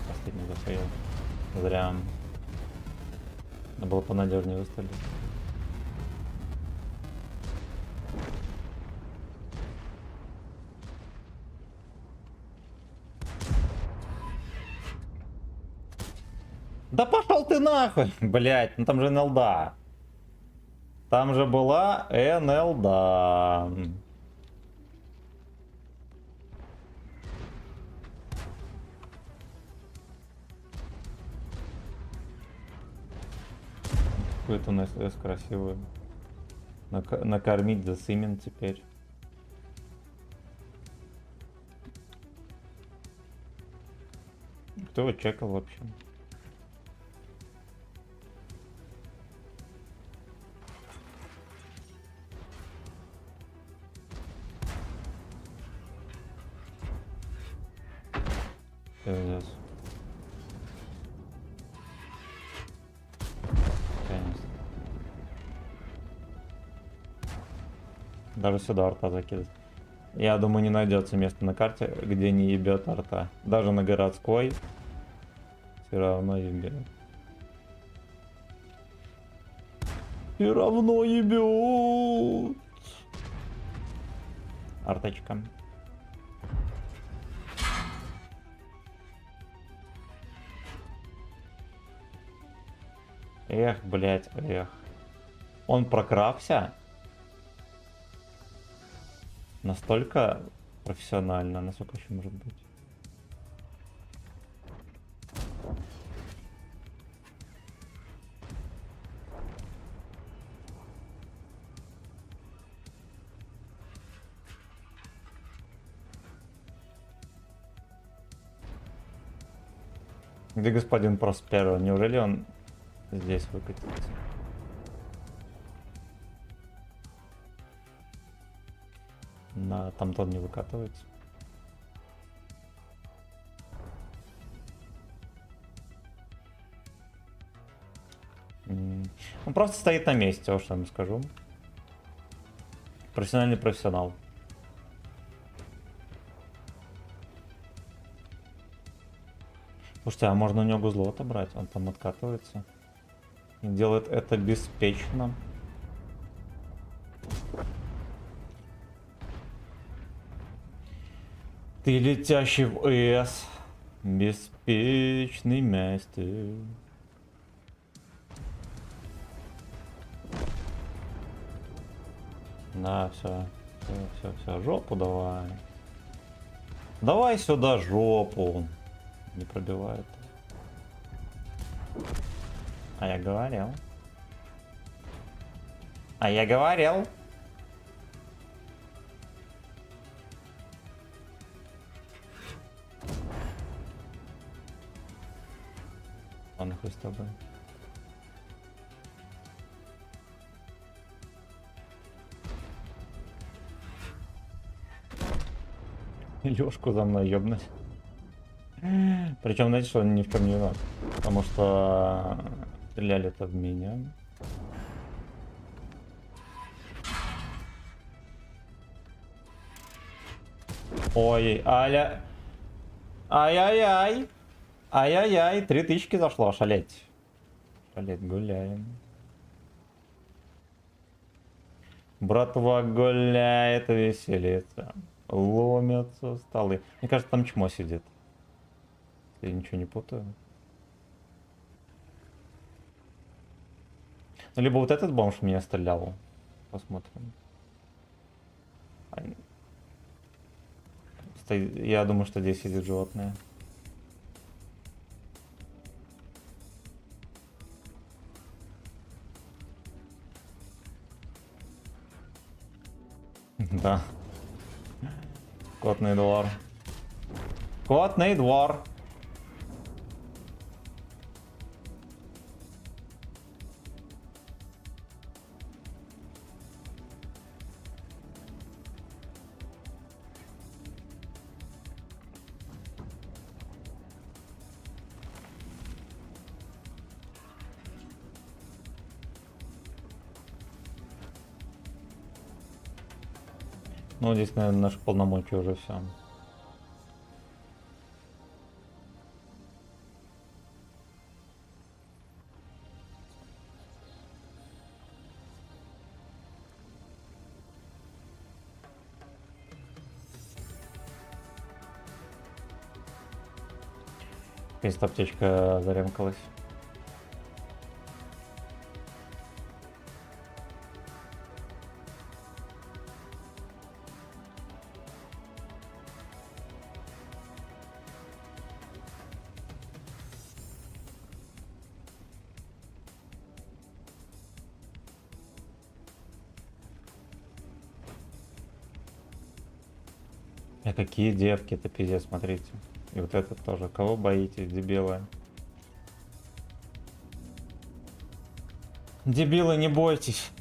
Последний зафейл. Зря. Надо было понадежнее выставить. Да пошел ты нахуй! Блять, ну там же НЛДа. Там же была НЛДа. Какой-то у нас С красивый. Накормить за Симен теперь. Кто его чекал вообще? Пиздец. Конечно. Даже сюда арта закидывать. Я думаю, не найдется место на карте, где не ебет арта. Даже на городской все равно ебет. Все равно ебет. Арточка. Эх, блять, эх. Он прокрався. Настолько профессионально, насколько еще может быть. Где господин Просперо? Неужели он здесь выкатится? На там тот не выкатывается. Он просто стоит на месте, вот что я вам скажу. Профессиональный профессионал. Слушайте, а можно у него гузло отобрать? Он там откатывается. И делает это беспечно. Ты летящий в С. Беспечный мастер. Да, все, жопу давай. Давай сюда жопу. Не пробивает. А я говорил. А я говорил. Ладно, хуй с тобой. Лёшку за мной ёбнуть. Причем, знаете, что он ни в чем не виноват. Потому что стреляли-то в меня. Ой, аля. Ай-яй-яй. Ай-яй-яй, 3000 зашло, шалеть. Шалеть, гуляем. Братва гуляет, веселится. Ломятся столы. Мне кажется, там чмо сидит. Я ничего не путаю. Ну, либо вот этот бомж в меня стрелял. Посмотрим. Я думаю, что здесь сидит животное. Тихо. Котный двор. Котный двор. Ну, здесь, наверное, наши полномочия уже все. Есть аптечка заремкалась. А какие девки, это пиздец, смотрите. И вот этот тоже. Кого боитесь, дебилы? Дебилы, не бойтесь.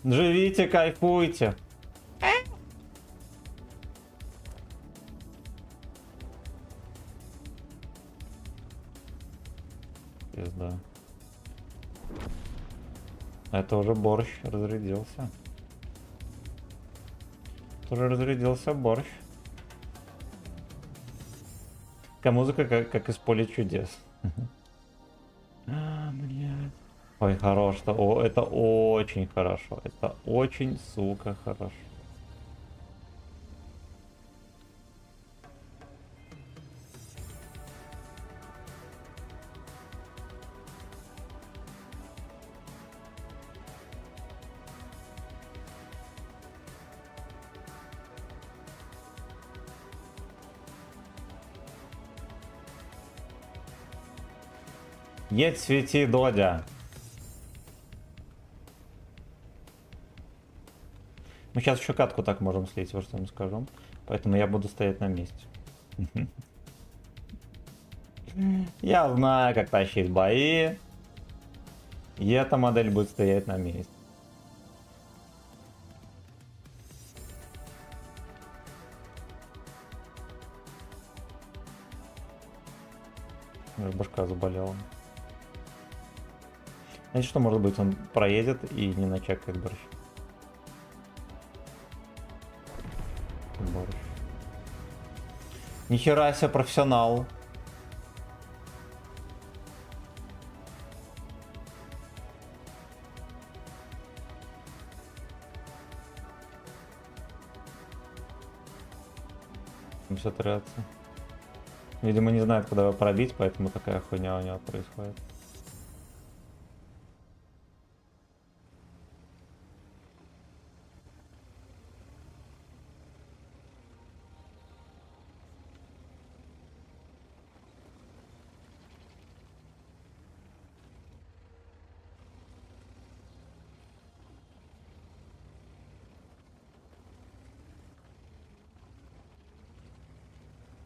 Живите, кайфуйте. Пизда. Это уже борщ разрядился. Уже разрядился борщ. Такая музыка, как из поля чудес. Блядь. Ой, хорош. Это очень хорошо. Это очень, сука, хорошо. Едь, свети, Додя. Мы сейчас еще катку так можем слить, вот что я вам скажу. Поэтому я буду стоять на месте. Я знаю, как тащить бои. И эта модель будет стоять на месте. Даже башка заболела. Знаете, что может быть? Он проедет и не начекает борщ. Борщ. Нихера себе профессионал. Все трется. Видимо, не знает, куда его пробить, поэтому такая хуйня у него происходит.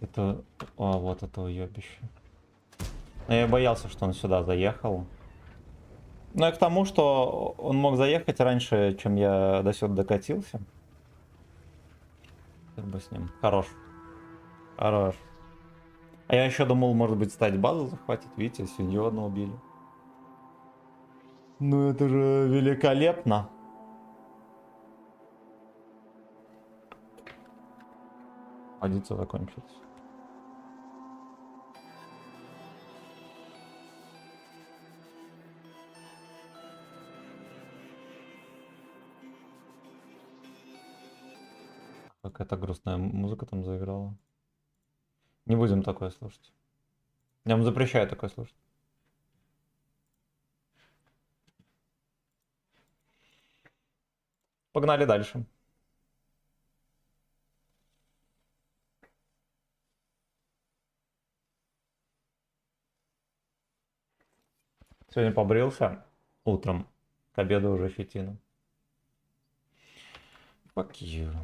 Это... О, вот это уебище. Но я боялся, что он сюда заехал. Но и к тому, что он мог заехать раньше, чем я до сюда докатился. Как бы с ним. Хорош. Хорош. А я еще думал, может быть, стать базу захватить. Видите, свинью одну убили. Ну это же великолепно. Водица закончилась. Какая-то грустная музыка там заиграла. Не будем такое слушать. Я вам запрещаю такое слушать. Погнали дальше. Сегодня побрился утром. К обеду уже щетина. Fuck you.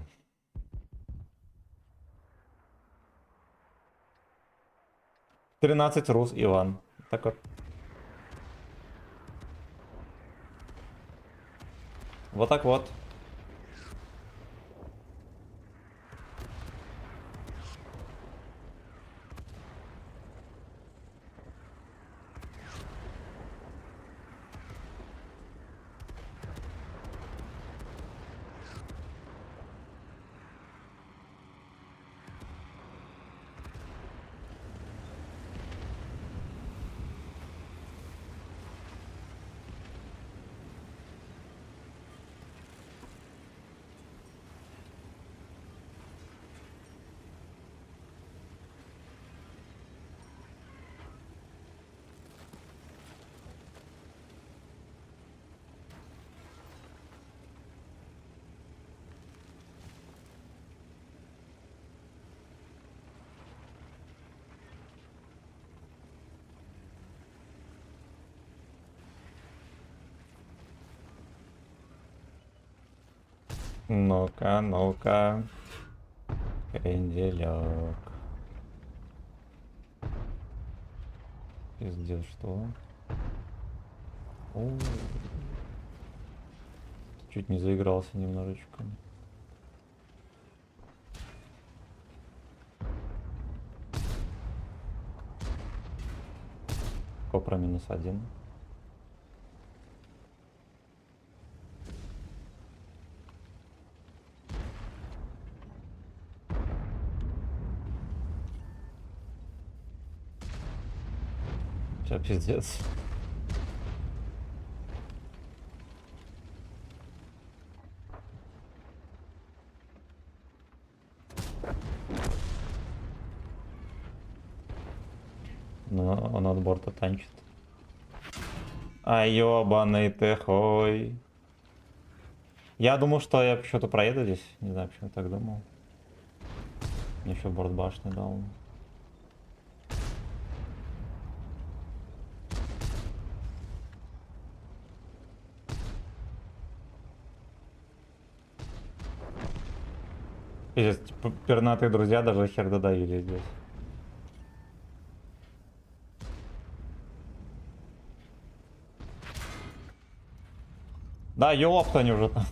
13 Рус Иван. Так вот. Вот так вот. Ну-ка, ну-ка. Кренделек. Пиздец, что? О, чуть не заигрался немножечко. Копра -1. Сейчас пиздец. Но он от борта танчит. А ёбаный ты хой. Я думал, что я что-то проеду здесь. Не знаю, почему я так думал. Мне еще борт башни дал. Пиздец, типа, пернатые друзья даже хер додавили здесь. Да, ёпта они уже там.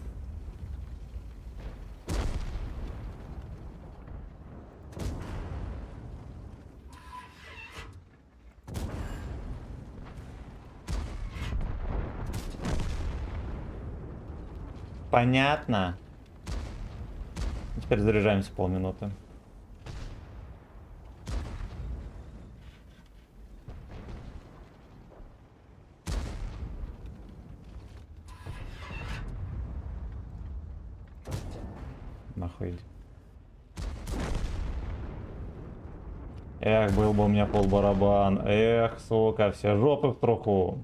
Понятно. Теперь заряжаемся полминуты. Нахуй. Эх, был бы у меня полбарабан. Эх, сука, все жопы в труху.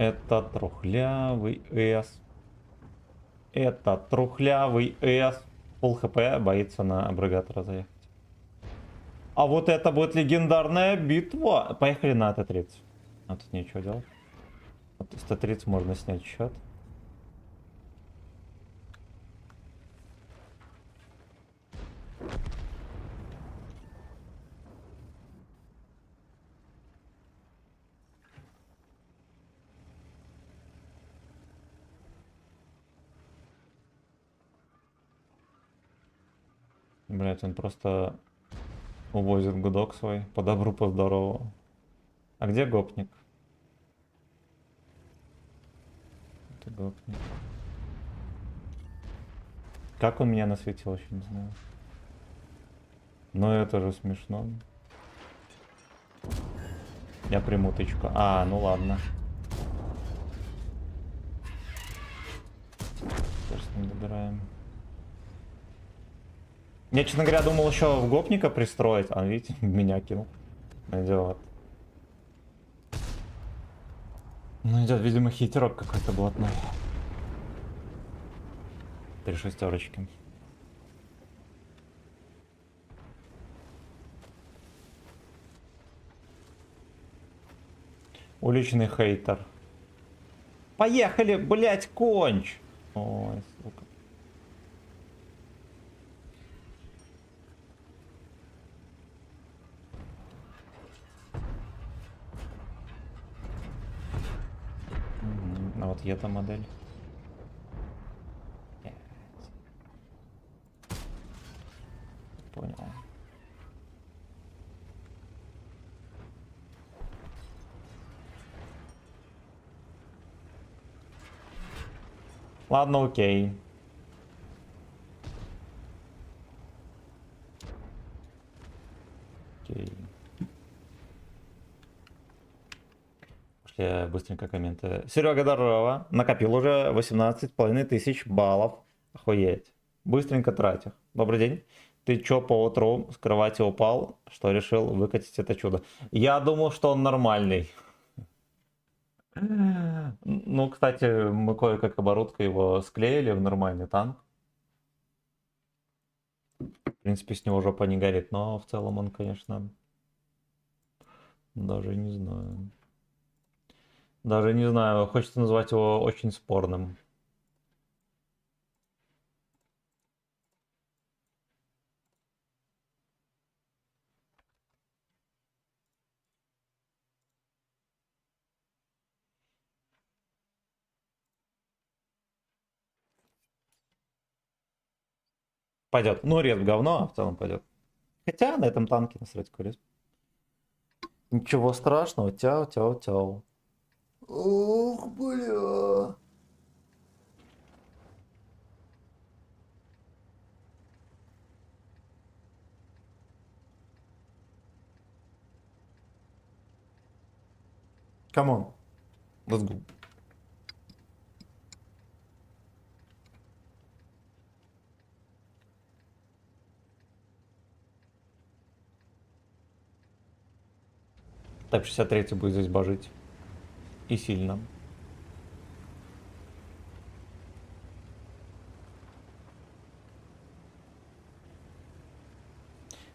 Это трухлявый С. Это трухлявый С. Пол хп, боится на абрегатора заехать. А вот это будет легендарная битва. Поехали на Т-30. А тут нечего делать. Вот с Т-30 можно снять счет. Блять, он просто увозит гудок свой по добру, по здорову. А где гопник? Это гопник. Как он меня насветил, еще не знаю. Но это же смешно. Я приму тычку. А, ну ладно. Теперь с ним добираем. Я, честно говоря, думал еще в гопника пристроить, а видите, меня кинул. Идет. Ну идет, видимо, хитерок какой-то блатной. 3 шестерочки. Уличный хейтер. Поехали, блять, конч! Ой, сука. А вот эта модель. Понял. Ладно, окей. Окей. Пошли быстренько комменты. Серега, здорово. Накопил уже 18,5 тысяч баллов. Охуеть. Быстренько трать их. Добрый день. Ты чё по утру с кровати упал, что решил выкатить это чудо? Я думал, что он нормальный. Ну, кстати, мы кое-как оборудкой его склеили в нормальный танк. В принципе, с него жопа не горит, но в целом он, конечно, даже не знаю. Даже не знаю, хочется назвать его очень спорным. Пойдет. Ну, рез говно, а в целом пойдет. Хотя на этом танке насрать какой рез. Ничего страшного. Тяу. Ох, бля. Камон. Let's go. Так, 63-й будет здесь божить. И сильно.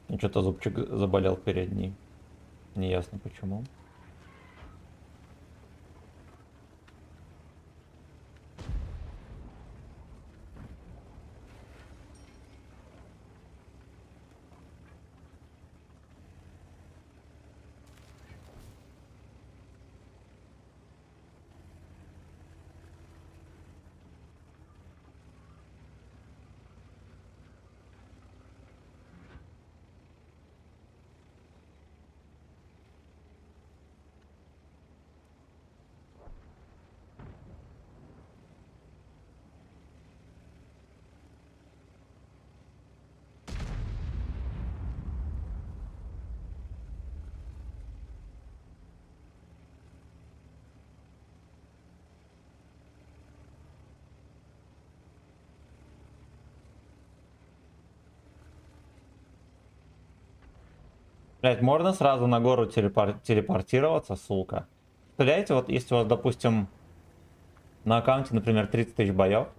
И что-то зубчик заболел передний. Неясно почему. Блять, можно сразу на гору телепортироваться, сука. Представляете, вот если у вас, допустим, на аккаунте, например, 30 тысяч боев,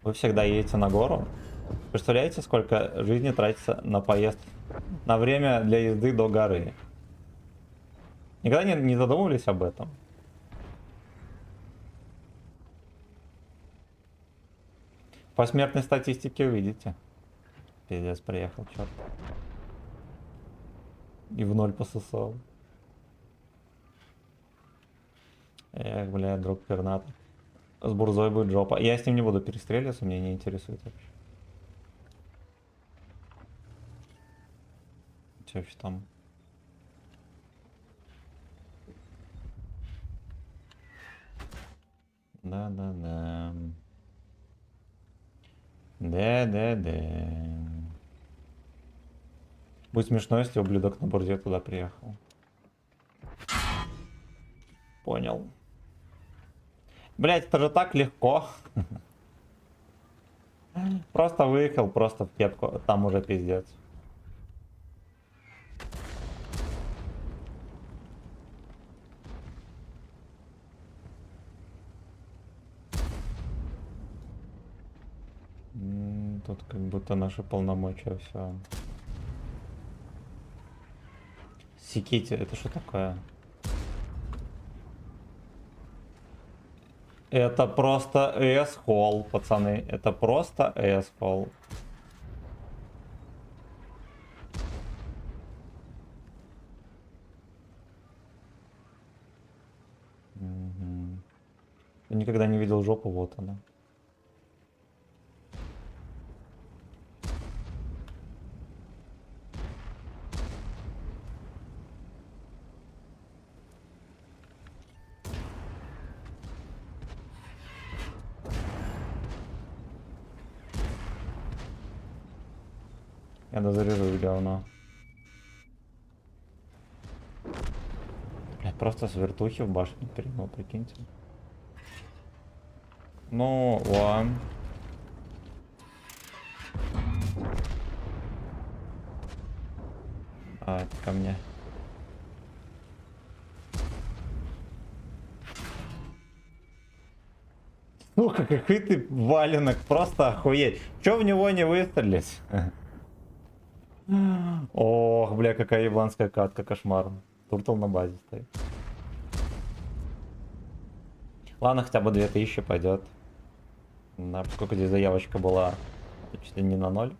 вы всегда едете на гору. Представляете, сколько жизни тратится на поезд, на время для езды до горы? Никогда не задумывались об этом? По смертной статистике увидите. Пиздец, приехал, черт. И в ноль пососал. Эх, бля, друг пернатый. С бурзой будет жопа. Я с ним не буду перестреливаться, мне не интересует вообще. Что вообще там? Да-да-да. Да-да-да. Будет смешно, если ублюдок на бурзе туда приехал. Понял. Блять, это же так легко. Просто выехал, просто в кепку. Там уже пиздец. Тут как будто наши полномочия все. Секите, это что такое? Это просто эс-холл, пацаны. Это просто эс-холл. Я никогда не видел жопу, вот она. Я дозаряжу говно. Я просто с вертухи в башню перегнул, прикиньте. Ну, ладно. А, это ко мне. Сука, какой ты валенок, просто охуеть. Чё в него не выстрелить? Ох, бля, какая ебланская катка, кошмарно. Туртл на базе стоит. Ладно, хотя бы 2000 пойдет. На сколько здесь заявочка была? Чуть ли не на 0.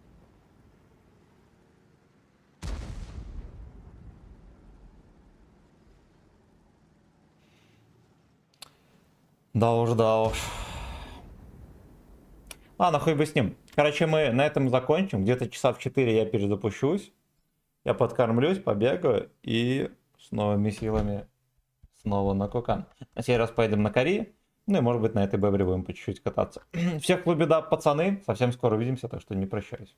Да уж, да уж. Ладно, хуй бы с ним. Короче, мы на этом закончим. Где-то часа в 4 я перезапущусь. Я подкормлюсь, побегаю и с новыми силами снова на Кокан. На сей раз поедем на Кори. Ну и может быть на этой бебре будем по чуть-чуть кататься. Всех клубе, да, пацаны. Совсем скоро увидимся, так что не прощаюсь.